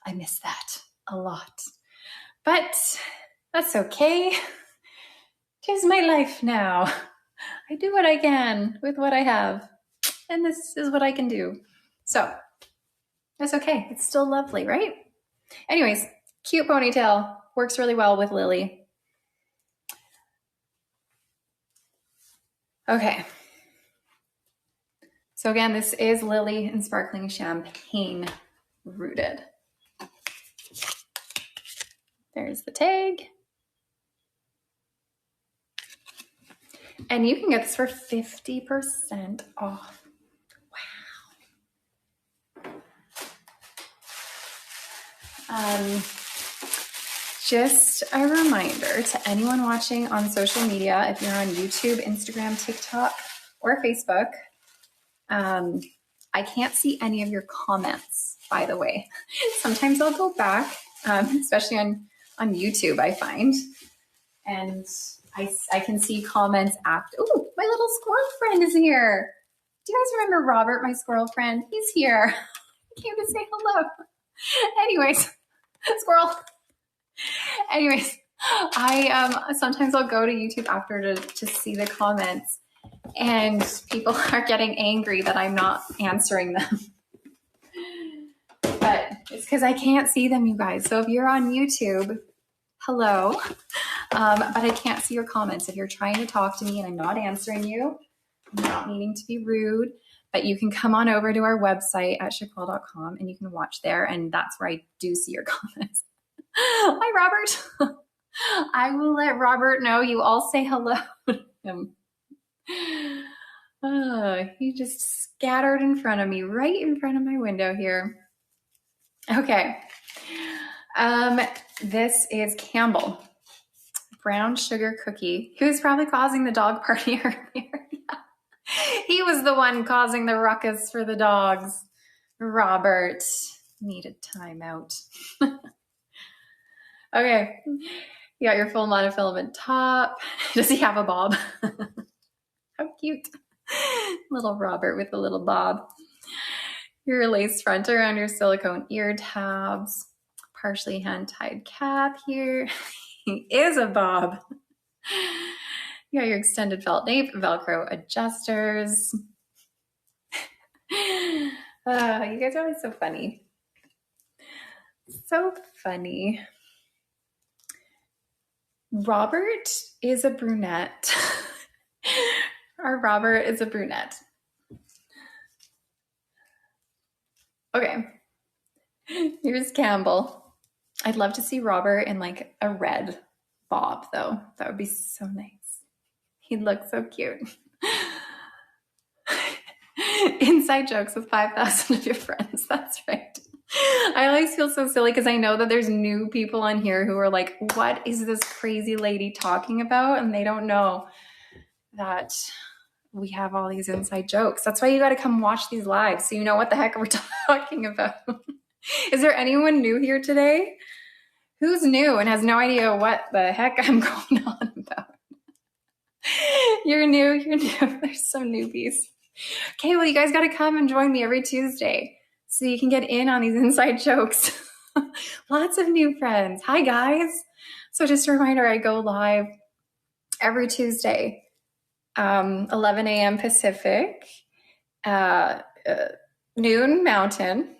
S1: I miss that a lot. But that's okay. 'Tis my life now. I do what I can with what I have. And this is what I can do. So that's okay. It's still lovely, right? Anyways, cute ponytail. Works really well with Lily. Okay. So again, this is Lily in Sparkling Champagne Rooted. There's the tag. And you can get this for 50% off. Wow. Just a reminder to anyone watching on social media, if you're on YouTube, Instagram, TikTok, or Facebook, I can't see any of your comments, by the way. Sometimes I'll go back, especially on YouTube, I find, and I can see comments after. Oh, my little squirrel friend is here. Do you guys remember Robert, my squirrel friend? He's here. I came to say hello. Anyways, squirrel. Anyways, sometimes I'll go to YouTube after to see the comments, and people are getting angry that I'm not answering them. But it's because I can't see them, you guys. So if you're on YouTube, hello. But I can't see your comments. If you're trying to talk to me and I'm not answering you, I'm not meaning to be rude, but you can come on over to our website at shaquille.com and you can watch there, and that's where I do see your comments. Hi, Robert. I will let Robert know you all say hello to him. He just scattered in front of me, right in front of my window here. Okay. This is Campbell. Brown sugar cookie. He was probably causing the dog party earlier. Yeah. He was the one causing the ruckus for the dogs. Robert needed time out. Okay. You got your full monofilament top. Does he have a bob? How cute. Little Robert with a little bob. Your lace front around your silicone ear tabs. Partially hand-tied cap here. He is a bob. You got your extended felt nape, Velcro adjusters. You guys are always so funny. So funny. Robert is a brunette. Our Robert is a brunette. Okay. Here's Campbell. I'd love to see Robert in like a red bob though. That would be so nice. He'd look so cute. Inside jokes with 5,000 of your friends. That's right. I always feel so silly because I know that there's new people on here who are like, what is this crazy lady talking about? And they don't know that we have all these inside jokes. That's why you got to come watch these lives so you know what the heck we're talking about. Is there anyone new here today? Who's new and has no idea what the heck I'm going on about? You're new, you're new. There's some newbies. Okay, well, you guys got to come and join me every Tuesday so you can get in on these inside jokes. Lots of new friends. Hi, guys. So just a reminder, I go live every Tuesday, 11 a.m. Pacific, noon Mountain,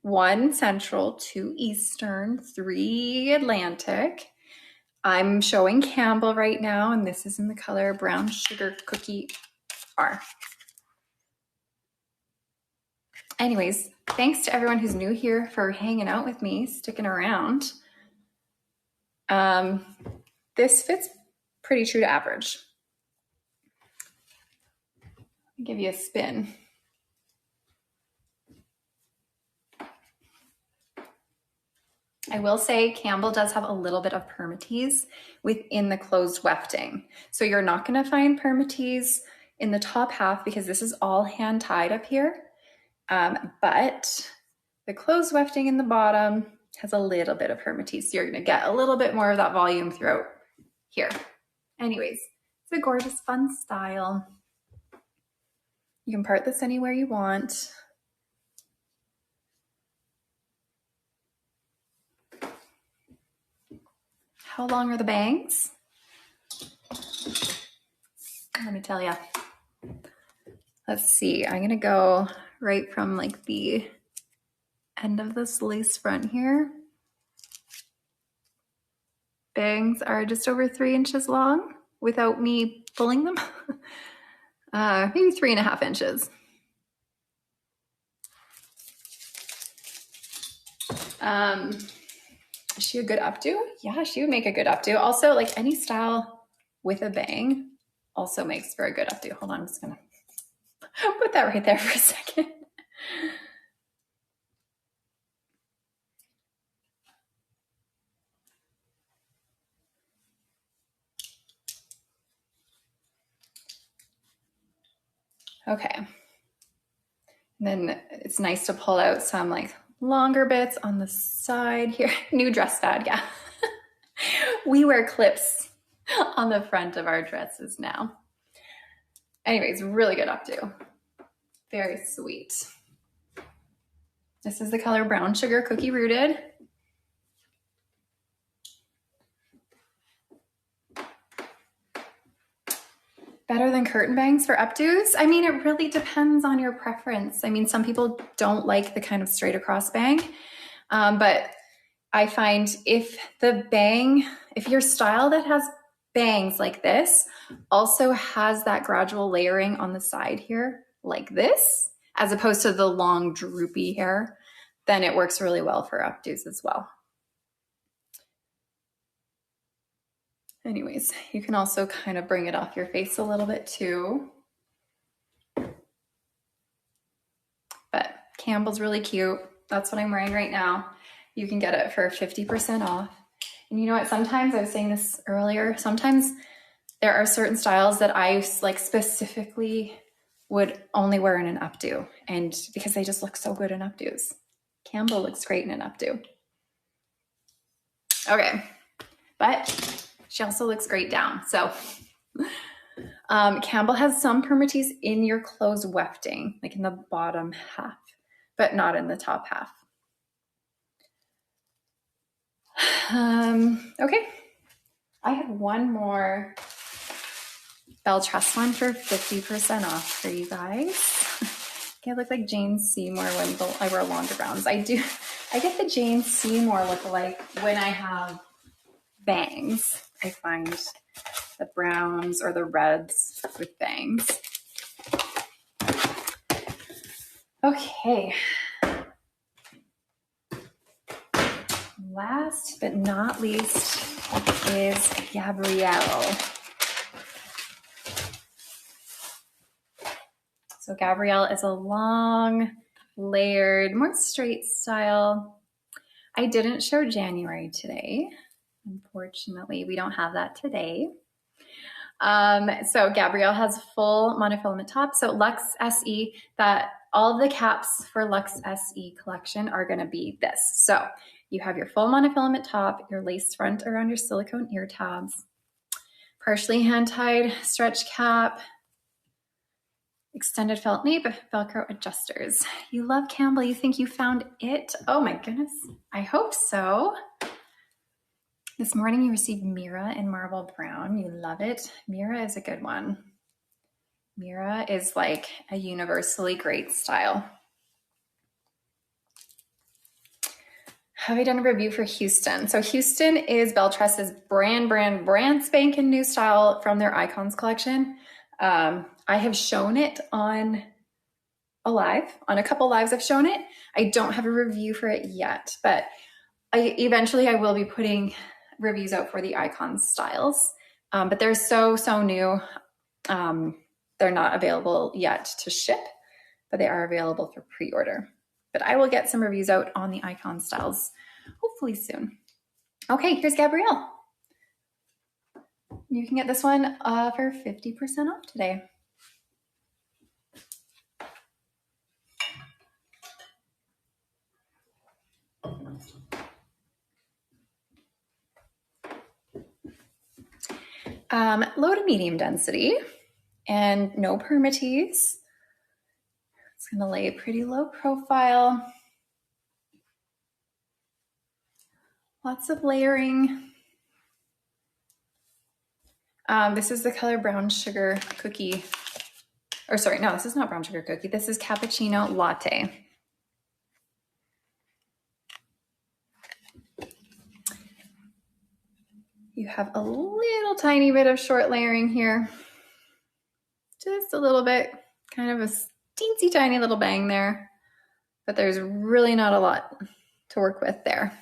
S1: 1 Central, 2 Eastern, 3 Atlantic. I'm showing Campbell right now, and this is in the color Brown Sugar Cookie Bar. Anyways, thanks to everyone who's new here for hanging out with me, sticking around. This fits pretty true to average. I'll give you a spin. I will say Campbell does have a little bit of permatease within the closed wefting. So you're not going to find permatease in the top half because this is all hand tied up here. But the closed wefting in the bottom has a little bit of permatease. So you're going to get a little bit more of that volume throughout here. Anyways, it's a gorgeous, fun style. You can part this anywhere you want. How long are the bangs? Let me tell you. Let's see. I'm going to go right from like the end of this lace front here. Bangs are just over 3 inches long without me pulling them. Maybe 3.5 inches. Is she a good updo? Yeah, she would make a good updo. Also, like any style with a bang also makes for a good updo. Hold on, I'm just gonna put that right there for a second. Okay. And then it's nice to pull out some like longer bits on the side here. New dress fad, yeah. We wear clips on the front of our dresses now. Anyways, really good updo. Very sweet. This is the color Brown Sugar Cookie Rooted. Better than curtain bangs for updos? I mean, it really depends on your preference. I mean, some people don't like the kind of straight across bang, but I find if your style that has bangs like this also has that gradual layering on the side here, like this, as opposed to the long droopy hair, then it works really well for updos as well. Anyways, you can also kind of bring it off your face a little bit too. But Campbell's really cute. That's what I'm wearing right now. You can get it for 50% off. And you know what? Sometimes, I was saying this earlier, sometimes there are certain styles that I like specifically would only wear in an updo, and because they just look so good in updos. Campbell looks great in an updo. Okay, but she also looks great down. So Campbell has some permatease in your closed wefting, like in the bottom half, but not in the top half. Okay, I have one more Belle Tress one for 50% off for you guys. I look like Jane Seymour when I wear longer browns. I get the Jane Seymour look like when I have bangs. I find the browns or the reds with bangs. Okay. Last but not least is Gabrielle. So Gabrielle is a long, layered, more straight style I didn't show January today. Unfortunately, we don't have that today. So Gabrielle has full monofilament top. So Lux SE, that all the caps for Lux SE collection are going to be this. So you have your full monofilament top, your lace front around your silicone ear tabs, partially hand-tied stretch cap, extended felt nape, Velcro adjusters. You love Campbell. You think you found it? Oh my goodness. I hope so. This morning you received Mira in marble brown. You love it. Mira is a good one. Mira is like a universally great style. Have I done a review for Houston? So Houston is Belle Tress's brand spanking new style from their Icons collection. I have shown it on a couple lives I've shown it. I don't have a review for it yet, but eventually I will be putting reviews out for the Icons styles. But they're so new. They're not available yet to ship, but they are available for pre-order. But I will get some reviews out on the Icon styles hopefully soon. Okay, here's Gabrielle. You can get this one for 50% off today. Low to medium density and no permatease. It's going to lay a pretty low profile. Lots of layering. This is the color brown sugar cookie. Or sorry, no, this is not brown sugar cookie. This is cappuccino latte. You have a little tiny bit of short layering here. Just a little bit, kind of a teensy tiny little bang there, but there's really not a lot to work with there.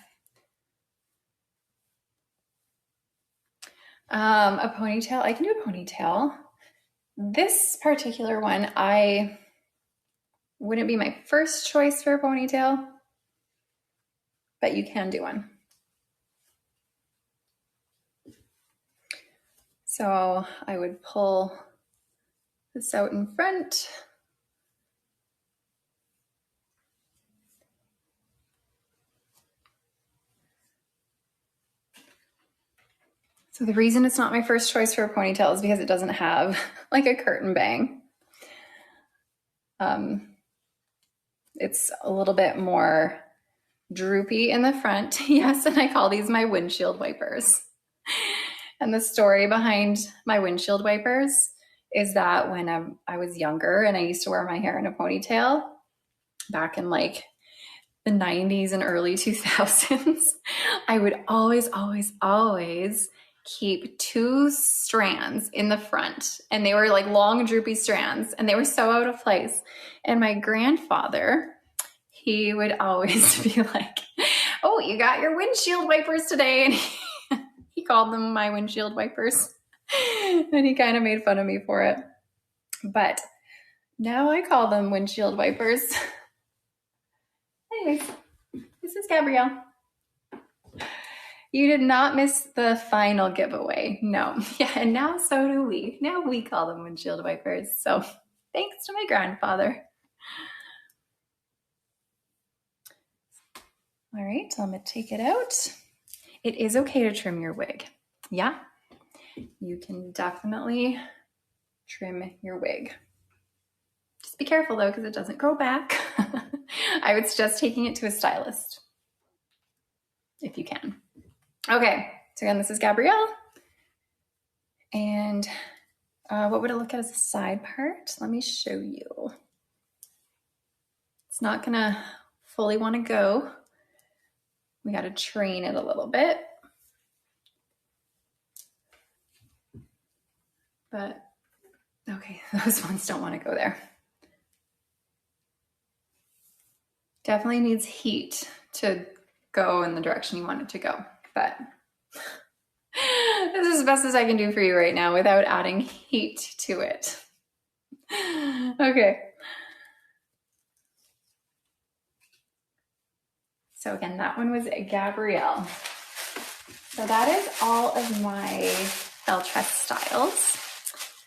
S1: A ponytail, I can do a ponytail. This particular one, I wouldn't be my first choice for a ponytail, but you can do one. So I would pull this out in front. So the reason it's not my first choice for a ponytail is because it doesn't have like a curtain bang. It's a little bit more droopy in the front. Yes, and I call these my windshield wipers. And the story behind my windshield wipers is that when I was younger and I used to wear my hair in a ponytail back in like the 90s and early 2000s, I would always keep two strands in the front, and they were like long droopy strands, and they were so out of place. And my grandfather, he would always be like, "Oh, you got your windshield wipers today," and he called them my windshield wipers, and he kind of made fun of me for it. But now I call them windshield wipers. Anyways, this is Gabrielle. You did not miss the final giveaway. No. Yeah, and now so do we. Now we call them windshield wipers. So thanks to my grandfather. All right, so I'm going to take it out. It is okay to trim your wig. Yeah, you can definitely trim your wig. Just be careful though, because it doesn't grow back. I would suggest taking it to a stylist if you can. Okay, so again, this is Gabrielle. And what would it look at as a side part? Let me show you. It's not gonna fully want to go. We got to train it a little bit. But okay, those ones don't want to go there. Definitely needs heat to go in the direction you want it to go. But this is as best as I can do for you right now without adding heat to it. Okay. So again, that one was Gabrielle. So that is all of my Belle Tress styles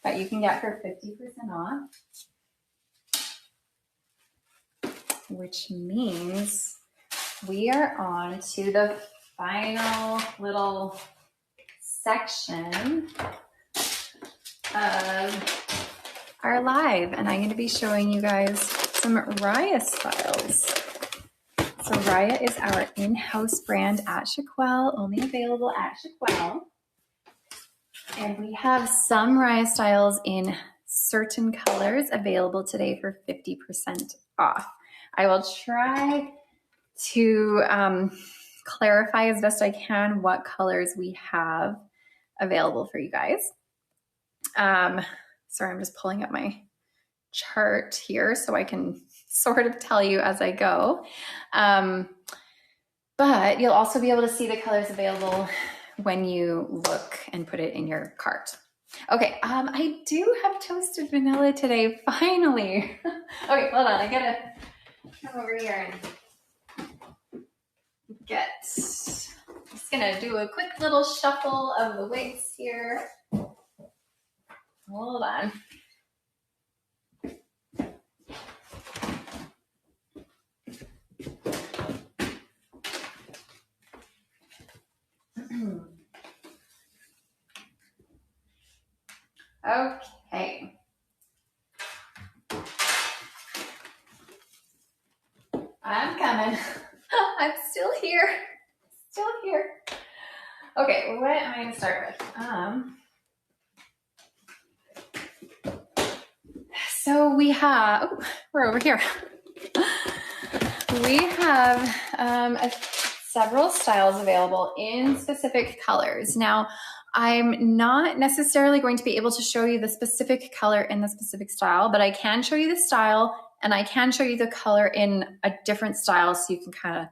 S1: that you can get for 50% off, which means we are on to the final little section of our live, and I'm going to be showing you guys some Rya styles. So Rya is our in-house brand at Shaquelle, only available at Shaquelle. And we have some Rya styles in certain colors available today for 50% off. I will try to clarify as best I can what colors we have available for you guys. Sorry, I'm just pulling up my chart here so I can sort of tell you as I go. But you'll also be able to see the colors available when you look and put it in your cart. Okay, I do have toasted vanilla today, finally. Okay, hold on, I gotta come over here and just gonna do a quick little shuffle of the wigs here. Hold on. Okay. I'm coming. I'm still here. Still here. Okay, what am I going to start with? So we have, oh, we're over here. We have several styles available in specific colors. Now, I'm not necessarily going to be able to show you the specific color in the specific style, but I can show you the style and I can show you the color in a different style so you can kind of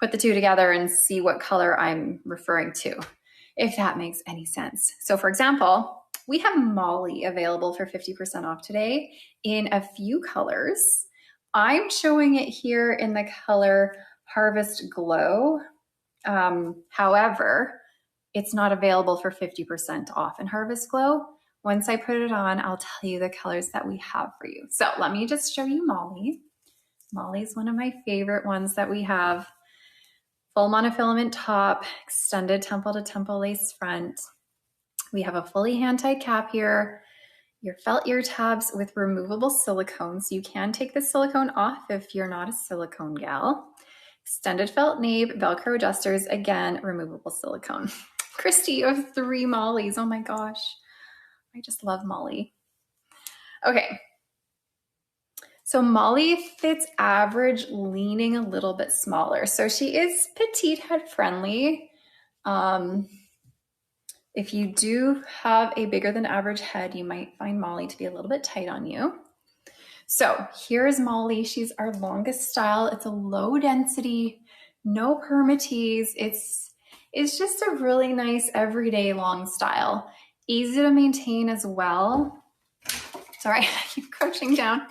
S1: put the two together and see what color I'm referring to, if that makes any sense. So for example, we have Molly available for 50% off today in a few colors. I'm showing it here in the color Harvest Glow. However, it's not available for 50% off in Harvest Glow. Once I put it on, I'll tell you the colors that we have for you. So let me just show you Molly. Molly's one of my favorite ones that we have. Full monofilament top, extended temple to temple lace front. We have a fully hand-tied cap here. Your felt ear tabs with removable silicone, so you can take the silicone off if you're not a silicone gal. Extended felt nape, Velcro adjusters, again, removable silicone. Christy, you have 3 Mollys. Oh my gosh. I just love Molly. Okay. So Molly fits average, leaning a little bit smaller. So she is petite head friendly. If you do have a bigger than average head, you might find Molly to be a little bit tight on you. So here's Molly. She's our longest style. It's a low density, no permatease. It's just a really nice everyday long style. Easy to maintain as well. Sorry, I keep crouching down.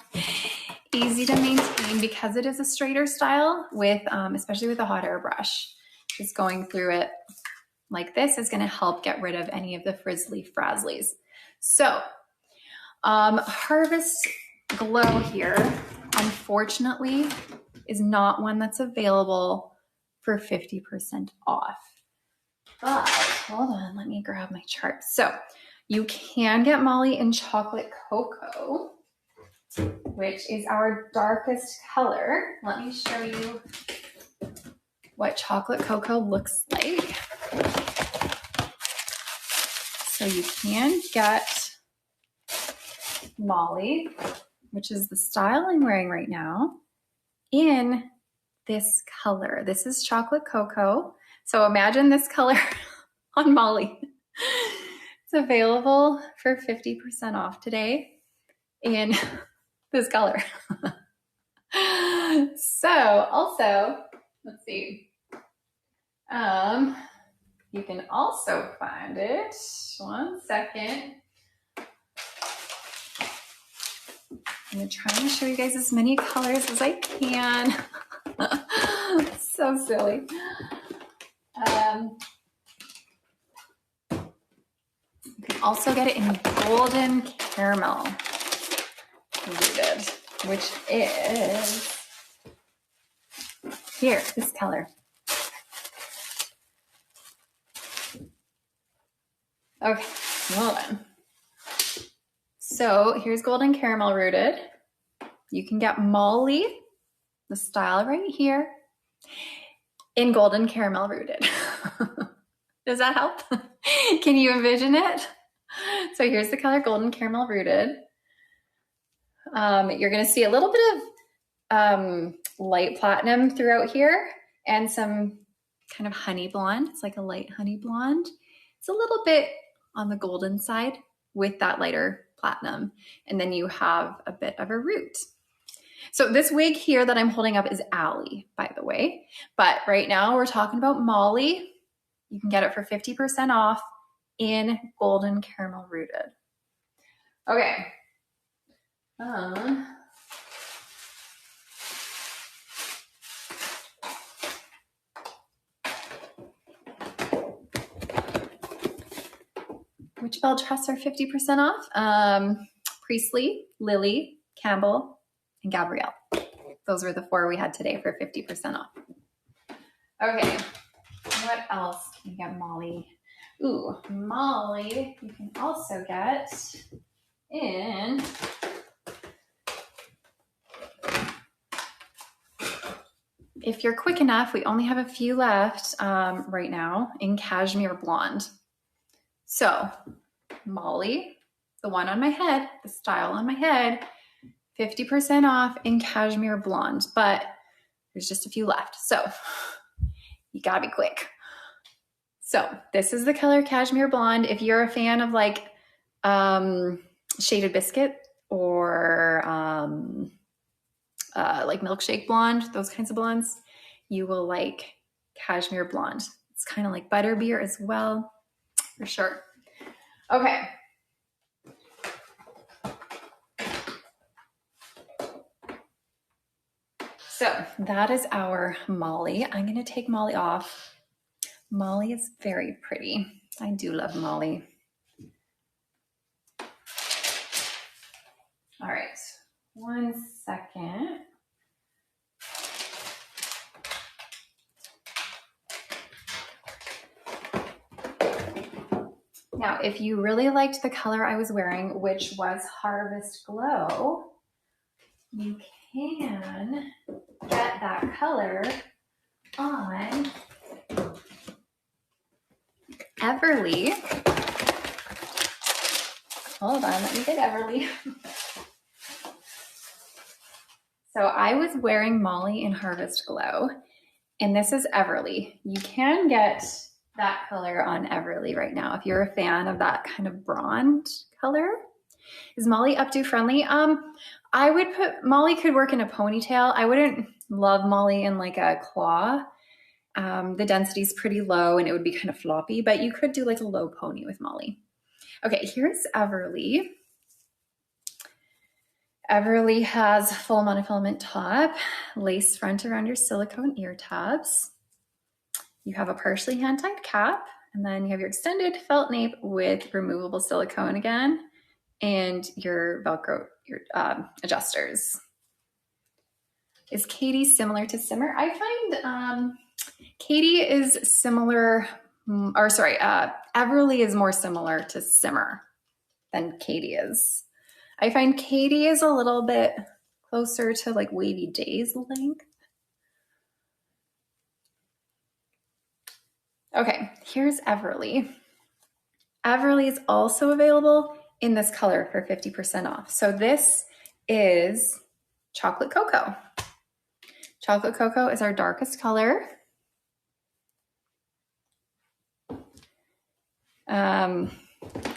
S1: Easy to maintain because it is a straighter style with, especially with a hot air brush. Just going through it like this is going to help get rid of any of the frizzly frazzlies. So Harvest Glow here, unfortunately, is not one that's available for 50% off. But hold on, let me grab my chart. So you can get Molly in chocolate cocoa, which is our darkest color. Let me show you what chocolate cocoa looks like. So you can get Molly, which is the style I'm wearing right now, in this color. This is chocolate cocoa. So imagine this color on Molly. It's available for 50% off today in this color. So also, let's see. You can also find it. One second. I'm gonna try and show you guys as many colors as I can. So silly. You can also get it in golden caramel rooted, which is here, this color. Okay, hold on. So here's golden caramel rooted. You can get Molly, the style right here, in golden caramel rooted. Does that help? Can you envision it? So here's the color golden caramel rooted. You're gonna see a little bit of light platinum throughout here and some kind of honey blonde. It's like a light honey blonde. It's a little bit on the golden side with that lighter platinum. And then you have a bit of a root. So this wig here that I'm holding up is Ally, by the way. But right now we're talking about Molly. You can get it for 50% off in golden caramel rooted. Okay. Which Belle Tress are 50% off? Priestley, Lily, Campbell, and Gabrielle. Those were the 4 we had today for 50% off. Okay, what else can you get, Molly? Ooh, Molly, you can also get in if you're quick enough, we only have a few left right now in cashmere blonde. So Molly, the one on my head, the style on my head, 50% off in cashmere blonde, but there's just a few left. So you gotta be quick. So this is the color cashmere blonde. If you're a fan of like shaded biscuit or like milkshake blonde, those kinds of blondes, you will like cashmere blonde. It's kind of like butterbeer as well, for sure. Okay. So that is our Molly. I'm going to take Molly off. Molly is very pretty. I do love Molly. All right, 1 second. Now, if you really liked the color I was wearing, which was Harvest Glow, you can get that color on Everly. Hold on, let me get Everly. So I was wearing Molly in Harvest Glow, and this is Everly. You can get that color on Everly right now if you're a fan of that kind of bronze color. Is Molly updo friendly? I would put, Molly could work in a ponytail. I wouldn't love Molly in like a claw. The density is pretty low and it would be kind of floppy, but you could do like a low pony with Molly. Okay, here's Everly. Everly has full monofilament top, lace front around your silicone ear tabs. You have a partially hand-tied cap, and then you have your extended felt nape with removable silicone again, and your Velcro, your adjusters. Is Katie similar to Simmer? I find Katie is similar, or sorry, Everly is more similar to Simmer than Katie is. I find Katie is a little bit closer to like Wavy Days length. Okay, here's Everly. Everly is also available in this color for 50% off. So this is Chocolate Cocoa. Chocolate Cocoa is our darkest color.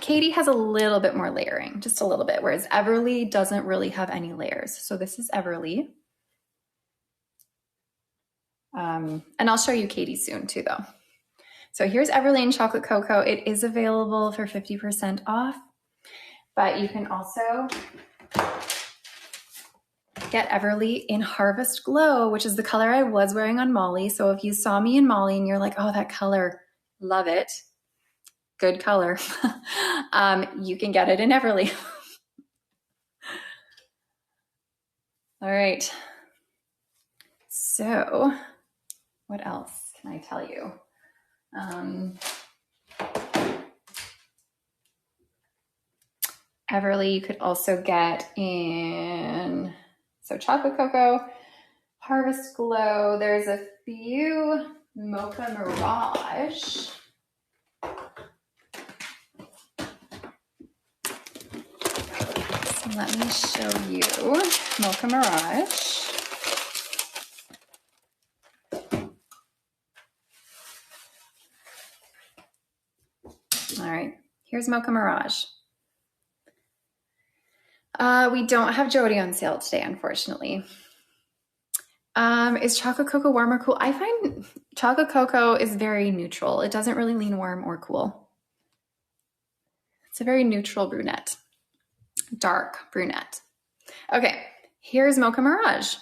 S1: Katie has a little bit more layering, just a little bit, whereas Everly doesn't really have any layers. So this is Everly. And I'll show you Katie soon too, though. So here's Everly in Chocolate Cocoa. It is available for 50% off, but you can also get Everly in Harvest Glow, which is the color I was wearing on Molly. So if you saw me in Molly and you're like, oh, that color, love it, good color, you can get it in Everly. All right. So what else can I tell you? Everly you could also get in, so Chocolate Cocoa, Harvest Glow. There's a few Mocha Mirage. So let me show you Mocha Mirage. All right, here's Mocha Mirage. We don't have Jody on sale today, unfortunately. Is Chocolate Cocoa warm or cool? I find Chocolate Cocoa is very neutral. It doesn't really lean warm or cool. It's a very neutral brunette, dark brunette. Okay, here's Mocha Mirage.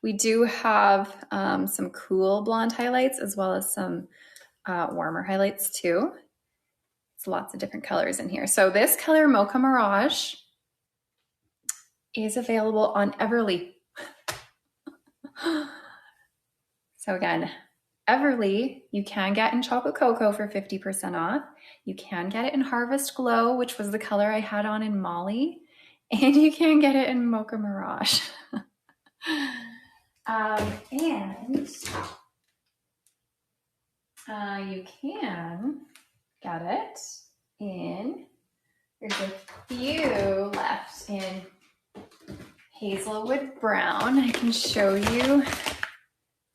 S1: We do have some cool blonde highlights as well as some warmer highlights too. It's lots of different colors in here. So this color, Mocha Mirage, is available on Everly. So again, Everly, you can get in Chocolate Cocoa for 50% off. You can get it in Harvest Glow, which was the color I had on in Molly. And you can get it in Mocha Mirage. And you can get it in, there's a few left in Hazelwood Brown. I can show you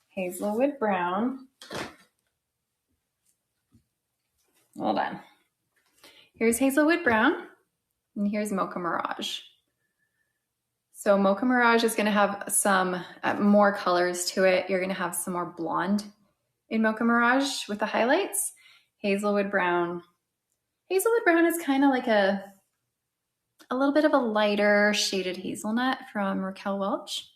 S1: Hazelwood Brown. Hold on. Here's Hazelwood Brown, and here's Mocha Mirage. So Mocha Mirage is going to have some more colors to it. You're going to have some more blonde in Mocha Mirage with the highlights. Hazelwood Brown. Hazelwood Brown is kind of like a little bit of a lighter shaded hazelnut from Raquel Welch.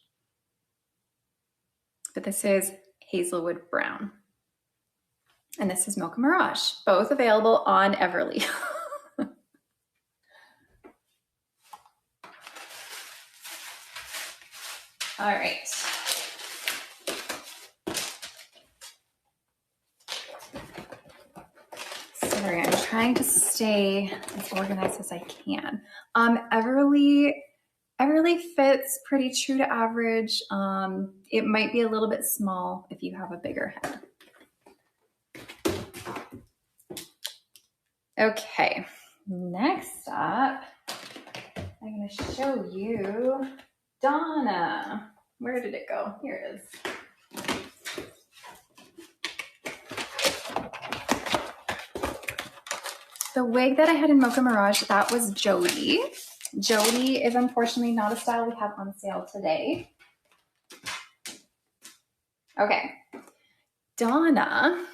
S1: But this is Hazelwood Brown. And this is Mocha Mirage, both available on Everly. All right. Sorry, I'm trying to stay as organized as I can. Everly fits pretty true to average. It might be a little bit small if you have a bigger head. Okay, next up, I'm going to show you Donna. Where did it go? Here it is. The wig that I had in Mocha Mirage, that was Jody. Jody is unfortunately not a style we have on sale today. Okay, Donna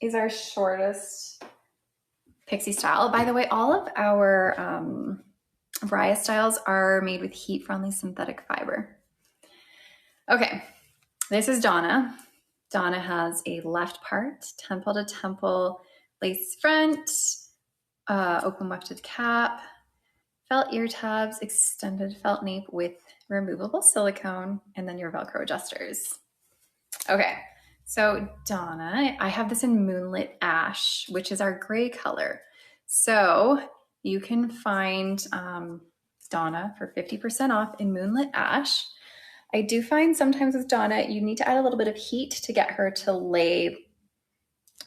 S1: is our shortest pixie style. By the way, all of our Rya styles are made with heat-friendly synthetic fiber. Okay, this is Donna. Donna has a left part, temple to temple, lace front, open wefted cap, felt ear tabs, extended felt nape with removable silicone, and then your Velcro adjusters. Okay, so Donna, I have this in Moonlit Ash, which is our gray color. So you can find Donna for 50% off in Moonlit Ash. I do find sometimes with Donna, you need to add a little bit of heat to get her to lay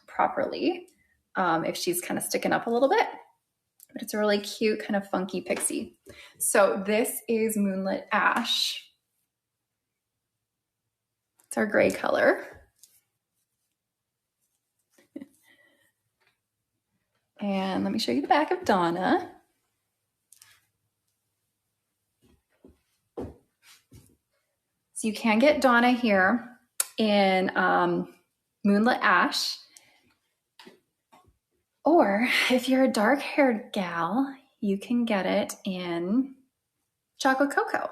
S1: properly if she's kind of sticking up a little bit. But it's a really cute, kind of funky pixie. So this is Moonlit Ash. It's our gray color. And let me show you the back of Donna. So you can get Donna here in Moonlit Ash. Or if you're a dark-haired gal, you can get it in Chocolate Cocoa.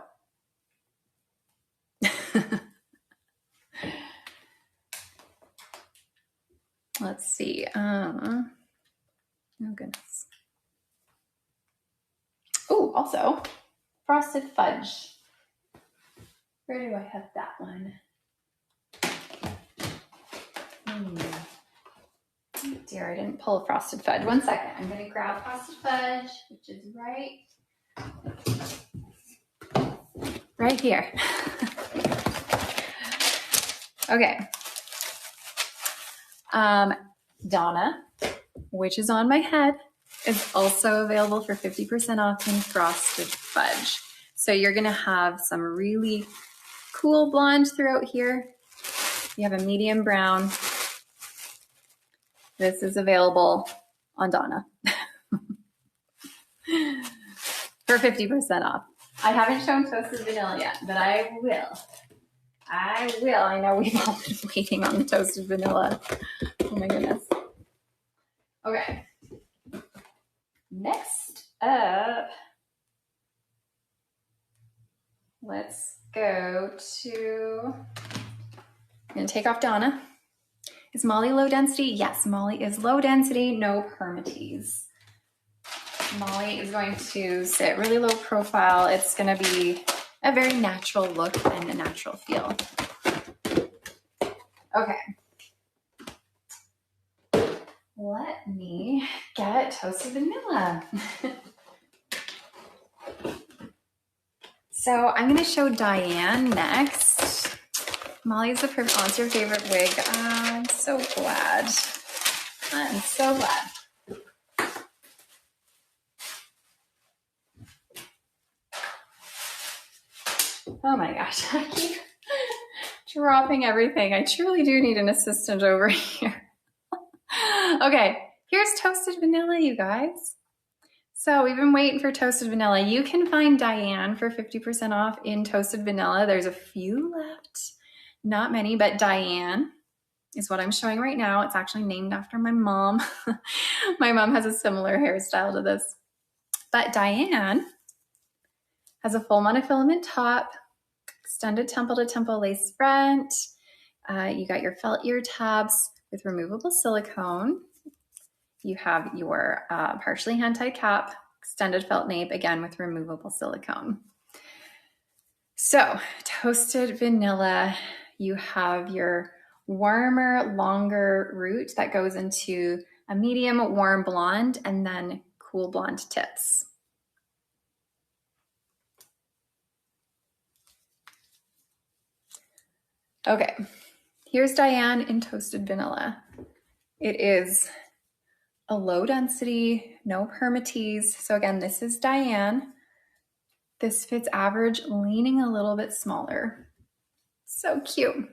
S1: Let's see. Oh goodness. Oh, also frosted fudge. Where do I have that one? Oh dear, I didn't pull a frosted fudge. One second. I'm going to grab frosted fudge, which is right here. Okay. Donna, which is on my head, is also available for 50% off in frosted fudge. So you're going to have some really cool blonde throughout here. You have a medium brown. This is available on Donna for 50% off. I haven't shown toasted vanilla yet, but I will. I know we've all been waiting on the toasted vanilla. Oh my goodness. Okay. Next up, let's go to, I'm going to take off Donna. Is Molly low density? Yes, Molly is low density, no permatease. Molly is going to sit really low profile. It's going to be a very natural look and a natural feel. Okay. Let me get toasted vanilla. So I'm going to show Diane next. Molly's the perfect, oh, it's your favorite wig. I'm so glad. I'm so glad. Oh my gosh, I keep dropping everything. I truly do need an assistant over here. Okay, here's toasted vanilla, you guys. So we've been waiting for toasted vanilla. You can find Diane for 50% off in toasted vanilla. There's a few left, not many, but Diane is what I'm showing right now. It's actually named after my mom. My mom has a similar hairstyle to this. But Diane has a full monofilament top, extended temple to temple lace front. You got your felt ear tabs with removable silicone. You have your partially hand-tied cap, extended felt nape, again with removable silicone. So, toasted vanilla, you have your warmer, longer root that goes into a medium warm blonde and then cool blonde tips. Okay, here's Diane in toasted vanilla. It is a low density, no permatease. So again, this is Diane. This fits average, leaning a little bit smaller. So cute.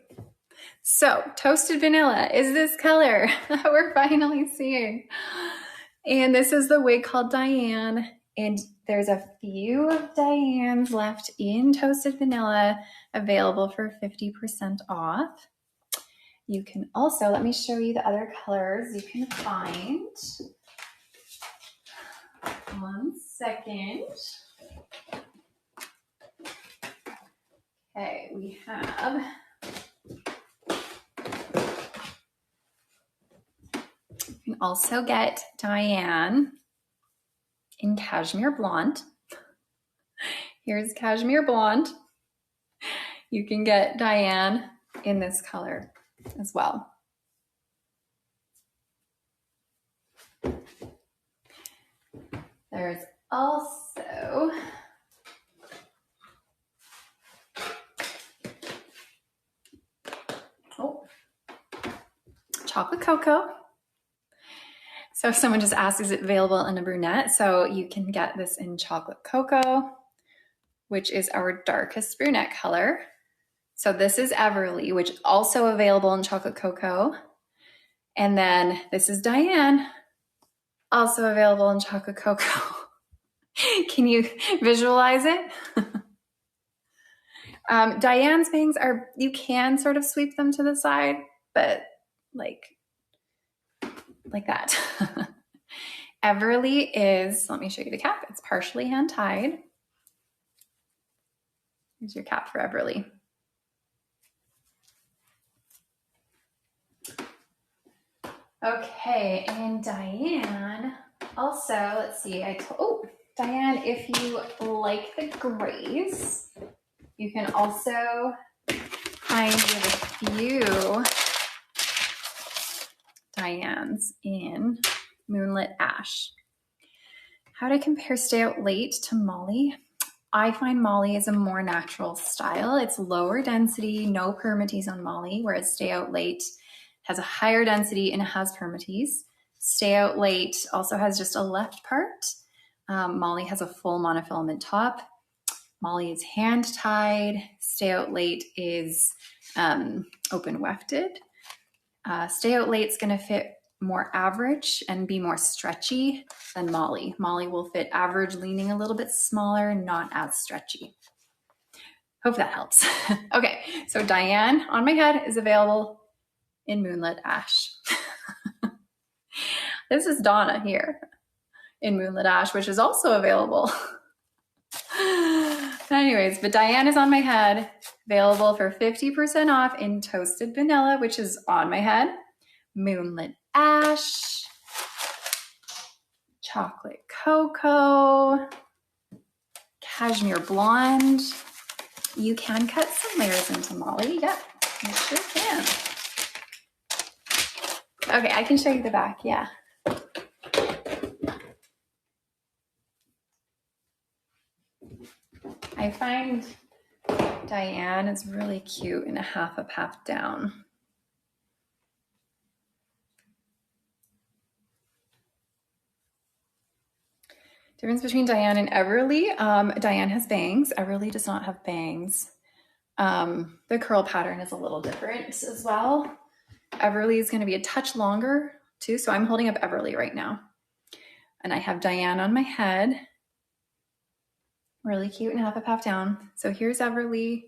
S1: So toasted vanilla is this color that we're finally seeing. And this is the wig called Diane. And there's a few Dianes left in toasted vanilla available for 50% off. You can also, let me show you the other colors you can find. One second. Okay, we have, you can also get Diane in cashmere blonde. Here's cashmere blonde. You can get Diane in this color as well. There's also chocolate cocoa. So someone just asked, is it available in a brunette? So you can get this in chocolate cocoa, which is our darkest brunette color. So this is Everly, which is also available in chocolate cocoa. And then this is Diane, also available in chocolate cocoa. Can you visualize it? Diane's bangs are, you can sort of sweep them to the side, but like that. Everly is, let me show you the cap. It's partially hand tied. Here's your cap for Everly. Okay, and Diane, also, let's see, Diane, if you like the grays, you can also find a few Dianes in Moonlit Ash. How to compare Stay Out Late to Molly? I find Molly is a more natural style. It's lower density, no permatease on Molly, whereas Stay Out Late has a higher density and it has permatease. Stay Out Late also has just a left part. Molly has a full monofilament top. Molly is hand tied. Stay Out Late is open wefted. Stay Out Late is going to fit more average and be more stretchy than Molly. Molly will fit average, leaning a little bit smaller, not as stretchy. Hope that helps. Okay, so Diane on my head is available in Moonlit Ash. This is Donna here in Moonlit Ash, which is also available. Anyways, but Diane is on my head, available for 50% off in Toasted Vanilla, which is on my head, Moonlit Ash, Chocolate Cocoa, Cashmere Blonde. You can cut some layers into Molly. Yeah, you sure can. Okay, I can show you the back, yeah. I find Diane is really cute in a half up, half down. Difference between Diane and Everly. Diane has bangs. Everly does not have bangs. The curl pattern is a little different as well. Everly is going to be a touch longer too. So I'm holding up Everly right now. And I have Diane on my head. Really cute and half up, half down. So here's Everly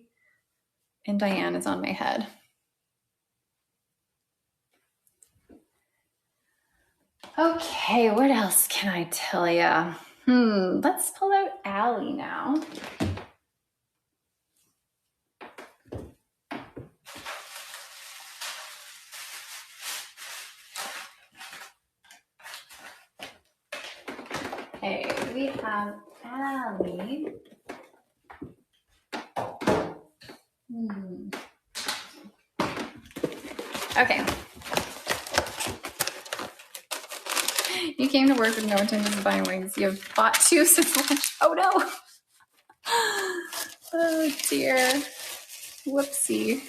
S1: and Diane is on my head. Okay, what else can I tell you? Let's pull out Ally now. Okay, we have Ally. Okay. You came to work with no intention of buying wings. You have bought 2 since lunch. Oh no. Oh dear. Whoopsie.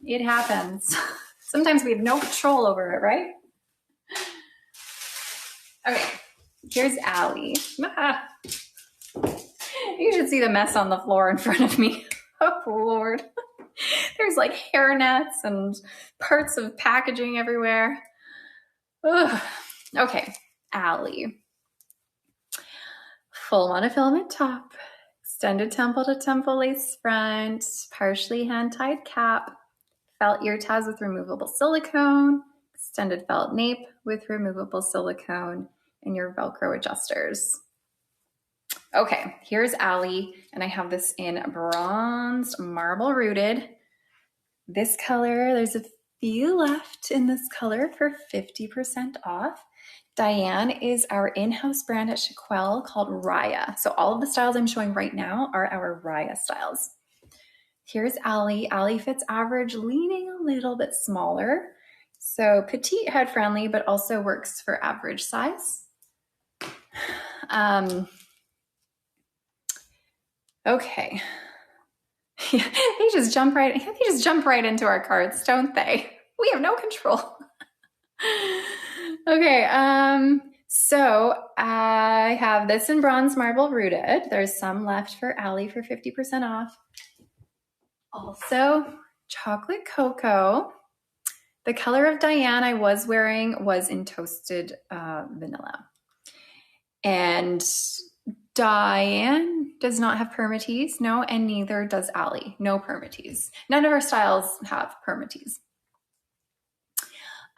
S1: It happens. Sometimes we have no control over it, right? Okay, here's Ally. You should see the mess on the floor in front of me. Oh Lord. There's like hair nets and parts of packaging everywhere. Ugh. Okay, Ally. Full monofilament top, extended temple to temple lace front, partially hand-tied cap, felt ear tabs with removable silicone, extended felt nape with removable silicone, and your Velcro adjusters. Okay, here's Ally, and I have this in bronzed marble rooted. This color, there's a few left in this color for 50% off. Diane is our in-house brand at Shaquelle called Rya. So all of the styles I'm showing right now are our Rya styles. Here's Ally. Ally fits average, leaning a little bit smaller. So petite, head friendly, but also works for average size. Okay. They just jump right into our carts, don't they? We have no control. Okay, so I have this in bronze marble rooted. There's some left for Ally for 50% off. Also, chocolate cocoa. The color of Diane I was wearing was in toasted vanilla. And Diane does not have permatease, no, and neither does Ally. No permatease. None of our styles have permatease.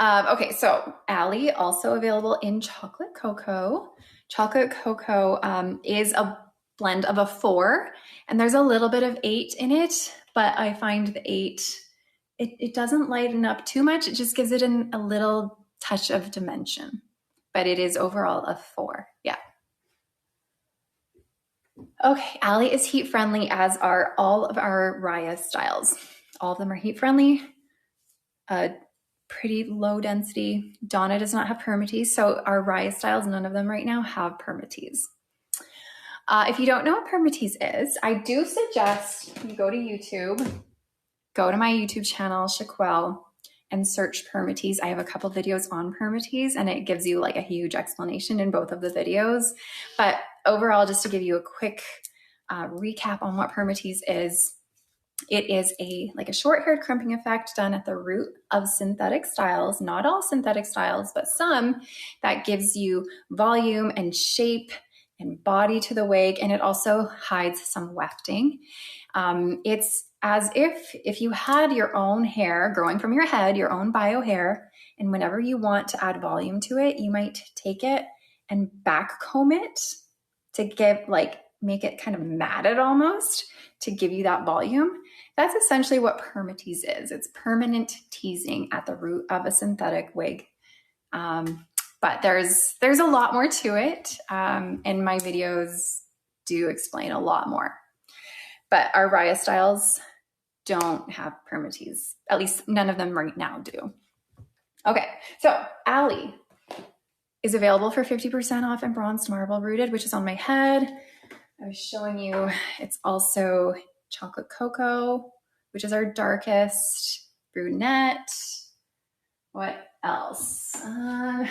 S1: Okay, so Ally also available in chocolate cocoa. Chocolate cocoa is a blend of a 4, and there's a little bit of 8 in it, but I find the 8 it doesn't lighten up too much. It just gives it a little touch of dimension, but it is overall a 4. Yeah. Okay, Ally is heat friendly, as are all of our Rya styles. All of them are heat friendly, pretty low density. Donna does not have permatease, so our Rya styles, none of them right now have permatease. If you don't know what permatease is, I do suggest you go to YouTube, go to my YouTube channel, Shaquelle, and search permatease. I have a couple videos on permatease, and it gives you like a huge explanation in both of the videos. But overall, just to give you a quick recap on what permatease is, it is like a short-haired crimping effect done at the root of synthetic styles, not all synthetic styles, but some, that gives you volume and shape and body to the wig, and it also hides some wefting. It's as if you had your own hair growing from your head, your own bio hair, and whenever you want to add volume to it, you might take it and back comb it to make it kind of matted almost to give you that volume. That's essentially what permatease is. It's permanent teasing at the root of a synthetic wig. But there's a lot more to it, and my videos do explain a lot more. But our Rya styles don't have permatease. At least none of them right now do. Okay, so Ally is available for 50% off in bronzed marble rooted, which is on my head. I was showing you, it's also chocolate cocoa, which is our darkest, brunette. What else? Oh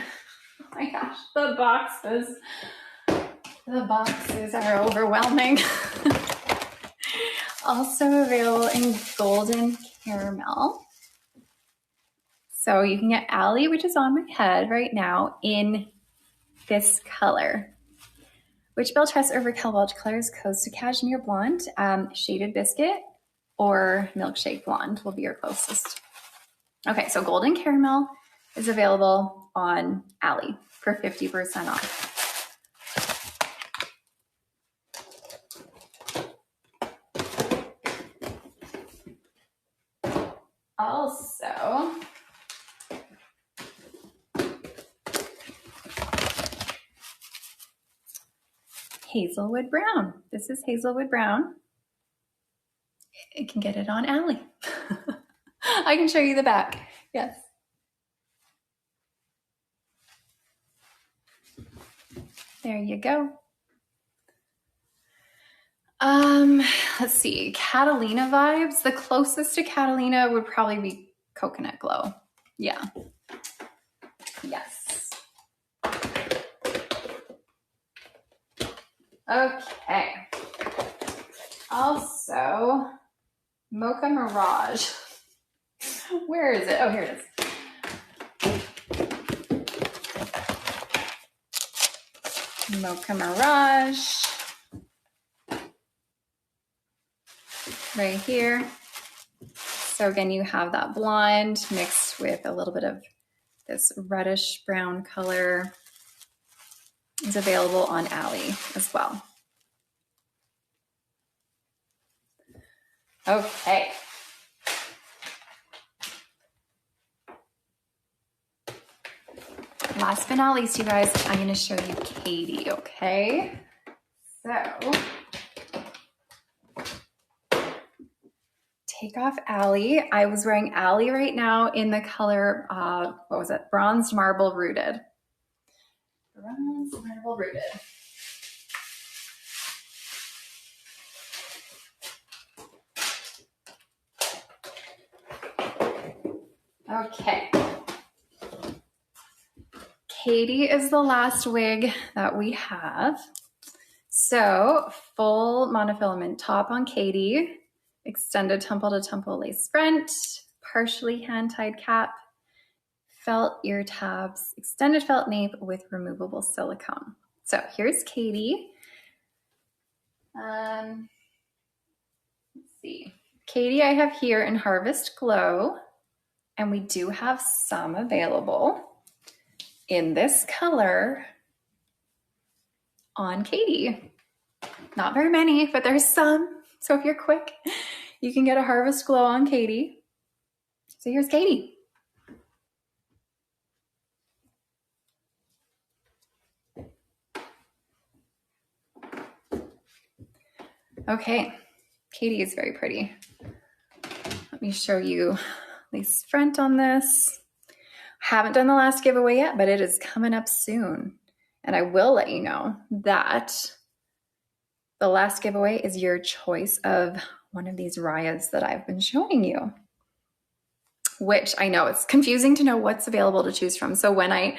S1: my gosh, the boxes are overwhelming. Also available in golden caramel. So you can get Ally, which is on my head right now, in this color. Which Belle Tress or Raquel Welch colors? Coast to Cashmere Blonde, Shaded Biscuit, or Milkshake Blonde will be your closest. Okay, so golden caramel is available on Ally for 50% off. Also, Hazelwood Brown. This is Hazelwood Brown. You can get it on Ally. I can show you the back. Yes. There you go. Let's see, Catalina vibes. The closest to Catalina would probably be Coconut Glow. Yeah. Yes. Okay. Also, Mocha Mirage. Where is it? Oh, here it is. Mocha Mirage. Right here. So again, you have that blonde mixed with a little bit of this reddish brown color. Is available on Ally as well. Okay. Last but not least, you guys, I'm going to show you Katie, okay? So, take off Ally. I was wearing Ally right now in the color, what was it? Bronzed Marble Rooted. Bronzed Marble Rooted. Okay. Katie is the last wig that we have. So, full monofilament top on Katie. Extended temple to temple lace front, partially hand-tied cap, felt ear tabs, extended felt nape with removable silicone. So here's Katie. Let's see. Katie I have here in Harvest Glow, and we do have some available in this color on Katie. Not very many, but there's some. So if you're quick, you can get a Harvest Glow on Katie. So here's Katie. Okay, Katie is very pretty. Let me show you lace front on this. Haven't done the last giveaway yet, but it is coming up soon. And I will let you know that the last giveaway is your choice of one of these Ryas that I've been showing you, which I know it's confusing to know what's available to choose from. So when I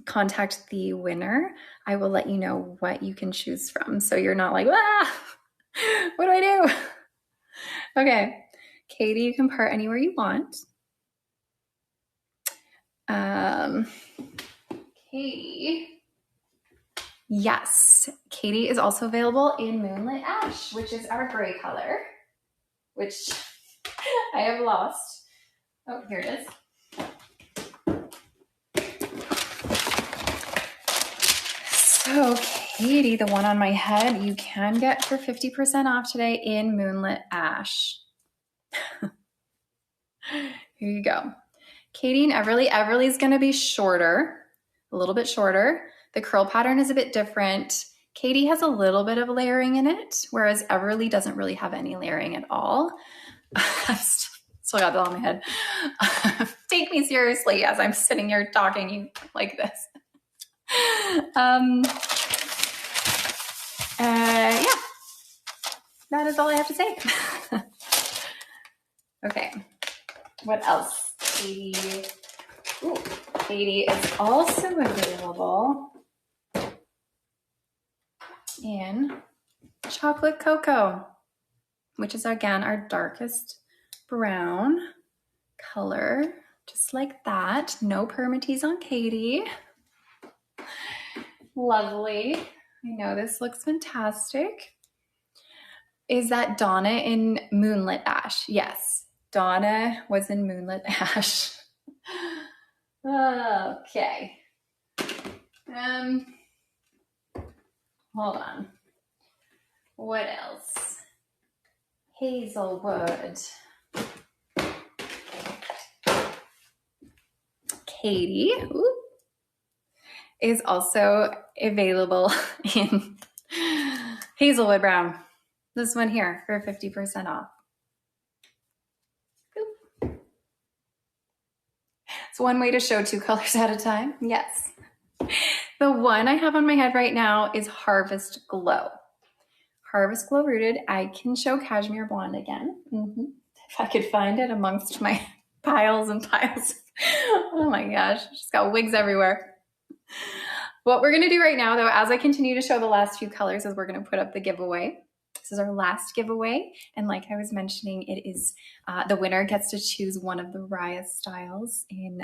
S1: contact the winner, I will let you know what you can choose from. So you're not like, ah, what do I do? Okay, Katie, you can part anywhere you want. Katie, yes, Katie is also available in Moonlit Ash, which is our gray color, which I have lost. Oh, here it is. So Katie, the one on my head, you can get for 50% off today in Moonlit Ash. Here you go. Katie and Everly. Everly's going to be shorter, a little bit shorter. The curl pattern is a bit different. Katie has a little bit of layering in it, whereas Everly doesn't really have any layering at all. I've still got that on my head. Take me seriously as I'm sitting here talking like this. Yeah, that is all I have to say. Okay, what else? Katie. Ooh, Katie is also available in Chocolate Cocoa, which is again our darkest brown color, just like that. No permatease on Katie. Lovely. I know this looks fantastic. Is that Donna in Moonlit Ash? Yes, Donna was in Moonlit Ash. Okay. Hold on. What else? Hazelwood. Katie is also available in Hazelwood Brown. This one here for 50% off. It's one way to show two colors at a time. Yes. The one I have on my head right now is Harvest Glow. Harvest Glow rooted. I can show Cashmere Blonde again. If I could find it amongst my piles and piles. Oh my gosh, just got wigs everywhere. What we're gonna do right now though, as I continue to show the last few colors, is we're gonna put up the giveaway. This is our last giveaway. And like I was mentioning, it is the winner gets to choose one of the Rya styles in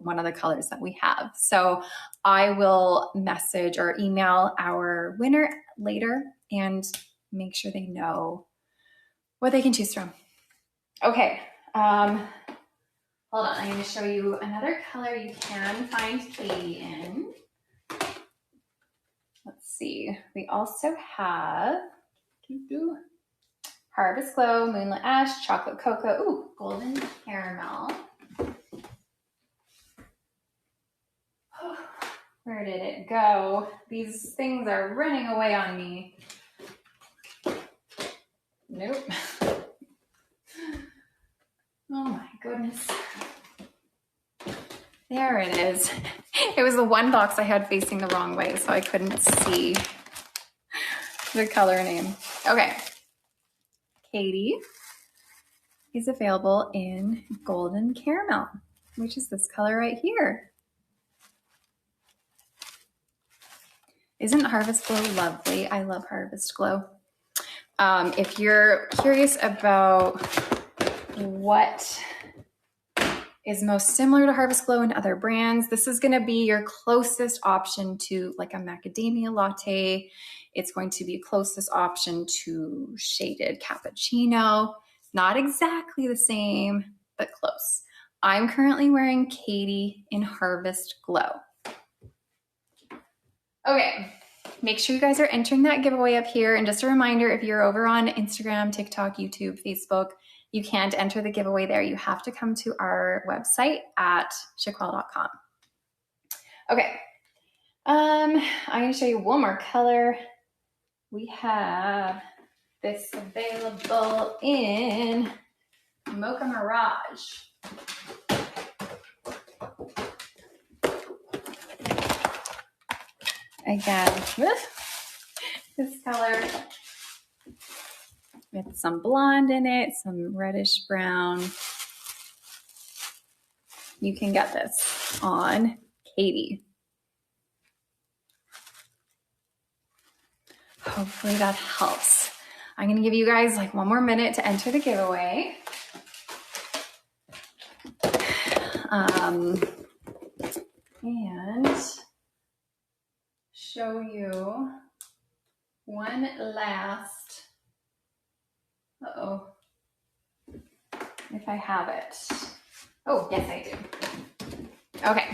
S1: one of the colors that we have. So I will message or email our winner later and make sure they know what they can choose from. Okay. Hold on, I'm going to show you another color you can find Katie in. Let's see. We also have Harvest Glow, Moonlit Ash, Chocolate Cocoa, ooh, Golden Caramel. Where did it go? These things are running away on me. Nope. Oh my goodness. There it is. It was the one box I had facing the wrong way, so I couldn't see the color name. Okay. Katie is available in Golden Caramel, which is this color right here. Isn't Harvest Glow lovely? I love Harvest Glow. If you're curious about what is most similar to Harvest Glow and other brands, this is going to be your closest option to like a macadamia latte. It's going to be closest option to shaded cappuccino. Not exactly the same, but close. I'm currently wearing Katie in Harvest Glow. Okay, make sure you guys are entering that giveaway up here. And just a reminder, if you're over on Instagram, TikTok, YouTube, Facebook, you can't enter the giveaway there. You have to come to our website at chiquelle.com. Okay. I'm going to show you one more color. We have this available in Mocha Mirage. Again, this color with some blonde in it, some reddish brown. You can get this on Katie. Hopefully that helps. I'm going to give you guys like one more minute to enter the giveaway. And show you one last, if I have it. Oh, yes, I do. Okay.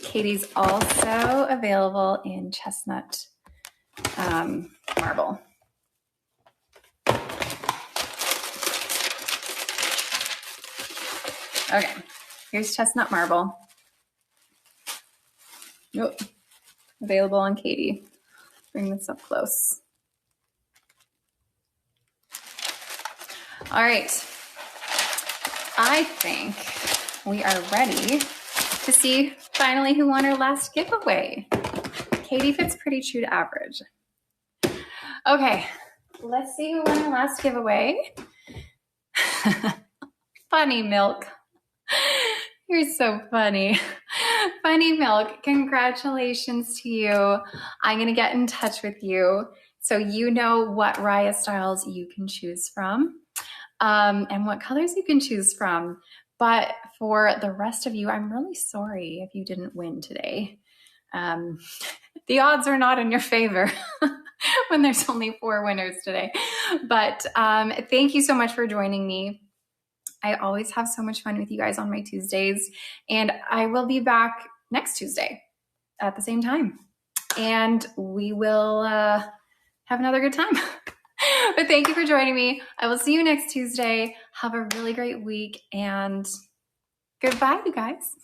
S1: Katie's also available in chestnut marble. Okay, here's chestnut marble. Nope. Available on Katie. Bring this up close. All right. I think we are ready to see finally who won our last giveaway. Katie fits pretty true to average. Okay, let's see who won our last giveaway. Funny Milk. You're so funny. Funny Milk, congratulations to you. I'm going to get in touch with you so you know what Rya styles you can choose from and what colors you can choose from. But for the rest of you, I'm really sorry if you didn't win today. The odds are not in your favor when there's only 4 winners today. But thank you so much for joining me. I always have so much fun with you guys on my Tuesdays, and I will be back next Tuesday at the same time, and we will have another good time. But thank you for joining me. I will see you next Tuesday. Have a really great week, and goodbye, you guys.